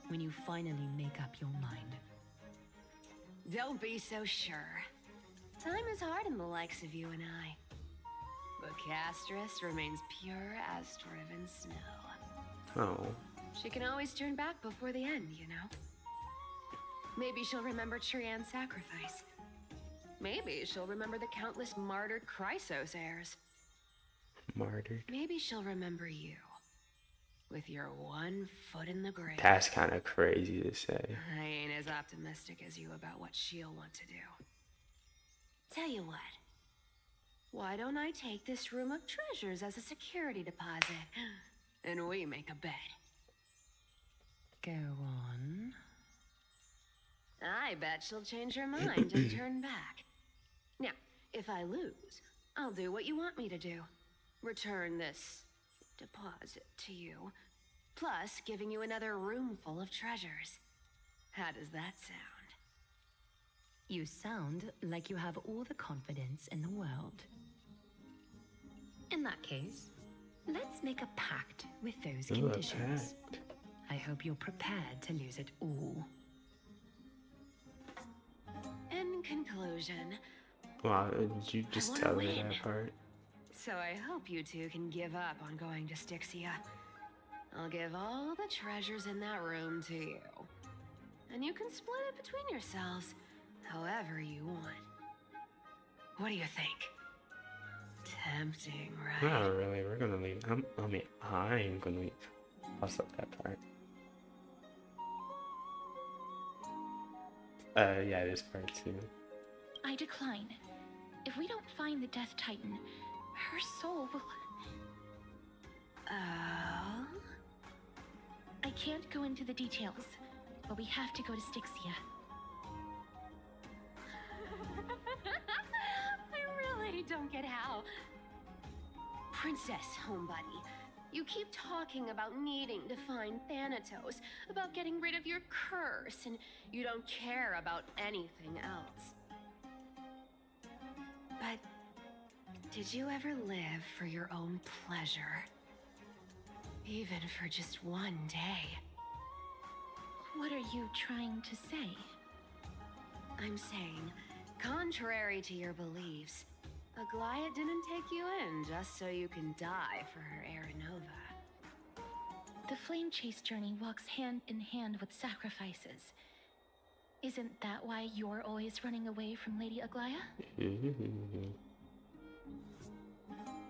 when you finally make up your mind. Don't be so sure. Time is hard in the likes of you and I. But Castoris remains pure as driven snow. Oh. She can always turn back before the end, you know? Maybe she'll remember Trian's sacrifice. Maybe she'll remember the countless martyred Chrysos heirs. Martyred. Maybe she'll remember you. With your one foot in the grave. That's kind of crazy to say. I ain't as optimistic as you about what she'll want to do. Tell you what. Why don't I take this room of treasures as a security deposit? And we make a bet. Go on. I bet she'll change her mind and turn back. Now, if I lose, I'll do what you want me to do. Return this deposit to you, plus giving you another room full of treasures. How does that sound? You sound like you have all the confidence in the world. In that case, let's make a pact with those Ooh, conditions. I hope you're prepared to lose it all. In conclusion, Wow, did you just wanna tell me win. that part? so I hope you two can give up on going to Styxia. I'll give all the treasures in that room to you. And you can split it between yourselves however you want. What do you think? Tempting, right? Not really. We're gonna leave. I'm gonna leave. I'll stop that part. Yeah, this part too. I decline. If we don't find the Death Titan, her soul will... Oh? I can't go into the details, but we have to go to Styxia. I really don't get how. Princess, homebuddy, you keep talking about needing to find Thanatos, about getting rid of your curse, and you don't care about anything else. But did you ever live for your own pleasure? Even for just one day? What are you trying to say? I'm saying, contrary to your beliefs, Aglaya didn't take you in just so you can die for her Aranova. The flame chase journey walks hand in hand with sacrifices. Isn't that why you're always running away from Lady Aglaya?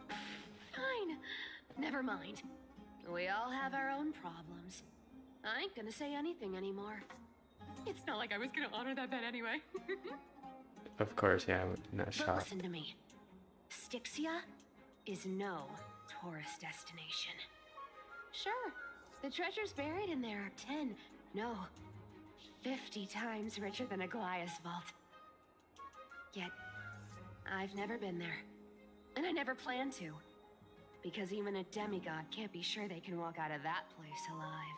Fine. Never mind. We all have our own problems. I ain't gonna say anything anymore. It's not like I was gonna honor that bet anyway. Of course, yeah, I'm not But shocked. listen to me. Styxia is no tourist destination. Sure, the treasures buried in there are 10, no, 50 times richer than Aglaya's vault. Yet, I've never been there. And I never plan to. Because even a demigod can't be sure they can walk out of that place alive.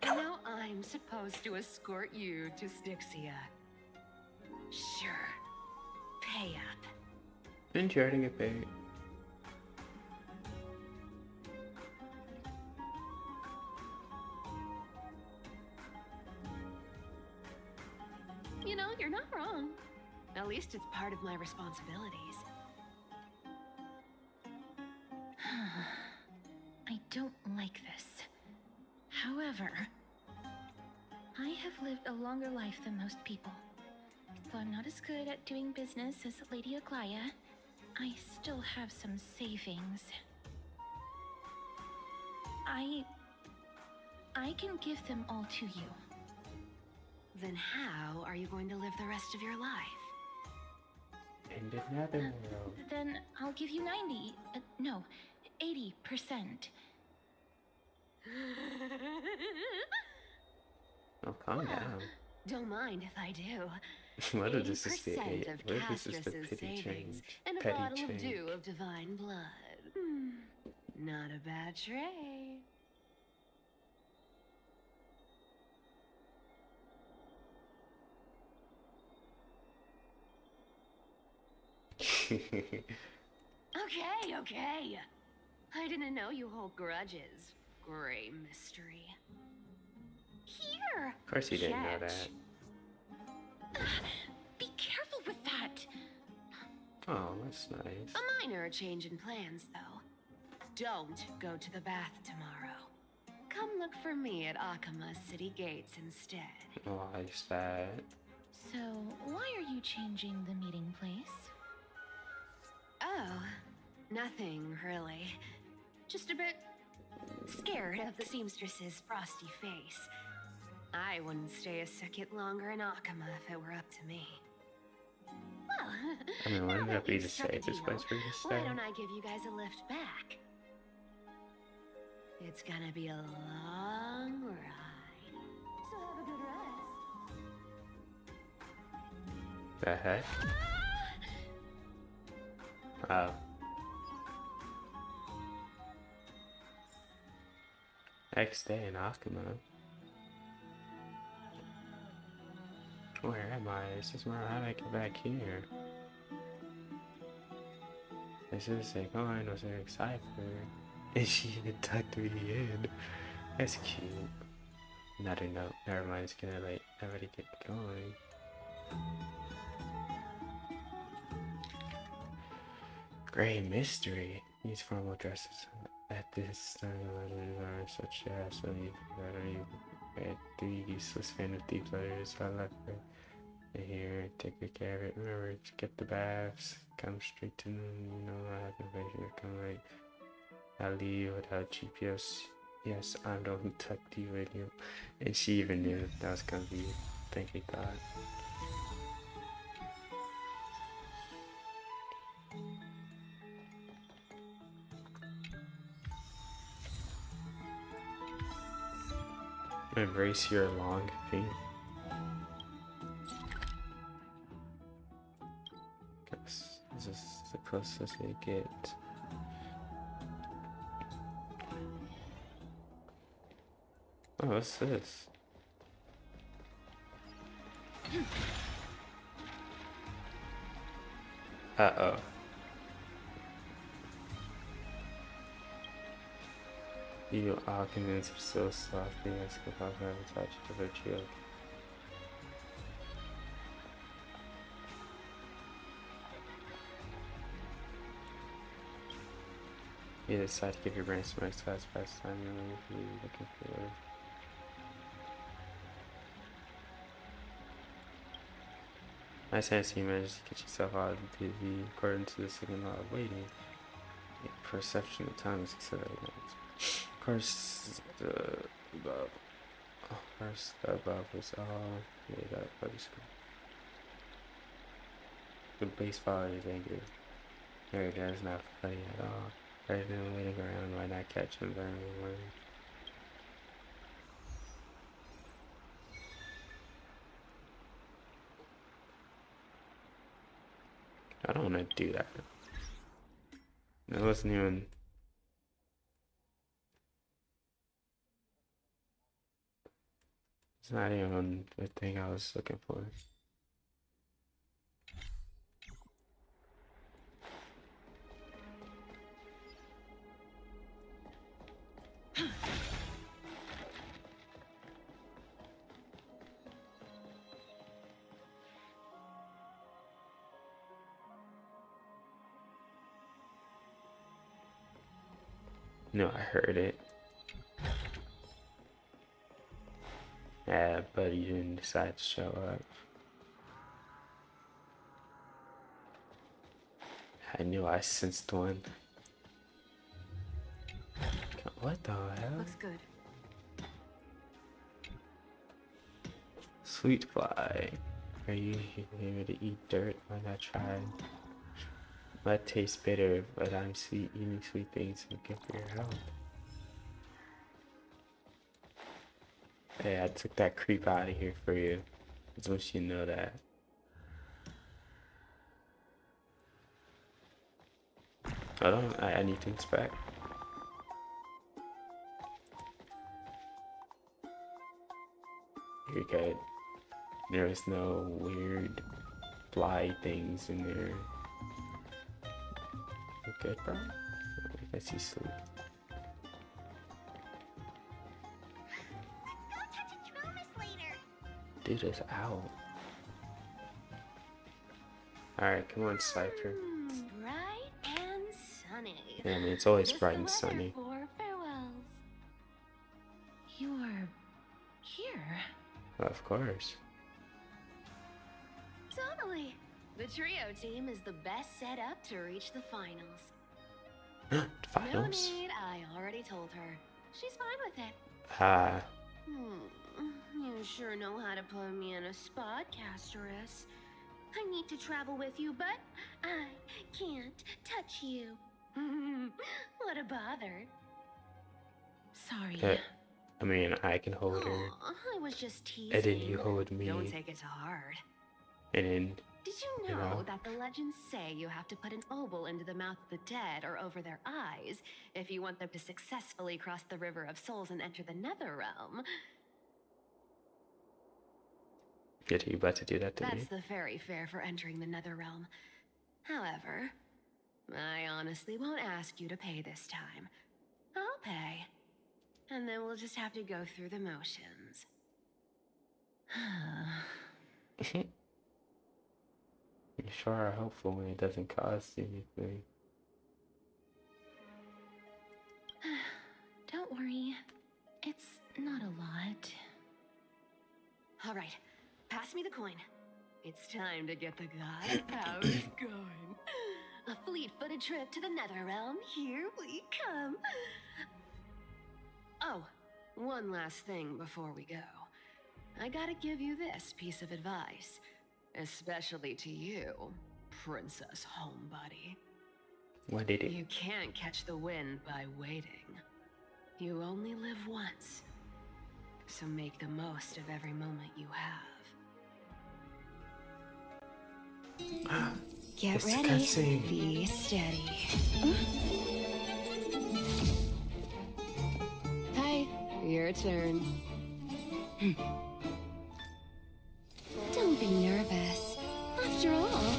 And now I'm supposed to escort you to Styxia. Sure. Pay up. Didn't you already get paid? You know, you're not wrong. At least it's part of my responsibilities. I don't like this. However, I have lived a longer life than most people. Though I'm not as good at doing business as Lady Aglaya, I still have some savings. I can give them all to you. Then how are you going to live the rest of your life? In the Netherworld. Then I'll give you 90, no, 80%. Oh, calm down. Don't mind if I do. What if this is the 80% of what if this is the Castrus's pity savings change? and a Petty bottle of change. dew of divine blood. Not a bad trade. Okay. I didn't know you hold grudges. Gray mystery. Here! Of course you didn't know Catch. that. Be careful with that! Oh, that's nice. A minor change in plans, though. Don't go to the bath tomorrow. Come look for me at Akama's city gates instead. Why is that? So, why are you changing the meeting place? Oh, nothing really. Just a bit scared of the seamstress's frosty face. I wouldn't stay a second longer in Akama if it were up to me. Well, I mean, now wouldn't that that be we've to struck say a this deal, place for you to why stay? don't I give you guys a lift back? It's gonna be a long ride. So have a good rest. The heck? Oh. Next day in Akuma. Where am I? Is this where how did I get back here? This is like, oh, I know, so excited for her. And she even tucked me in. That's cute. Another note. Never mind, it's gonna like already get going. Gray mystery. These formal dresses at this time are such as I had 3 useless fan of deep letters. I left her here. Take good care of it. Remember to get the baths. Come straight to them. You know I have no patience to come late. I leave without GPS. Yes, I'm the one who tucked you in you. And she even knew that was gonna be a thing he thought. Embrace your long pain. Guess this is the closest we get. Oh, what's this? Uh-oh. You arguments are so softly as if I've ever touched of a joke. You decide to give your brain some exercise past time you're looking for. Nice answer, you managed to get yourself out of the TV according to the second law of waiting. Your perception of time is accelerated. Of course, the above. First, the above was all made up by the school. The base file is angry. There does not play at all. Rather than waiting around, why not catch him very well? I don't want to do that. That wasn't even. It's not even the thing I was looking for. No, I heard it. Yeah, but he didn't decide to show up. I knew I sensed one. What the hell? Looks good. Sweet fly. Are you here to eat dirt? Why not try? Might taste bitter, but I'm sweet. Eating sweet things are good for your health. Hey, I took that creep out of here for you. I just want you to know that. Hold on, I need to inspect. You're good. There is no weird fly things in there. You good, bro? I guess you sleep. Dude is out. Alright, come on, Cypher. Bright and sunny. Yeah, I mean, it's always Just bright the and weather sunny. for farewells. You are here. Of course. Totally. The trio team is the best set up to reach the finals. Finals? No need, I already told her. She's fine with it. Ah. You sure know how to put me in a spot, Castorus. I need to travel with you, but I can't touch you. What a bother. Sorry. I mean, I can hold her. I was just teasing. And then you hold me. Don't take it to heart. And then. Did you know that the legends say you have to put an obol into the mouth of the dead or over their eyes if you want them to successfully cross the River of Souls and enter the Nether Realm? Yeah, you about to do that to me? That's the fairy fare for entering the Nether Realm. However, I honestly won't ask you to pay this time. I'll pay. And then we'll just have to go through the motions. You sure are helpful when it doesn't cost you anything. Don't worry. It's not a lot. All right, pass me the coin. It's time to get the god powers going. A fleet-footed trip to the Nether Realm. Here we come. Oh, one last thing before we go. I gotta give you this piece of advice. Especially to you, Princess Homebody. What did it? You can't catch the wind by waiting. You only live once. So make the most of every moment you have. Get ready. Be steady. Hi, your turn. Don't be nervous. After all,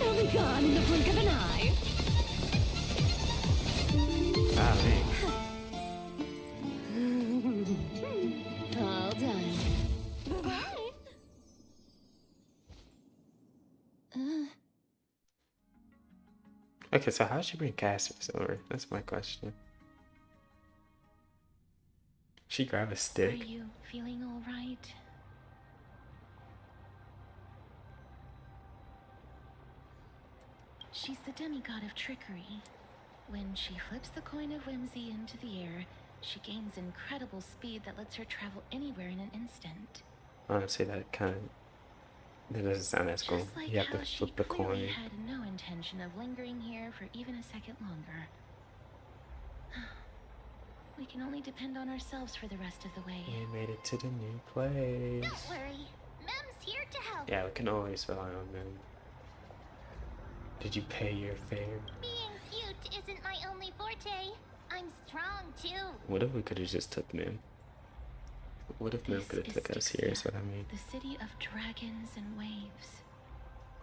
it'll be gone in the blink of an eye. Ah, man. All done. Okay, so how'd she bring Castorus over? That's my question. She grab a stick. Are you feeling all right? She's the demigod of trickery. When she flips the coin of whimsy into the air, she gains incredible speed that lets her travel anywhere in an instant. Honestly, that kind of That doesn't sound as cool. Just like You have to how she flip the clearly coin. had no intention of lingering here for even a second longer. We can only depend on ourselves for the rest of the way. We made it to the new place. Don't worry. Mem's here to help. Yeah, we can always rely on them. Did you pay your fare? Being cute isn't my only forte. I'm strong too. What if we could have just took Mim? What if Mim could have took us here, is what I mean. The city of dragons and waves.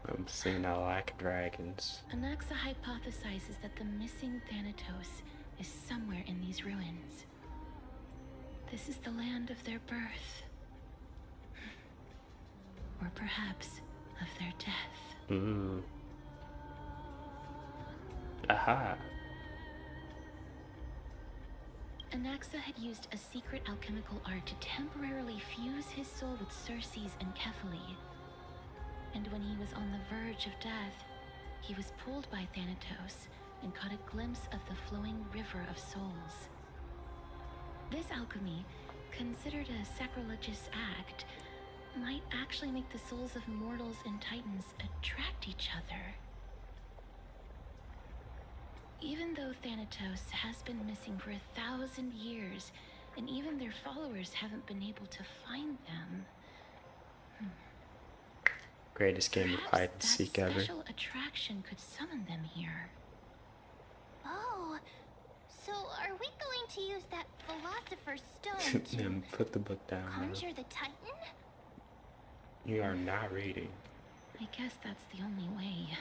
I'm seeing a lack of dragons. Anaxa hypothesizes that the missing Thanatos is somewhere in these ruins. This is the land of their birth. Or perhaps of their death. Aha. Anaxa had used a secret alchemical art to temporarily fuse his soul with Circe's and Kephae. And when he was on the verge of death, he was pulled by Thanatos and caught a glimpse of the flowing river of souls. This alchemy, considered a sacrilegious act, might actually make the souls of mortals and titans attract each other. Even though Thanatos has been missing for 1,000 years, and even their followers haven't been able to find them. Greatest game of hide and seek ever. Special attraction could summon them here. Oh, so are we going to use that Philosopher's Stone to Mim, put the book down now. conjure the Titan? You are not reading. I guess that's the only way.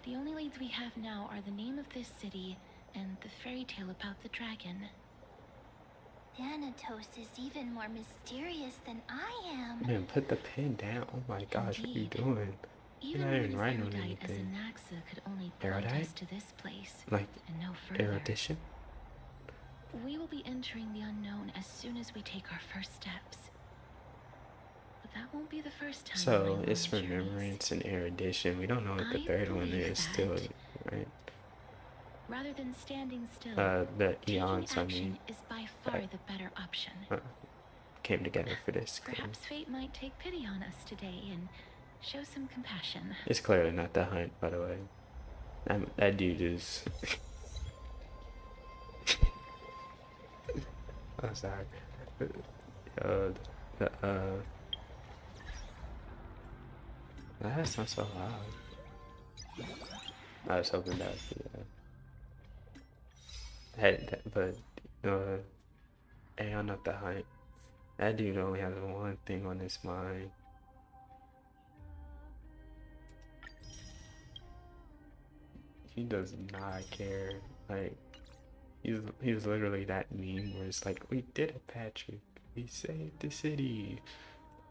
The only leads we have now are the name of this city and the fairy tale about the dragon. Thanatos is even more mysterious than I am. Man, put the pen down. Oh my gosh, what are you doing? You're Even not even as writing on erudite as anything. Anaxa could only point Erudite? us to this place Like, and no further. erudition? We will be entering the unknown as soon as we take our first steps. But that won't be the first time. So, on it's my journeys. remembrance and erudition. We don't know what the I third one believe is still, that. right? Rather than standing still, The taking eons, I action mean, is by far that- the better option. came together for this. Perhaps fate might take pity on us today and show some compassion. It's clearly not the hunt, by the way. That dude is. I'm sorry. That's not so loud. I was hoping that would be. But hey, I'm not the hunt. That dude only has one thing on his mind. He does not care. Like, he was literally that meme where it's like, we did it, Patrick. We saved the city.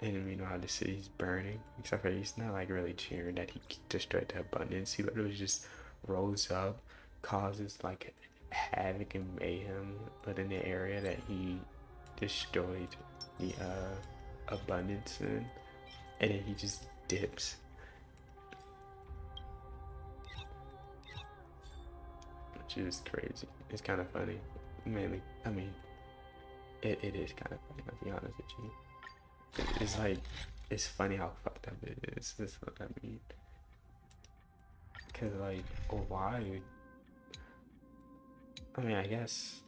And we know how the city's burning. Except for he's not like really cheering that he destroyed the abundance. He literally just rolls up, causes like havoc and mayhem, but in the area that he destroyed the abundance in, and then he just dips. Which is crazy. It's kind of funny. Mainly, I mean, it is kind of funny, I'll be honest with you. It's like, it's funny how fucked up it is. That's what I mean. Cause like, why? I mean, I guess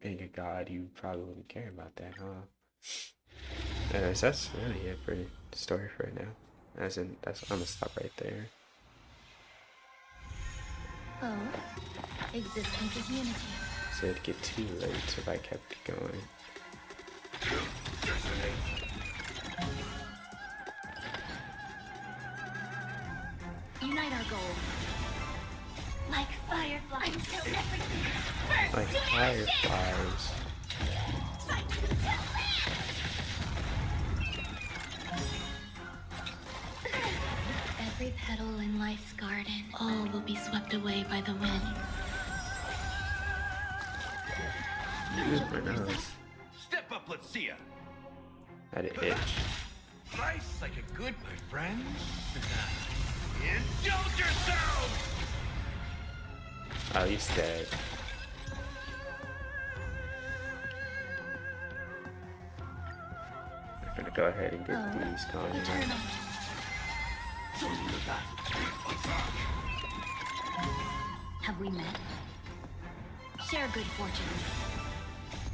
being a god, you probably wouldn't care about that, huh? Anyways, that's really it for the story for right now. As in, I'm gonna stop right there. Oh, existence is unity. So it'd get too late if I kept it going. Unite our goals. Like fireflies until everything burns Like to ashes. fireflies. Fight to the last. Every petal in life's garden, all will be swept away by the wind. Use my nose. Step up, let's see ya. Had an itch. Nice, like a good, my friend. Indulge yourself! Oh, he's dead. I'm gonna go ahead and get these going. Have we met? Share good fortunes.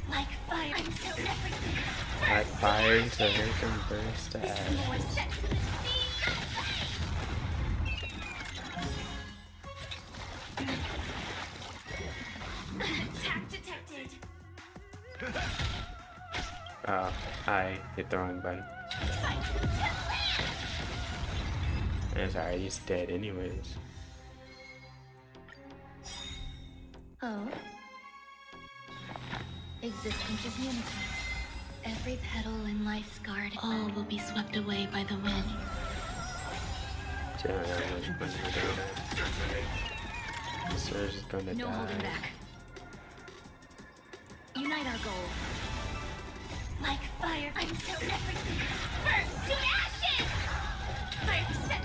Like fire until everything burns. Like fire until everything burns to ashes. Attack detected. Oh, I hit the wrong button. It's alright, he's dead anyways. Oh. Existence is unity. Every petal in life's garden, all will be swept away by the wind. Surge is gonna No die. holding back. Unite our goals. Like fire until everything burns to ashes! Fire set.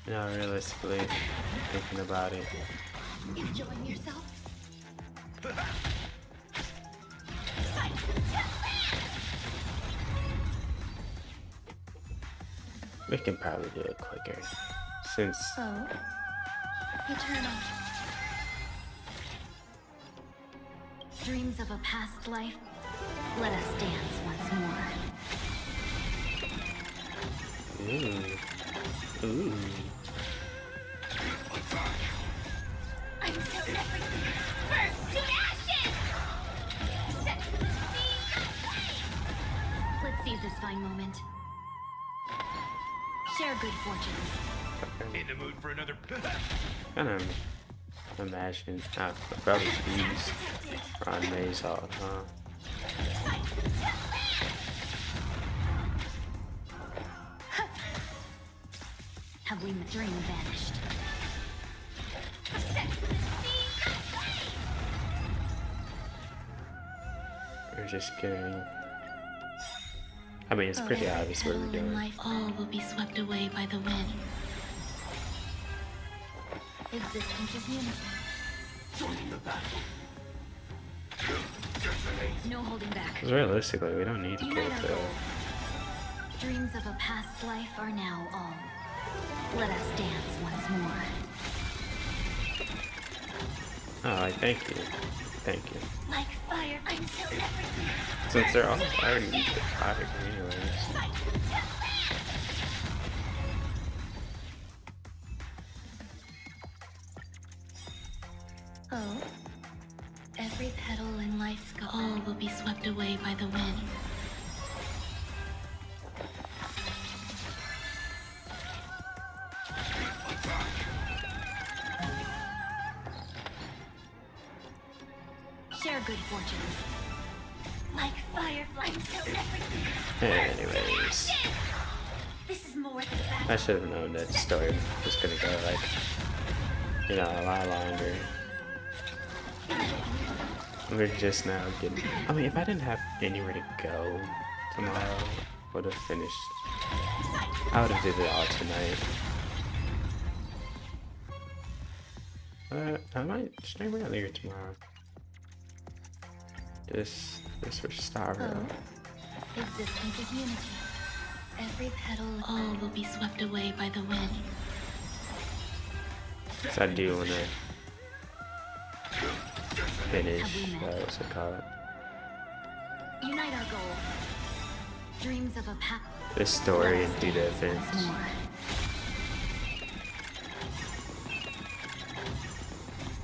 No, realistically, thinking about it. Enjoying yourself? We can probably do it quicker. Since Oh. Eternal. Dreams of a past life. Let us dance once more. Ooh. Until everything burns to ashes! Set the scene aflame! Let's seize this fine moment. Share good fortunes. In the mood for another. Kind of imagine my brother's beast on Maze Hall, huh? Have we met? Dream vanished. We're just kidding. I mean, it's pretty obvious what we're doing. Life, all will be swept away by the wind. Existence is unity. Joining the battle. No holding back. Because realistically, we don't need to kill Unite our the. goals. Dreams of a past life are now all. Let us dance once more. Oh, thank you. Thank you. Like fire until everything. Since they're all already fire anyways. Oh. Every petal in life's all will be swept away by the wind. Share good fortunes. Like fireflies until everything. Anyways, This is more than battle. I should have known that the story was gonna go like, you know, a lot longer. We're just now getting. I mean, if I didn't have anywhere to go tomorrow, I would have finished. I would have did it all tonight. I might stream earlier tomorrow. This for Starville. Oh. Existence is unity. Every petal, all will be swept away by the wind. So I do wanna finish. What's it called? Unite our goals. Dreams of a path. This story and do the events.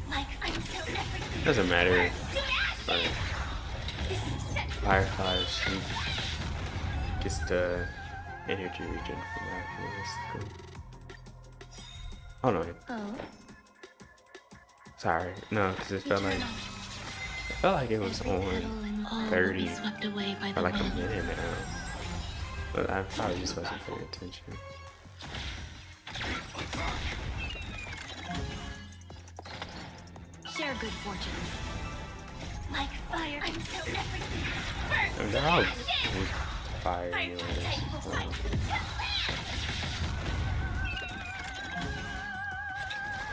Like until everything. Doesn't matter. But This is set. Fireflies just energy regen from that. Realistically. Oh no. Oh. Sorry. No, because it felt like it was on 30 Swept away by for the like a wind. minute now. But I probably just wasn't paying attention. Share good fortunes. Like fire until everything burns. And they're all fire anyways. So.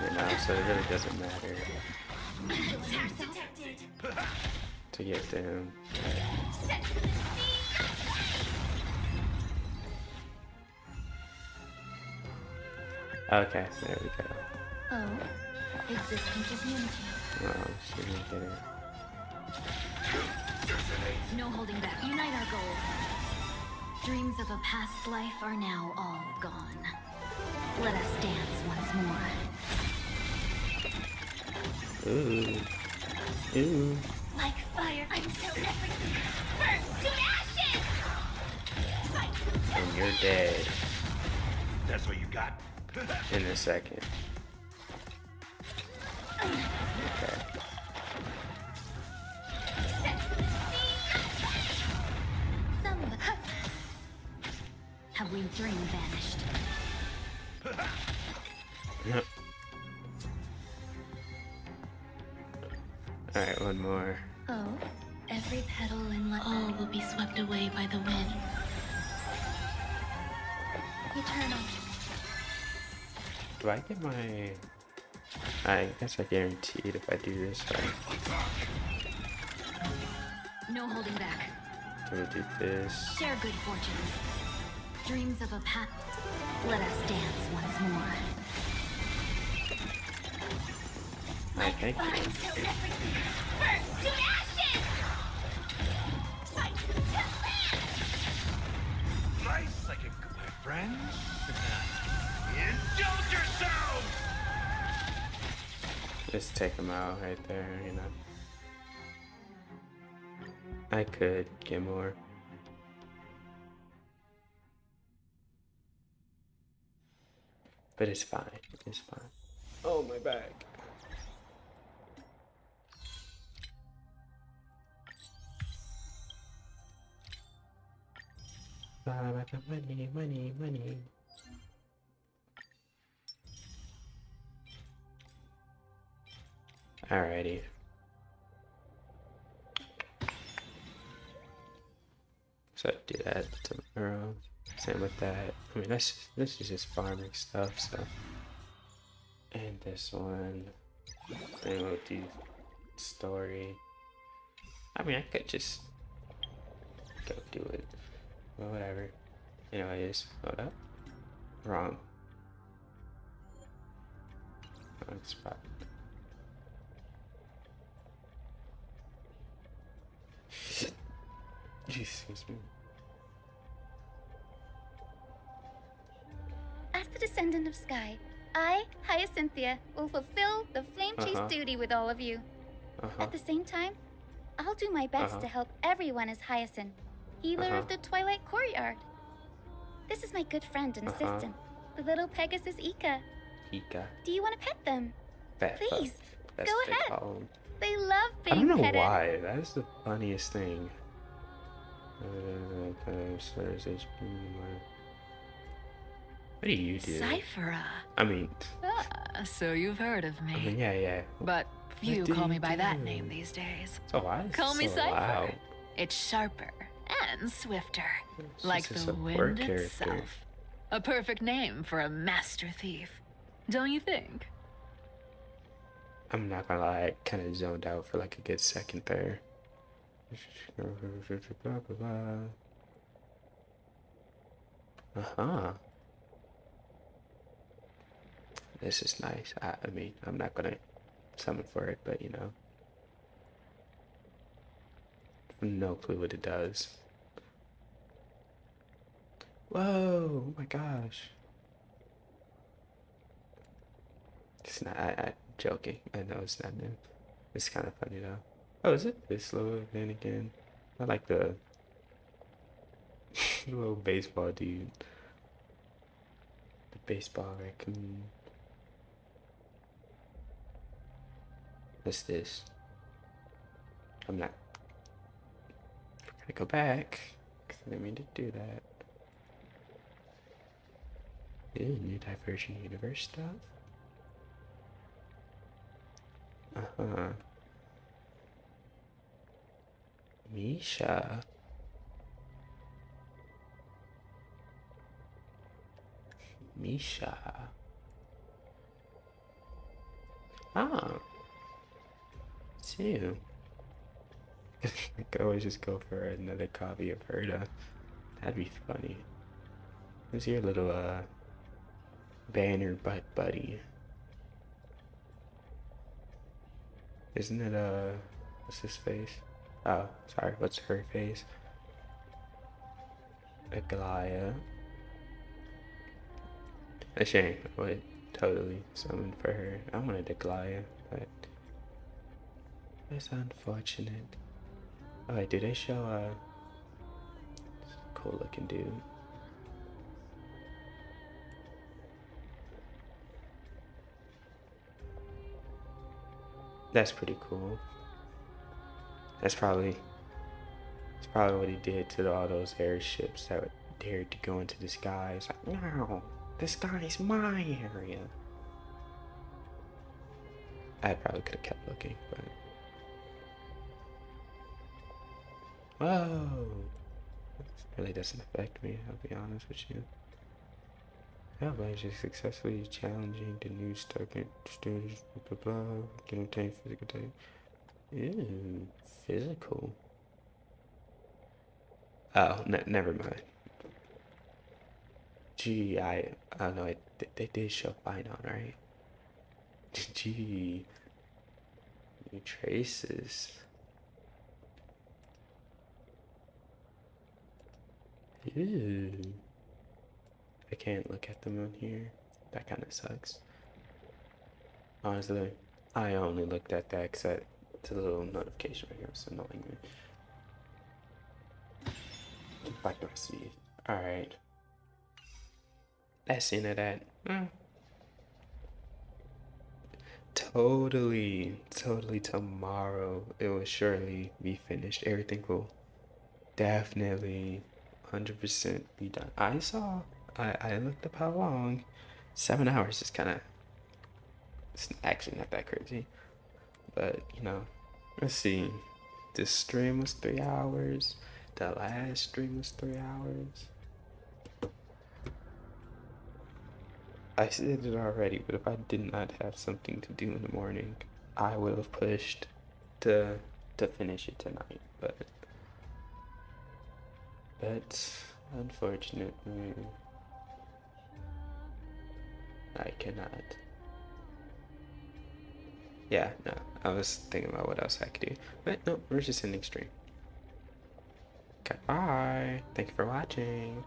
You know, so it really doesn't matter to get to him. Okay, there we go. Oh, existence of unity. Oh, she didn't get it. No holding back. Unite our goals. Dreams of a past life are now all gone. Let us dance once more. Ooh. Ooh. Like fire until everything burns to ashes! And you're dead. That's what you got? In a second. Okay. Have we dream vanished? Yep. Alright, one more. Oh, every petal in all will be swept away by the wind. Eternal. Do I get my... I guess I guaranteed if I do this right. No holding back. I'm gonna do this. Share good fortunes. Dreams of a path. Let us dance once more. I thank you. Until everything burns to ashes! Fight to live! Nice, like a good friend. Indulge yourself! Just take him out right there, you know. I could get more. But it's fine. It's fine. Oh, my back. Money, money, money. Alrighty. So do that tomorrow. Same with that. I mean, this is just farming stuff. So, and this one. Then we'll do story. I mean, I could just go do it. Well, whatever. Anyways, hold up. Wrong. Wrong spot. Excuse me. As the descendant of Sky, I, Hyacinthia, will fulfill the flame chase duty with all of you. At the same time, I'll do my best to help everyone as Hyacinth, healer of the Twilight Courtyard. This is my good friend and assistant, the little Pegasus Ika. Ika. Do you want to pet them? Fat Please, fuck. That's go what they ahead. call 'em. They love I being don't know petted. why. That's the funniest thing. What do you do? Cyphera. I mean, So you've heard of me. I mean, yeah. But few What do call me you by that do? name these days. So why is Call it me so Cypher. loud? It's sharper and swifter, It's like just the a wind word character. itself. A perfect name for a master thief, don't you think? I'm not gonna lie, I kind of zoned out for like a good second there. This is nice. I mean, I'm not gonna summon for it, but you know. No clue what it does. Whoa! Oh my gosh. It's not. I'm joking. I know it's not new. It's kind of funny though. Oh, is it this little event again? I like the little baseball dude. The baseball raccoon. What's this? I'm not. I'm gonna go back. 'Cause I didn't mean to do that. Ew, new Divergent Universe stuff. Misha. Misha. Ah. Two. I could always just go for another copy of Herda. That'd be funny. Who's your little banner butt buddy? Isn't it what's his face? Oh, sorry, what's her face? Aglaya. A shame. I would totally summon for her. I wanted Aglaya, but it's unfortunate. Oh wait, did they show cool looking dude? That's pretty cool. That's probably what he did to all those airships that dared to go into the sky. It's like, no, the sky is my area. I probably could have kept looking, but whoa, this really doesn't affect me. I'll be honest with you. Hellblazer is successfully challenging the new students, blah blah blah, can obtain physical type. Ew, physical. Oh, never mind. Gee, I don't know. They did show Final, right? Gee, new traces. Ew. I can't look at them on here. That kind of sucks. Honestly, I only looked at that because the little notification right here was annoying me. Back to see. Alright. That's the end of that. Totally tomorrow it will surely be finished. Everything will definitely 100% be done. I looked up how long. 7 hours is kind of, it's actually not that crazy. But, you know, let's see. This stream was 3 hours. The last stream was 3 hours. I said it already, but if I did not have something to do in the morning, I would have pushed to finish it tonight. But unfortunately, I cannot. Yeah, no, I was thinking about what else I could do. But no, we're just ending stream. Okay, bye. Thank you for watching.